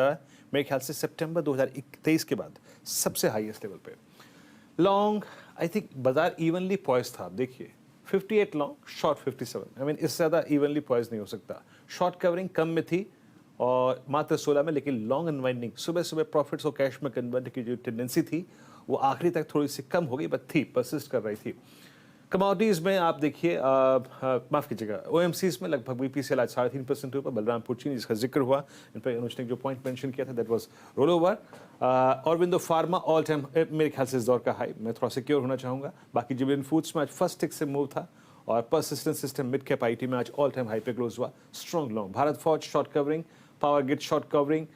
मेरे ख्याल से सितंबर 2023 के बाद सबसे हाईएस्ट लेवल पे। लॉन्ग आई थिंक बाजार इवनली पॉइज था, आप देखिए 58 लॉन्ग, शॉर्ट 57। आई मीन इससे ज़्यादा इवनली पॉइज नहीं हो सकता। शॉर्ट कवरिंग कम में थी और मात्र 16 में, लेकिन लॉन्ग अनवाइंडिंग सुबह सुबह प्रॉफिट्स को कैश में कन्वर्ट की जो टेंडेंसी थी वो आखिरी तक थोड़ी सी कम हो गई, बट थी, परसिस्ट कर रही थी। कमोडिटीज़ में आप देखिए, माफ़ कीजिएगा, ओएमसीज में लगभग बीपीसीएल आज 3.5% ऊपर। बलरामपुर चीनी जिसका जिक्र हुआ, इन पर अनुज ने जो पॉइंट मेंशन किया था that was roll over. Aurobindo pharma all time मेरे ख्याल से इस दौर का हाई, मैं थोड़ा सिक्योर होना चाहूँगा। बाकी जुबिलियंट फूड्स में आज फर्स्ट टिक से मूव था, और persistent system mid cap IT में आज ऑल टाइम हाई पे क्लोज हुआ, strong long. Bharat forge short covering, power grid short covering,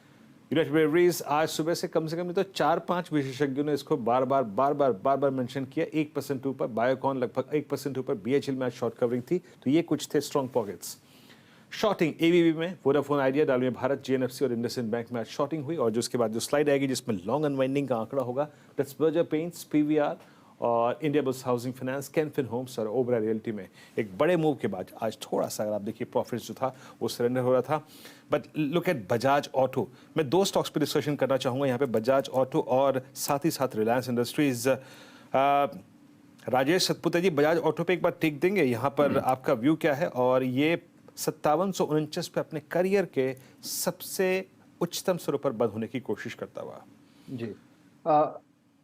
United breweries आज सुबह से कम नहीं तो 4-5 विशेषज्ञों ने इसको बार बार मेंशन किया। 1% ऊपर, बायोकॉन लगभग 1% ऊपर, बीएचएल में आज शॉर्ट कवरिंग थी। तो ये कुछ थे स्ट्रॉन्ग पॉकेट्स। शॉर्टिंग एवीबी में वोडाफोन आइडिया, डालमिया भारत, जेएनएफसी और इंडसइंड बैंक में आज शॉर्टिंग हुई। और जो उसके बाद जो स्लाइड आएगी जिसमें लॉन्ग अनवाइंडिंग का आंकड़ा होगा, दैट्स बर्जर पेंट्स, पीवीआर और India Bulls housing finance, Canfin Homes और ओबरा रियल्टी में एक बड़े मूव के बाद आज थोड़ा सा, अगर आप देखिए, प्रॉफिट जो था वो सरेंडर हो रहा था। But look at Bajaj auto. मैं 2 स्टॉक्स पे डिस्कशन करना चाहूँगा यहाँ पे, बजाज ऑटो और साथ ही साथ रिलायंस इंडस्ट्रीज। राजेश सतपुते जी, बजाज ऑटो पे एक बार टिक देंगे, यहाँ पर आपका व्यू क्या है? और ये 5749 पे अपने करियर के सबसे उच्चतम स्वरूप पर बंद होने की कोशिश करता हुआ। जी,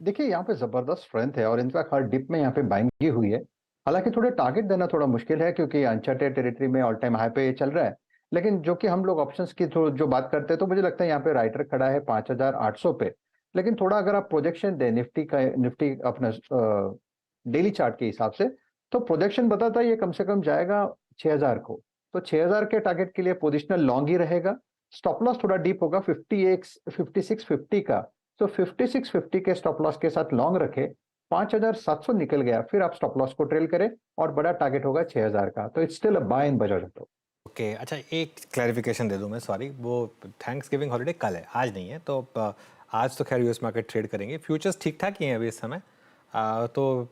देखिए यहाँ पे जबरदस्त स्ट्रेंथ है और इनफैक्ट हर डिप में यहाँ पे बाइंग की हुई है। हालांकि थोड़े टारगेट देना थोड़ा मुश्किल है क्योंकि अनचार्टेड टेरिटरी में ऑल टाइम हाई पे चल रहा है। लेकिन जो कि हम लोग ऑप्शंस की जो बात करते हैं तो मुझे लगता है यहाँ पे राइटर खड़ा है 5800 पे। लेकिन थोड़ा अगर आप प्रोजेक्शन दे निफ्टी अपना डेली चार्ट के हिसाब से, तो प्रोजेक्शन बताता है ये कम से कम जाएगा 6000 को। तो 6000 के टारगेट के लिए पोजिशनल लॉन्ग ही रहेगा। स्टॉप लॉस थोड़ा डीप होगा 5650 का। तो 5650 के स्टॉप लॉस के साथ लॉन्ग रखे, 5700 निकल गया, फिर आप स्टॉप लॉस को ट्रेल करें और बड़ा टारगेट होगा 6000 का। तो it's still a buy in Bajaj auto. Okay, अच्छा एक क्लैरिफिकेशन दे दूं मैं, सॉरी, वो थैंक्स गिविंग हॉलीडे कल है, आज नहीं है। तो आज तो खैर यूएस मार्केट ट्रेड करेंगे, फ्यूचर्स ठीक ठाक ही हैं अभी इस समय। तो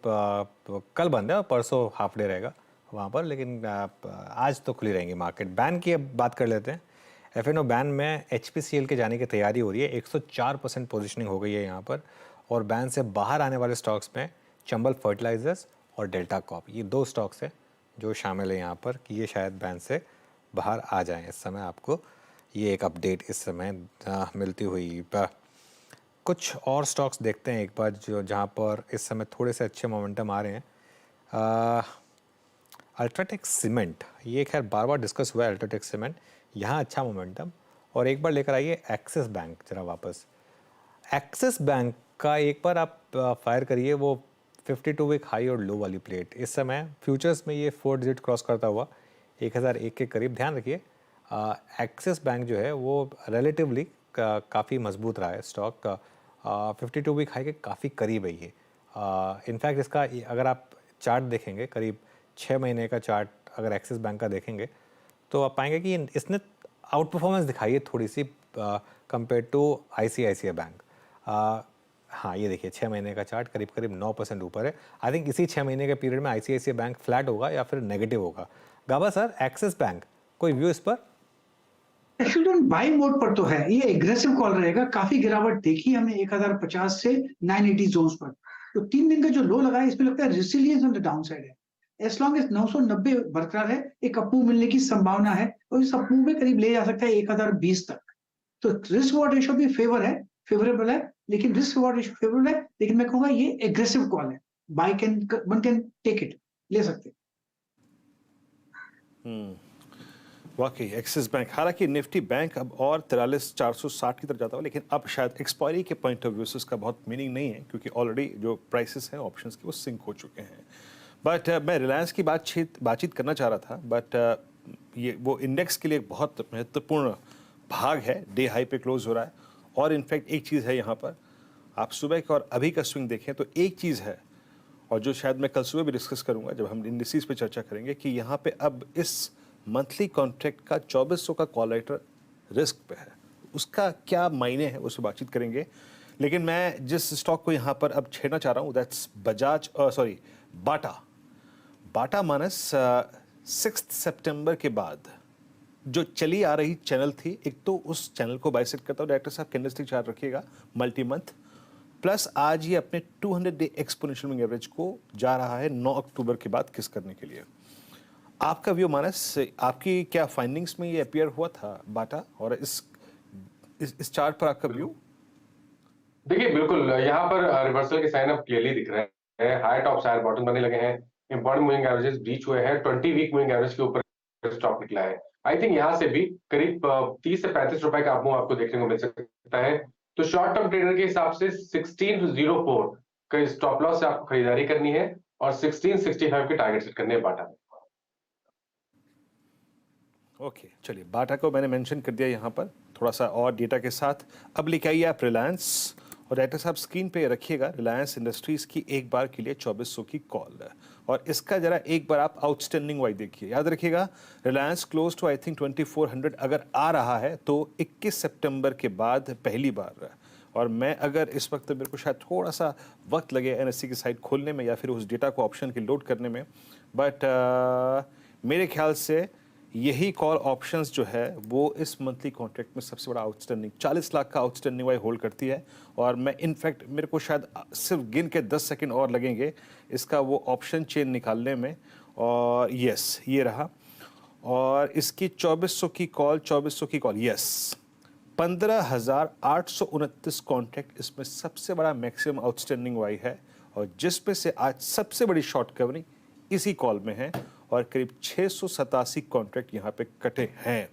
कल बंद है और परसों हाफ डे रहेगा वहाँ पर, लेकिन आज तो खुली रहेंगी मार्केट। बैन की अब बात कर लेते हैं। एफएनओ बैन में एचपीसीएल के जाने की तैयारी हो रही है। 104% पोजीशनिंग हो गई है यहाँ पर। और बैन से बाहर आने वाले स्टॉक्स में चंबल फर्टिलाइजर्स और डेल्टा कॉप, ये 2 स्टॉक्स हैं जो शामिल है यहाँ पर, कि ये शायद बैन से बाहर आ जाएं इस समय। आपको ये एक अपडेट इस समय मिलती हुई। कुछ और स्टॉक्स देखते हैं एक बार, जो जहाँ पर इस समय थोड़े से अच्छे मोमेंटम आ रहे हैं। अल्ट्राटेक सीमेंट, ये खैर बार बार डिस्कस हुआ है, अल्ट्राटेक सीमेंट यहाँ अच्छा मोमेंटम। और एक बार लेकर आइए एक्सिस बैंक जरा वापस। एक्सिस बैंक का एक बार आप फायर करिए वो 52 वीक हाई और लो वाली प्लेट। इस समय फ्यूचर्स में ये 4 डिजिट क्रॉस करता हुआ 1001 के करीब। ध्यान रखिए, एक्सिस बैंक जो है वो रिलेटिवली काफ़ी मजबूत रहा है स्टॉक। 52 वीक हाई के काफ़ी करीब है ये। इनफैक्ट इसका अगर आप चार्ट देखेंगे, करीब 6 महीने का चार्ट अगर एक्सिस बैंक का देखेंगे, तो आप पाएंगे कि इसने आउट परफॉर्मेंस दिखाई है थोड़ी सी कंपेयर टू आईसीआईसीआई बैंक। हाँ, ये देखिए 6 महीने का चार्ट करीब करीब 9% ऊपर है। आई थिंक इसी 6 महीने के पीरियड में आईसीआईसीआई बैंक फ्लैट होगा या फिर नेगेटिव होगा। गाबा सर, एक्सिस बैंक कोई व्यू इस पर? एक्चुअली बाई मोड पर तो है, ये एग्रेसिव कॉल रहेगा। काफी गिरावट देखी हमने 1050 से 980 जोन्स पर। तो 3 दिन का जो लो लगा है, इसमें लगता है resilience on the down side है। एस लॉन्ग एज 990 बरकरार है, एक अपमूव मिलने की संभावना है और इस अपमूव में करीब ले जा सकता है 1020 तक। तो रिस्क रिवॉर्ड रेशियो भी फेवरेबल है, लेकिन रिस्क रिवॉर्ड रेशियो फेवरेबल है, लेकिन मैं कहूंगा ये एग्रेसिव कॉल है। वन कैन टेक इट, ले सकते। वाकई एक्सिस बैंक, हालांकि निफ्टी बैंक अब और 43,460 की तरफ जाता हुआ, लेकिन अब शायद एक्सपायरी के पॉइंट ऑफ व्यू से उसका बहुत मीनिंग नहीं है, क्योंकि ऑलरेडी जो प्राइसेस हैं ऑप्शंस के वो सिंक हो चुके हैं। बट मैं रिलायंस की बातचीत करना चाह रहा था। बट ये वो इंडेक्स के लिए बहुत महत्वपूर्ण भाग है। डे हाई पे क्लोज हो रहा है। और इनफैक्ट एक चीज़ है यहाँ पर, आप सुबह का और अभी का स्विंग देखें तो एक चीज़ है, और जो शायद मैं कल सुबह भी डिस्कस करूँगा जब हम इंडिसेस पे चर्चा करेंगे, कि यहाँ पे अब इस मंथली कॉन्ट्रैक्ट का 2400 का कॉल राइटर रिस्क पे है। उसका क्या मायने है उससे बातचीत करेंगे। लेकिन मैं जिस स्टॉक को यहाँ पर अब छेड़ना चाह रहा हूँ, दैट्स बाटा मानस 6 सितंबर के बाद जो चली आ रही चैनल थी, एक तो उस चैनल को बाइसेक्ट करता हूँ। डायरेक्टर साहब कैंडलस्टिक चार्ट रखिएगा मल्टी मंथ, प्लस आज ये अपने 200 डे एक्सपोनेंशियल मूविंग एवरेज को जा रहा है 9 अक्टूबर के बाद किस करने के लिए। आपका व्यू मानस, आपकी क्या फाइंडिंग्स में ये अपीयर हुआ था बाटा, और इस चार्ट पर आपका व्यू? देखिए बिल्कुल, यहाँ पर रिवर्सल के साइन अब क्लियरली दिख रहे हैं। हाई टॉप साइड बॉटम बनने लगे हैं, इंपॉर्टेंट मूविंग एवरेजेस ब्रीच हुए हैं, 20 वीक मूविंग एवरेज के ऊपर स्टॉक निकला है। आई थिंक यहाँ से भी करीब 30 से 35 रुपए का अपमूव आपको देखने को मिल सकता है। तो शॉर्ट टर्म ट्रेडर के हिसाब से 1604 का स्टॉप लॉस से आपको खरीदारी करनी है और 1665 के टारगेट सेट करने हैं बाटा में। ओके, चलिए बाटा को मैंने मेंशन कर दिया यहाँ पर। थोड़ा सा और डेटा के साथ अब लेके आइए आप रिलायंस, और डायरेक्टर साहब स्क्रीन पे रखिएगा रिलायंस इंडस्ट्रीज की एक बार के लिए 2400 की कॉल, और इसका जरा एक बार आप आउटस्टैंडिंग वाइज देखिए। याद रखिएगा Reliance close to I think 2400 अगर आ रहा है तो 21 सितंबर के बाद पहली बार, और मैं अगर इस वक्त मेरे को शायद थोड़ा सा वक्त लगे एनएससी की साइट खोलने में या फिर उस डेटा को ऑप्शन के लोड करने में, बट मेरे ख्याल से यही कॉल ऑप्शंस जो है वो इस मंथली कॉन्ट्रैक्ट में सबसे बड़ा आउटस्टैंडिंग 40 लाख का आउटस्टैंडिंग वाई होल्ड करती है। और मैं इनफैक्ट मेरे को शायद सिर्फ गिन के 10 सेकंड और लगेंगे इसका वो ऑप्शन चेन निकालने में, और यस ये रहा, और इसकी 2400 की कॉल यस 15,829 कॉन्ट्रैक्ट इसमें सबसे बड़ा मैक्सिमम आउटस्टैंडिंग वाई है, और जिसमें से आज सबसे बड़ी शॉर्ट कवरिंग इसी कॉल में है, और करीब 687 कॉन्ट्रैक्ट यहाँ पे कटे हैं।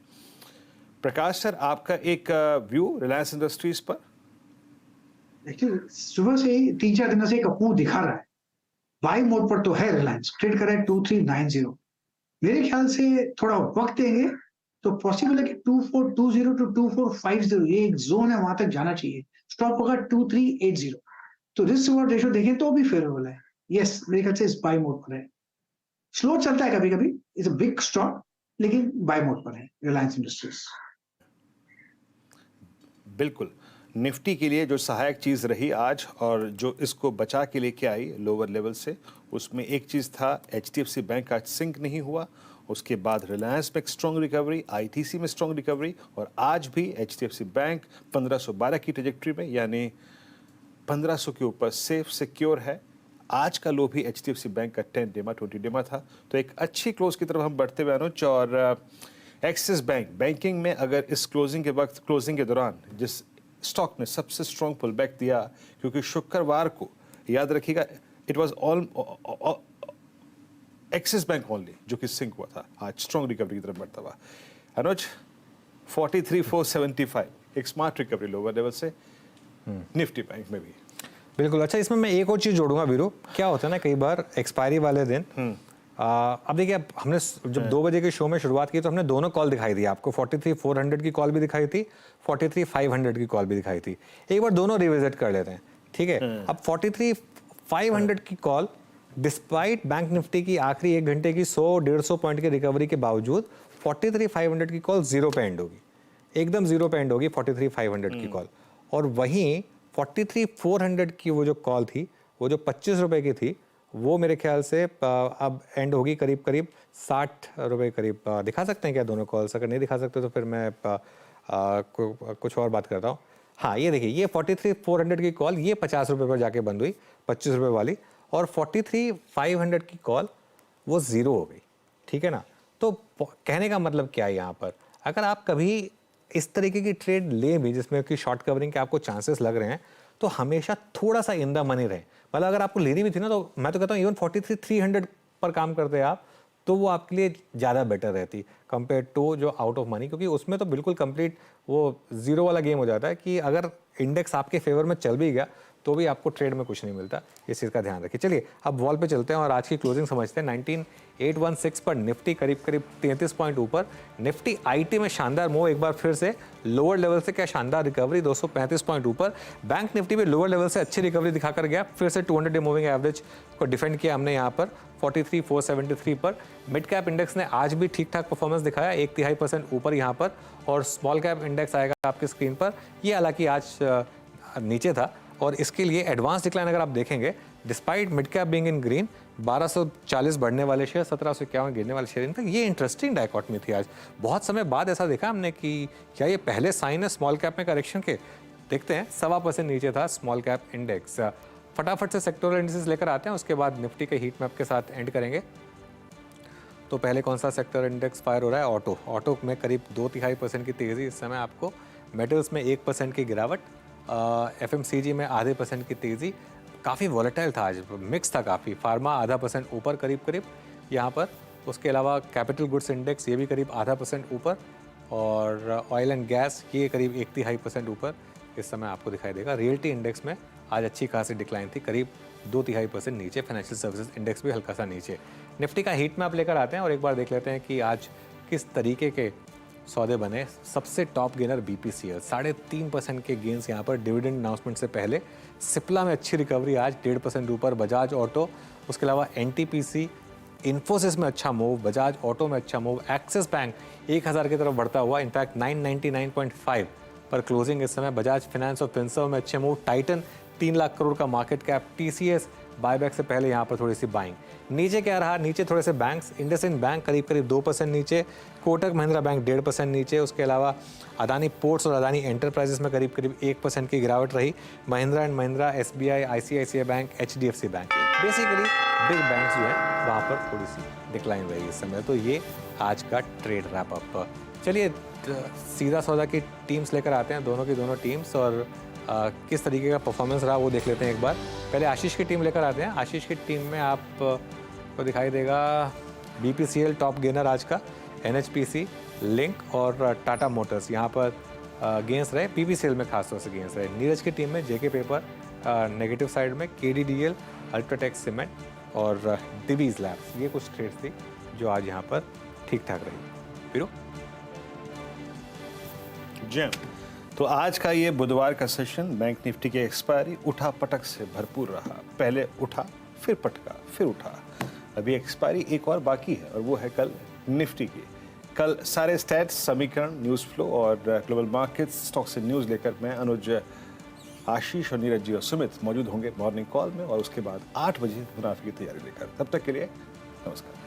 प्रकाश सर, आपका एक व्यू रिलायंस इंडस्ट्रीज पर? एक्चुअली सुबह से ही 3-4 दिनों से एक अपमूव दिखा रहा है, बाई मोड पर तो है रिलायंस, ट्रेड कर रहा है 2390। मेरे ख्याल से थोड़ा वक्त देंगे तो पॉसिबल है कि 2420 टू 2450 ये एक जोन है, वहां तक जाना चाहिए। स्टॉप होगा 2380, तो रिस्क रिवॉर्ड रेशियो देखें तो भी फेवरेबल है। यस, मेरे ख्याल से इस बाई मोड पर है, स्लो चलता है कभी कभी, इट्स अ बिग स्टॉक, लेकिन बाय मोड पर है रिलायंस इंडस्ट्रीज। बिल्कुल, निफ्टी के लिए जो सहायक चीज़ रही आज और जो इसको बचा के लेके आई लोअर लेवल से, उसमें एक चीज़ था HDFC बैंक आज सिंक नहीं हुआ, उसके बाद रिलायंस में एक स्ट्रॉन्ग रिकवरी, ITC में स्ट्रॉन्ग रिकवरी, और आज भी HDFC बैंक 1512 की ट्रेजेक्ट्री में, यानी 1500 के ऊपर सेफ सिक्योर है। आज का लो भी HDFC बैंक का 10 डेमा 20 डेमा था, तो एक अच्छी क्लोज की तरफ हम बढ़ते हुए अनुज। और एक्सिस बैंक बैंकिंग में अगर इस क्लोजिंग के वक्त, क्लोजिंग के दौरान जिस स्टॉक ने सबसे स्ट्रॉन्ग पुल बैक दिया, क्योंकि शुक्रवार को याद रखिएगा it was all axis bank only जो कि सिंक हुआ था, आज स्ट्रॉन्ग रिकवरी की तरफ बढ़ता हुआ। अनुज 43,475 एक स्मार्ट रिकवरी लोअर लेवल से निफ्टी बैंक में भी। बिल्कुल। अच्छा, इसमें मैं एक और चीज़ जोड़ूंगा वीरू, क्या होता है ना कई बार एक्सपायरी वाले दिन, अब देखिए हमने जब 2 बजे के शो में शुरुआत की तो हमने दोनों कॉल दिखाई दी आपको, 43,400 की कॉल भी दिखाई थी, 43,500 की कॉल भी दिखाई थी। एक बार दोनों रिविजिट कर लेते हैं, ठीक है। अब 43,500 की कॉल डिस्पाइट बैंक निफ्टी की आखिरी 1 घंटे की 100-150 पॉइंट की रिकवरी के बावजूद 43,500 की कॉल जीरो पे एंड होगी, एकदम जीरो पे एंड होगी 43,500 की कॉल। और वहीं 43,400 की वो जो कॉल थी, वो जो 25 रुपए की थी, वो मेरे ख्याल से अब एंड होगी करीब 60 रुपए करीब। दिखा सकते हैं क्या दोनों कॉल्स? अगर नहीं दिखा सकते तो फिर मैं कुछ और बात करता हूँ। हाँ, ये देखिए, ये 43,400 की कॉल ये 50 रुपए पर जाके बंद हुई, 25 रुपए वाली, और 43,500 की कॉल वो जीरो हो गई, ठीक है ना। तो कहने का मतलब क्या है यहाँ पर, अगर आप कभी इस तरीके की ट्रेड ले भी जिसमें कि शॉर्ट कवरिंग के आपको चांसेस लग रहे हैं, तो हमेशा थोड़ा सा इन द मनी रहे। मतलब अगर आपको लेनी भी थी ना, तो मैं तो कहता हूँ इवन 43,300 पर काम करते आप तो वो आपके लिए ज़्यादा बेटर रहती कंपेयर टू जो आउट ऑफ मनी, क्योंकि उसमें तो बिल्कुल कंप्लीट वो जीरो वाला गेम हो जाता है कि अगर इंडेक्स आपके फेवर में चल भी गया तो भी आपको ट्रेड में कुछ नहीं मिलता। इस चीज़ का ध्यान रखिए। चलिए अब वॉल पे चलते हैं और आज की क्लोजिंग समझते हैं। 19,816 पर निफ्टी करीब 33 पॉइंट ऊपर। निफ्टी IT में शानदार मूव, एक बार फिर से लोअर लेवल से क्या शानदार रिकवरी, 235 पॉइंट ऊपर। बैंक निफ्टी भी लोअर लेवल से अच्छी रिकवरी दिखाकर गया, फिर से 200 डे मूविंग एवरेज को डिफेंड किया हमने यहाँ पर 43,473 पर। मिड कैप इंडेक्स ने आज भी ठीक ठाक परफॉर्मेंस दिखाया, 1/3% ऊपर यहाँ पर, और स्मॉल कैप इंडेक्स आएगा आपकी स्क्रीन पर, ये हालांकि आज नीचे था, और इसके लिए एडवांस डिक्लाइन अगर आप देखेंगे, despite mid cap being in green, 1240 बढ़ने वाले शेयर, 1751 गिरने वाले शेयर। इनफैक्ट ये इंटरेस्टिंग डायकॉटमी थी आज, बहुत समय बाद ऐसा देखा हमने कि क्या ये पहले साइन है स्मॉल कैप में करेक्शन के। देखते हैं, 1.25% नीचे था स्मॉल कैप इंडेक्स। फटाफट से सेक्टोरल इंडिसेस लेकर आते हैं, उसके बाद निफ्टी के हीट मैप के साथ एंड करेंगे। तो पहले कौन सा सेक्टर इंडेक्स फायर हो रहा है? ऑटो में करीब 2.5% की तेज़ी इस समय आपको, मेटल्स में 1% की गिरावट, FMCG में 0.5% की तेज़ी। काफ़ी वॉलेटाइल था आज, मिक्स था काफ़ी, फार्मा 0.5% ऊपर करीब यहाँ पर। उसके अलावा कैपिटल गुड्स इंडेक्स ये भी करीब 0.5% ऊपर, और ऑयल एंड गैस ये करीब 1.5% ऊपर इस समय आपको दिखाई देगा। रियल्टी इंडेक्स में आज अच्छी खासी डिक्लाइन थी, करीब 2.5% नीचे। फाइनेंशियल सर्विसेज इंडेक्स भी हल्का सा नीचे। निफ्टी का हीट मैप लेकर आते हैं और एक बार देख लेते हैं कि आज किस तरीके के सौदे बने। सबसे टॉप गेनर BPCL 3.5% के गेंस यहाँ पर डिविडेंड अनाउंसमेंट से पहले। सिप्ला में अच्छी रिकवरी आज 1.5% ऊपर। बजाज ऑटो, उसके अलावा NTPC, इन्फोसिस में अच्छा मूव, बजाज ऑटो में अच्छा मूव। एक्सिस बैंक 1000 की तरफ बढ़ता हुआ, इनफैक्ट 999.5 पर क्लोजिंग इस समय। बजाज फाइनेंस और फिनसर्व में अच्छे मूव। टाइटन 3 लाख करोड़ का मार्केट कैप। TCS बायबैक से पहले यहाँ पर थोड़ी सी बाइंग। नीचे क्या रहा, नीचे थोड़े से बैंक्स, इंडसइंड बैंक करीब 2% नीचे, कोटक महिंद्रा बैंक 1.5% नीचे। उसके अलावा अदानी पोर्ट्स और अदानी एंटरप्राइजेस में करीब 1% की गिरावट रही। Mahindra and Mahindra, SBI, ICICI bank, HDFC bank, basically big banks जो हैं वहाँ पर थोड़ी सी डिक्लाइन रही इस समय। तो ये आज का ट्रेड रैप अप। चलिए सीधा सौदा की टीम्स लेकर आते हैं, दोनों की दोनों टीम्स, और किस तरीके का परफॉर्मेंस रहा वो देख लेते हैं एक बार। पहले आशीष की टीम लेकर आते हैं। आशीष की टीम में आपको दिखाई देगा BPCL टॉप गेनर आज का, NHPC, लिंक और टाटा मोटर्स यहाँ पर गेंस रहे। PPCL में खासतौर से गेंस रहे। नीरज की टीम में JK पेपर नेगेटिव साइड में, KDDL, अल्ट्राटेक सीमेंट और डिवीज लैब्स, ये कुछ ट्रेड्स थी जो आज यहाँ पर ठीक ठाक रही। फिर जी, तो आज का ये बुधवार का सेशन बैंक निफ्टी की एक्सपायरी उठा पटक से भरपूर रहा। पहले उठा, फिर पटका, फिर उठा। अभी एक्सपायरी एक और बाकी है और वो है कल निफ्टी की। कल सारे स्टैट्स, समीकरण, न्यूज़ फ्लो और ग्लोबल मार्केट्स, स्टॉक से न्यूज़ लेकर मैं, अनुज, आशीष और नीरज जी और सुमित मौजूद होंगे मॉर्निंग कॉल में, और उसके बाद 8 बजे मुनाफे की तैयारी लेकर। तब तक के लिए नमस्कार।